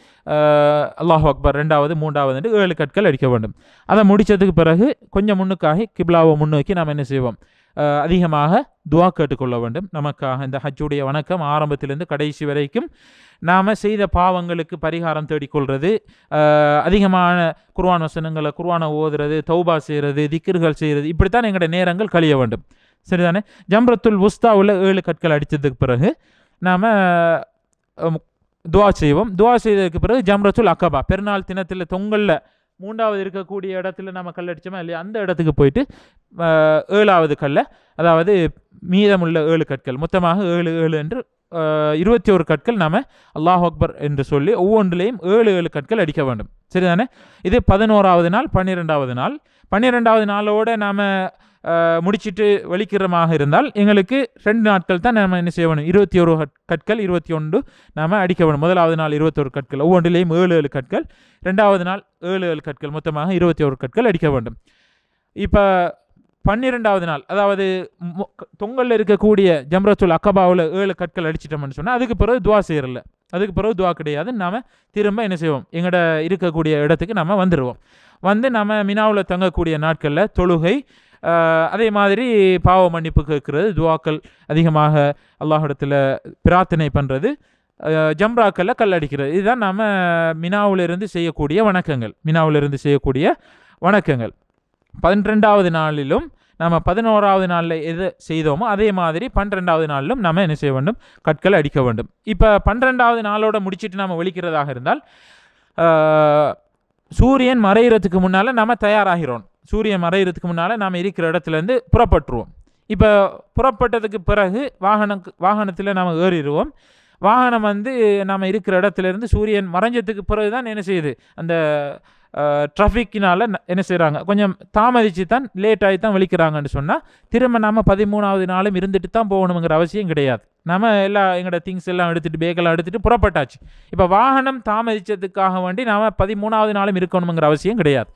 அல்லாஹு அக்பர் 2வது 3வது என்று 7 கற்கள் அடிக்க வேண்டும். அதை முடித்ததுக்கு பிறகு கொஞ்சம் முன்னுக்காக கிப்லாவை முன்னோக்கி நாம் என்ன செய்வோம், அதிகமாக துவா கேட்டுக்கொள்ள வேண்டும். நமக்காக இந்த ஹஜ்ஜுடைய வணக்கம் ஆரம்பத்திலிருந்து கடைசி வரைக்கும் நாம் செய்த பாவங்களுக்கு பரிகாரம் தேடிக்கொள்வது, அதிகமான குர்ஆன் வசனங்களை குர்ஆனை ஓதுறது, தௌபா செய்கிறது, திக்ர்கள் செய்கிறது, இப்படித்தான் எங்களுடைய நேரங்கள் கழிய வேண்டும். சரிதானே? ஜம்ரத்துல் உஸ்தாவில் 7 கற்கள் அடித்ததுக்கு பிறகு நாம் துவா செய்வோம். துவா செய்ததுக்கு பிறகு ஜம்ரத்துல் அக்கபா பெருநாள் தினத்தில் தொங்கலில் 3வது இருக்கக்கூடிய இடத்துல நம்ம கல் அடித்தோமா இல்லையா, அந்த இடத்துக்கு போயிட்டு 7வது கல்லை, அதாவது மீதமுள்ள 7 கற்கள் மொத்தமாக 7 என்று 21 கற்கள் நாம் அல்லாஹ் அக்பர் என்று சொல்லி ஒவ்வொன்றிலையும் 7 கற்கள் அடிக்க வேண்டும். சரிதானே? இது 11வது நாள் 12வது நாள். 12வது நாளோடு நாம் முடிச்சுட்டு வெளிக்கிறமாக இருந்தால் எங்களுக்கு 2 நாட்கள் தான் நாம் என்ன செய்ய வேணும், 21 கற்கள் 21 நாம் அடிக்க வேணும். முதலாவது நாள் 21 கற்கள், ஒவ்வொன்றிலையும் 7 கற்கள். 2வது நாள் 7 கற்கள், மொத்தமாக 21 கற்கள் அடிக்க வேண்டும். இப்போ 12வது நாள், அதாவது தொங்கலில் இருக்கக்கூடிய ஜம்ரத்துல் அக்கபாவில் 7 கற்கள் அடிச்சிட்டோம்னு சொன்னால் அதுக்கு பிறகு துவா செய்யறல, அதுக்கு பிறகு துவா கிடையாது. நாம் திரும்ப என்ன செய்வோம், எங்களோட இருக்கக்கூடிய இடத்துக்கு நம்ம வந்துடுவோம். வந்து நம்ம மினாவில் தங்கக்கூடிய நாட்களில் தொழுகை, அதே மாதிரி பாவ மன்னிப்பு கேட்கறது, துவாக்கள் அதிகமாக அல்லாஹிடத்தில் பிரார்த்தனை பண்ணுறது, ஜம்ராக்களில் கல் அடிக்கிறது, இதுதான் நம்ம மினாவிலிருந்து செய்யக்கூடிய வணக்கங்கள். மினாவிலிருந்து செய்யக்கூடிய வணக்கங்கள் 12வது நாளிலும் நம்ம 11வது நாளில் எது செய்தோமோ அதே மாதிரி 12வது நாளிலும் நம்ம என்ன செய்ய வேண்டும், கற்களை அடிக்க வேண்டும். இப்போ 12வது நாளோட முடிச்சுட்டு நம்ம வெளிக்கிறதாக இருந்தால் சூரியன் மறைகிறதுக்கு முன்னால் நம்ம தயாராகிறோம். சூரியன் மறைகிறதுக்கு முன்னால் நாம் இருக்கிற இடத்துலேருந்து புறப்பட்டுருவோம். இப்போ புறப்பட்டதுக்கு பிறகு வாகனத்தில் நாம் ஏறிடுவோம். வாகனம் வந்து நம்ம இருக்கிற இடத்துலேருந்து சூரியன் மறைஞ்சதுக்கு பிறகு தான் என்ன செய்யுது, அந்த ட்ராஃபிக்கினால் என்ன செய்கிறாங்க, கொஞ்சம் தாமதித்து தான் லேட் ஆகி தான் வெளிக்கிறாங்கன்னு சொன்னால் திரும்ப நாம் 13வது நாளும் இருந்துட்டு தான் போகணுங்கிற அவசியம் கிடையாது. நம்ம எங்களோட திங்ஸ் எல்லாம் எடுத்துகிட்டு பேக்கெல்லாம் எடுத்துகிட்டு புறப்பட்டாச்சு. இப்போ வாகனம் தாமதித்ததுக்காக வேண்டி நாம் 13வது நாளும் இருக்கணுங்கிற அவசியம் கிடையாது.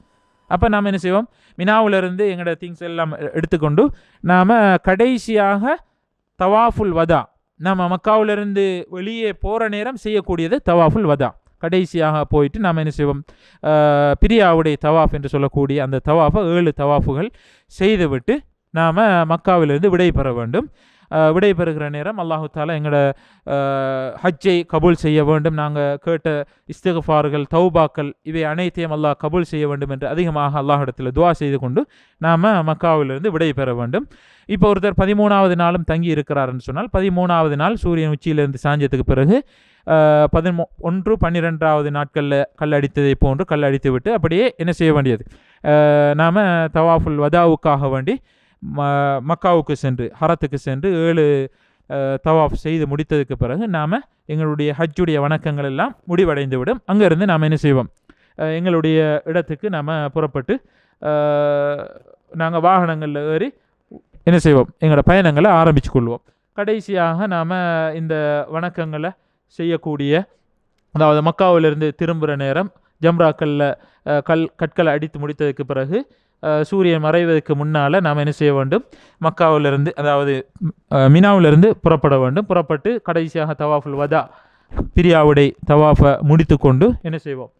அப்போ நாம் என்ன செய்வோம், மினாவிலிருந்து எங்களோட திங்ஸ் எல்லாம் எடுத்துக்கொண்டு நாம் கடைசியாக தவாஃபுல் வதா, நம்ம மக்காவிலிருந்து வெளியே போகிற நேரம் செய்யக்கூடியது தவாஃபுல் வதா. கடைசியாக போயிட்டு நாம் என்ன செய்வோம், பிரியாவுடைய தவாஃப் என்று சொல்லக்கூடிய அந்த தவாஃபை 7 தவாஃபுகள் செய்துவிட்டு நாம் மக்காவிலிருந்து விடை பெற வேண்டும். விடை பெறுகிற நேரம் அல்லாஹு தாலா எங்களோட ஹஜ்ஜை கபூல் செய்ய வேண்டும், நாங்கள் கேட்ட இஸ்திக்ஃபார்கள் தௌபாக்கள் இவை அனைத்தையும் அல்லாஹ் கபூல் செய்ய வேண்டும் என்று அதிகமாக அல்லாஹிடத்தில் துவா செய்து கொண்டு நாம் மக்காவிலிருந்து விடை பெற வேண்டும். இப்போ ஒருத்தர் 13வது நாளும் தங்கி இருக்கிறாருன்னு சொன்னால் 13வது நாள் சூரியன் உச்சியிலிருந்து சாஞ்சத்துக்கு பிறகு 11, 12வது நாட்களில் கல் அடித்ததை போன்று கல் அடித்து விட்டு அப்படியே என்ன செய்ய வேண்டியது, நாம் தவாஃபுல் வதாவுக்காக வேண்டி மக்காவுக்கு சென்று ஹரத்துக்கு சென்று 7 தவாஃப் செய்து முடித்ததுக்கு பிறகு நாம் எங்களுடைய ஹஜ்ஜுடைய வணக்கங்கள் எல்லாம் முடிவடைந்து விடும். அங்கேருந்து நாம் என்ன செய்வோம், எங்களுடைய இடத்துக்கு நாம் புறப்பட்டு நாங்கள் வாகனங்களில் ஏறி என்ன செய்வோம், எங்களோட பயணங்களை ஆரம்பித்து கொள்வோம். கடைசியாக நாம் இந்த வணக்கங்களை செய்யக்கூடிய, அதாவது மக்காவிலிருந்து திரும்புகிற நேரம் ஜம்ராக்களில் கற்களை அடித்து முடித்ததுக்கு பிறகு சூரியன் மறைவதற்கு முன்னால் நாம் என்ன செய்ய வேண்டும், மக்காவிலிருந்து அதாவது மினாவிலிருந்து புறப்பட வேண்டும். புறப்பட்டு கடைசியாக தவாஃபுல் வதா பிரியாவுடைய தவாஃபை முடித்து கொண்டு என்ன செய்வோம்,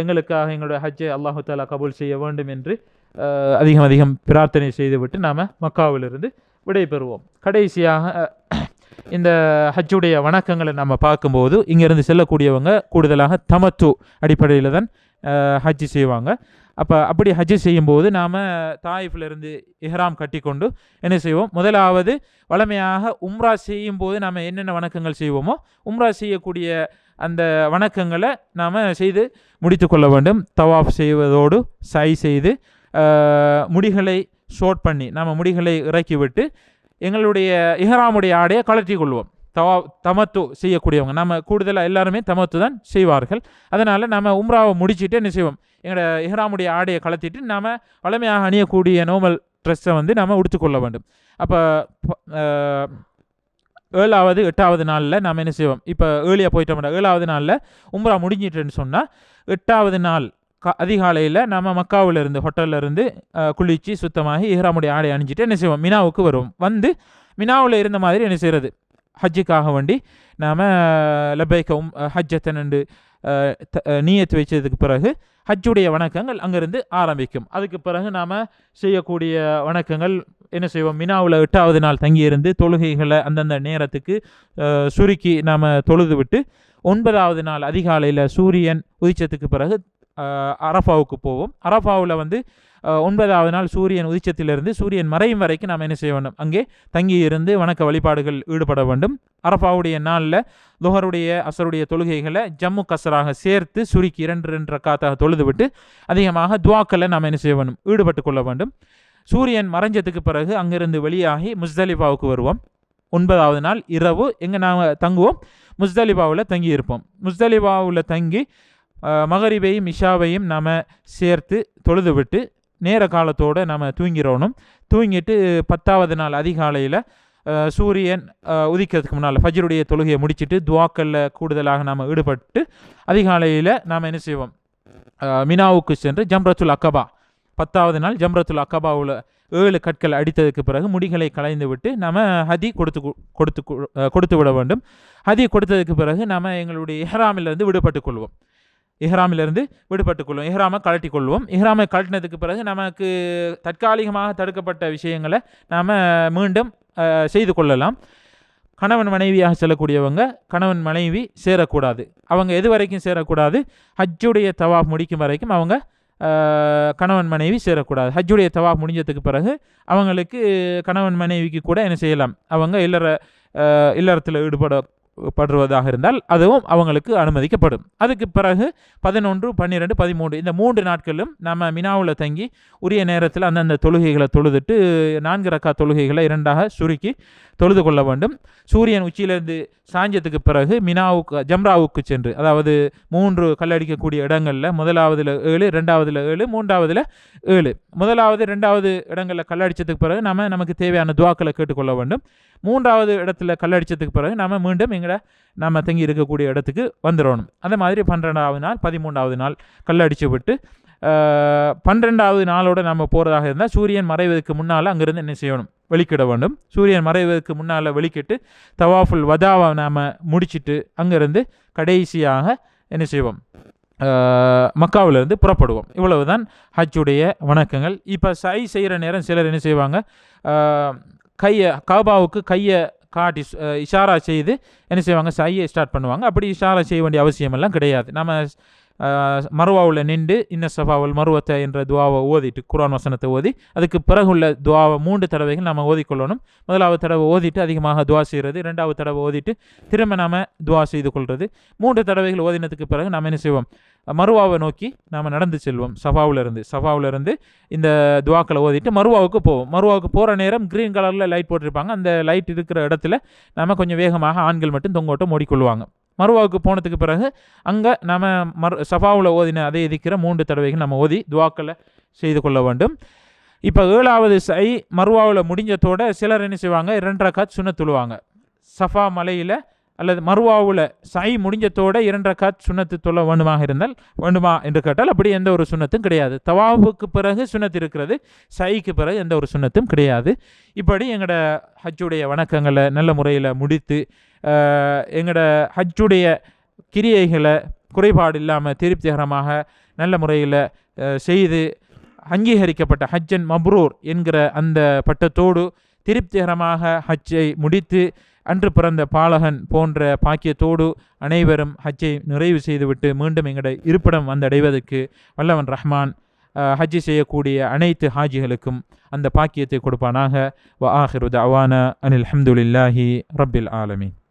எங்களுக்காக எங்களுடைய ஹஜ்ஜை அல்லாஹு தாலா கபூல் செய்ய வேண்டும் என்று அதிகம் பிரார்த்தனை செய்துவிட்டு நாம் மக்காவிலிருந்து விடை பெறுவோம். கடைசியாக இந்த ஹஜ்ஜுடைய வணக்கங்களை நம்ம பார்க்கும்போது இங்கேருந்து செல்லக்கூடியவங்க கூடுதலாக தமத்து அடிப்படையில் தான் ஹஜ்ஜி செய்வாங்க. அப்போ அப்படி ஹஜ்ஜு செய்யும்போது நாம் தாயிஃபிலிருந்து இஹ்ராம் கட்டி கொண்டு என்ன செய்வோம், முதலாவது வழமையாக உம்ரா செய்யும்போது நாம் என்னென்ன வணக்கங்கள் செய்வோமோ உம்ரா செய்யக்கூடிய அந்த வணக்கங்களை நாம் செய்து முடித்து கொள்ள வேண்டும். தவாஃப் செய்வதோடு சை செய்து முடிகளை ஷோட் பண்ணி நாம் முடிகளை இறக்கிவிட்டு எங்களுடைய இஹ்ராமுடைய ஆடையை கழற்றி கொள்வோம். தமத்து செய்யக்கூடியவங்க நம்ம கூடுதலாக எல்லாருமே தமத்து தான் செய்வார்கள். அதனால் நம்ம உம்ராவை முடிச்சுட்டு என்ன செய்வோம், எங்களோட இஹ்ராமுடைய ஆடையை கலத்திட்டு நாம் வழமையாக அணியக்கூடிய நார்மல் ட்ரெஸ்ஸை நாம் உடுத்துக்கொள்ள வேண்டும். அப்போ 7வது 8வது நாளில் நாம் என்ன செய்வோம், இப்போ ஏர்லியாக போயிட்டோம்னா 7வது நாளில் உம்ரா முடிஞ்சிட்டுன்னு சொன்னால் 8வது நாள் அதிகாலையில் நம்ம மக்காவிலிருந்து ஹோட்டலிருந்து குளித்து சுத்தமாகி இஹ்ராமுடைய ஆடை அணிஞ்சிட்டு என்ன செய்வோம், மினாவுக்கு வருவோம். வந்து மினாவில் இருந்த மாதிரி என்ன செய்கிறது, ஹஜ்ஜுக்காக வேண்டி நாம் லப்பைக்கும் ஹஜ்ஜத்தன் என்று நியத்து வச்சதுக்கு பிறகு ஹஜ்ஜுடைய வணக்கங்கள் அங்கேருந்து ஆரம்பிக்கும். அதுக்கு பிறகு நாம் செய்யக்கூடிய வணக்கங்கள் என்ன செய்வோம், மினாவில் 8வது நாள் தங்கியிருந்து தொழுகைகளை அந்தந்த நேரத்துக்கு சுருக்கி நாம் தொழுது விட்டு 9வது நாள் அதிகாலையில் சூரியன் உதிச்சத்துக்கு பிறகு அரஃபாவுக்கு போவோம். அரஃபாவில் 9வது நாள் சூரியன் உதிச்சத்திலிருந்து சூரியன் மறையும் வரைக்கும் நாம் என்ன செய்ய வேண்டும், அங்கே தங்கி இருந்து வணக்க வழிபாடுகள் ஈடுபட வேண்டும். அரஃபாவுடைய நாளில் துஹருடைய அசருடைய தொழுகைகளை ஜம்மு கசராக சேர்த்து சுருக்கி 2 ரக்காத்தாக தொழுது விட்டு அதிகமாக துவாக்களை நாம் என்ன செய்ய வேண்டும், ஈடுபட்டு கொள்ள வேண்டும். சூரியன் மறைஞ்சதுக்கு பிறகு அங்கிருந்து வெளியாகி முஸ்தலிஃபாவுக்கு வருவோம். 9வது நாள் இரவு எங்கே நாம் தங்குவோம், முஸ்தலிஃபாவில் தங்கி இருப்போம். முஸ்தலிஃபாவில் தங்கி மகரிபையும் இஷாவையும் நாம் சேர்த்து தொழுது விட்டு நேர காலத்தோடு நாம் தூங்கிறோனும். தூங்கிட்டு 10வது நாள் அதிகாலையில் சூரியன் உதிக்கிறதுக்கு முன்னால் ஃபஜ்ருடைய தொழுகையை முடிச்சுட்டு துவாக்களில் கூடுதலாக நாம் ஈடுபட்டு அதிகாலையில் நாம் என்ன செய்வோம், மினாவுக்கு சென்று ஜம்ரத்துல் அக்கபா 10வது நாள் ஜம்ரத்துல் அக்கபாவில் 7 கற்கள் அடித்ததுக்கு பிறகு முடிகளை களைந்து விட்டு நாம் ஹதி கொடுத்து விட வேண்டும். ஹதி கொடுத்ததுக்கு பிறகு நாம் எங்களுடைய இஹ்ராமிலிருந்து விடுபட்டு கொள்வோம். இஹ்ராமை கழட்டி கொள்வோம். இஹ்ராமை கழட்டினதுக்கு பிறகு நமக்கு தற்காலிகமாக தடுக்கப்பட்ட விஷயங்களை நாம் மீண்டும் செய்து கொள்ளலாம். கணவன் மனைவியாக செல்லக்கூடியவங்க கணவன் மனைவி சேரக்கூடாது. அவங்க எது வரைக்கும் சேரக்கூடாது, ஹஜ்ஜுடைய தவாஃப் முடிக்கும் வரைக்கும் அவங்க கணவன் மனைவி சேரக்கூடாது. ஹஜ்ஜுடைய தவாஃப் முடிஞ்சதுக்கு பிறகு அவங்களுக்கு கணவன் மனைவிக்கு கூட என்ன செய்யலாம், அவங்க இல்லறத்தில் ஈடுபடுவதாக இருந்தால் அதுவும் அவங்களுக்கு அனுமதிக்கப்படும். அதுக்கு பிறகு 11, 12, 13 இந்த 3 நாட்களும் நம்ம மினாவில் தங்கி உரிய நேரத்தில் அந்தந்த தொழுகைகளை தொழுதுட்டு 4 ரக்கா தொழுகைகளை 2ஆக சுருக்கி தொழுது கொள்ள வேண்டும். சூரியன் உச்சியிலிருந்து சாஞ்சத்துக்கு பிறகு ஜம்ராவுக்கு சென்று, அதாவது 3 கல்லடிக்கக்கூடிய இடங்களில் 1வதுல 7, 2வதுல 7, 3வதுல 7, 1வது 2வது இடங்களில் கல்லடிச்சதுக்கு பிறகு நமக்கு தேவையான துவாக்களை கேட்டுக்கொள்ள வேண்டும். 3வது இடத்துல கல்லடிச்சதுக்கு பிறகு நம்ம மீண்டும் நம்ம தங்கி இருக்கக்கூடிய இடத்துக்கு வந்துடணும். அதே மாதிரி 12வது நாள் 13வது நாள் கல்லடிச்சு விட்டு 12வது நாளோடு நம்ம போகிறதாக இருந்தால் சூரியன் மறைவதற்கு முன்னால் அங்கேருந்து என்ன செய்யணும், வெளிக்கிட வேண்டும். சூரியன் மறைவதற்கு முன்னால் வெளிக்கிட்டு தவாஃபுல் வதாவை நாம் முடிச்சுட்டு அங்கேருந்து கடைசியாக என்ன செய்வோம், மக்காவிலிருந்து புறப்படுவோம். இவ்வளவுதான் ஹஜ்ஜுடைய வணக்கங்கள். இப்போ சை செய்கிற நேரம் சிலர் என்ன செய்வாங்க, காபாவுக்கு கையை காட்டி இஷாரா செய்து என்ன செய்வாங்க, சையை ஸ்டார்ட் பண்ணுவாங்க. அப்படி இஷாரா செய்ய வேண்டிய அவசியமெல்லாம் கிடையாது. நம்ம மருவாவில் நின்று இன்ன சஃபாவல் மருவத்தை என்ற துவாவை ஓதிட்டு குர்ஆன் வசனத்தை ஓதி அதுக்கு பிறகுள்ள துவாவை 3 தடவைகள் நம்ம ஓதிக்கொள்ளணும். 1வது தடவை ஓதிட்டு அதிகமாக துவா செய்கிறது, 2வது தடவை ஓதிட்டு திரும்ப நாம் துவா செய்து கொள்வது. 3 தடவைகள் ஓதினதுக்கு பிறகு நாம் என்ன செய்வோம், மருவாவை நோக்கி நாம் நடந்து செல்வோம். சஃபாவிலிருந்து இந்த துவாக்களை ஓதிட்டு மருவாவுக்கு போவோம். மருவாவுக்கு போகிற நேரம் க்ரீன் கலரில் லைட் போட்டிருப்பாங்க. அந்த லைட் இருக்கிற இடத்துல நம்ம கொஞ்சம் வேகமாக ஆண்கள் மட்டும் தொங்கோட்டம் ஓடிக்கொள்வாங்க. மருவாவுக்கு போனதுக்கு பிறகு அங்கே நம்ம சஃபாவில் ஓதின அதே இருக்கிற 3 தடவைகள் நம்ம ஓதி துவாக்களை செய்து கொள்ள வேண்டும். இப்போ 7வது சை மருவாவில் முடிஞ்சதோட சிலர் என்ன செய்வாங்க, 2 ரக்காத் சுன்னத் தொழுவாங்க. சஃபா மலையில் அல்லது மருவாவில் சை முடிஞ்சதோட 2 ரக்காத் சுன்னத்து தொழ வேண்டுமா என்று கேட்டால் அப்படி எந்த ஒரு சுன்னத்தும் கிடையாது. தவாஃபுக்கு பிறகு சுன்னத்து இருக்கிறது, சைக்கு பிறகு எந்த ஒரு சுன்னத்தும் கிடையாது. இப்படி எங்களோட ஹஜ்ஜுடைய வணக்கங்களை நல்ல முறையில் முடித்து எங்களோட ஹஜ்ஜுடைய கிரியைகளை குறைபாடு இல்லாமல் திருப்திகரமாக நல்ல முறையில் செய்து அங்கீகரிக்கப்பட்ட ஹஜ்ஜன் மப்ரூர் என்கிற அந்த பட்டத்தோடு திருப்திகரமாக ஹஜ்ஜை முடித்து அன்று பிறந்த பாலகன் போன்ற பாக்கியத்தோடு அனைவரும் ஹஜ்ஜை நிறைவு செய்துவிட்டு மீண்டும் எங்களுடைய இருப்பிடம் வந்தடைவதற்கு வல்லவன் ரஹ்மான் ஹஜ்ஜி செய்யக்கூடிய அனைத்து ஹாஜிகளுக்கும் அந்த பாக்கியத்தை கொடுப்பானாக. வ ஆஹிரு தஅவானா அனில் ஹம்துலில்லாஹி ரப்பில் ஆலமீன்.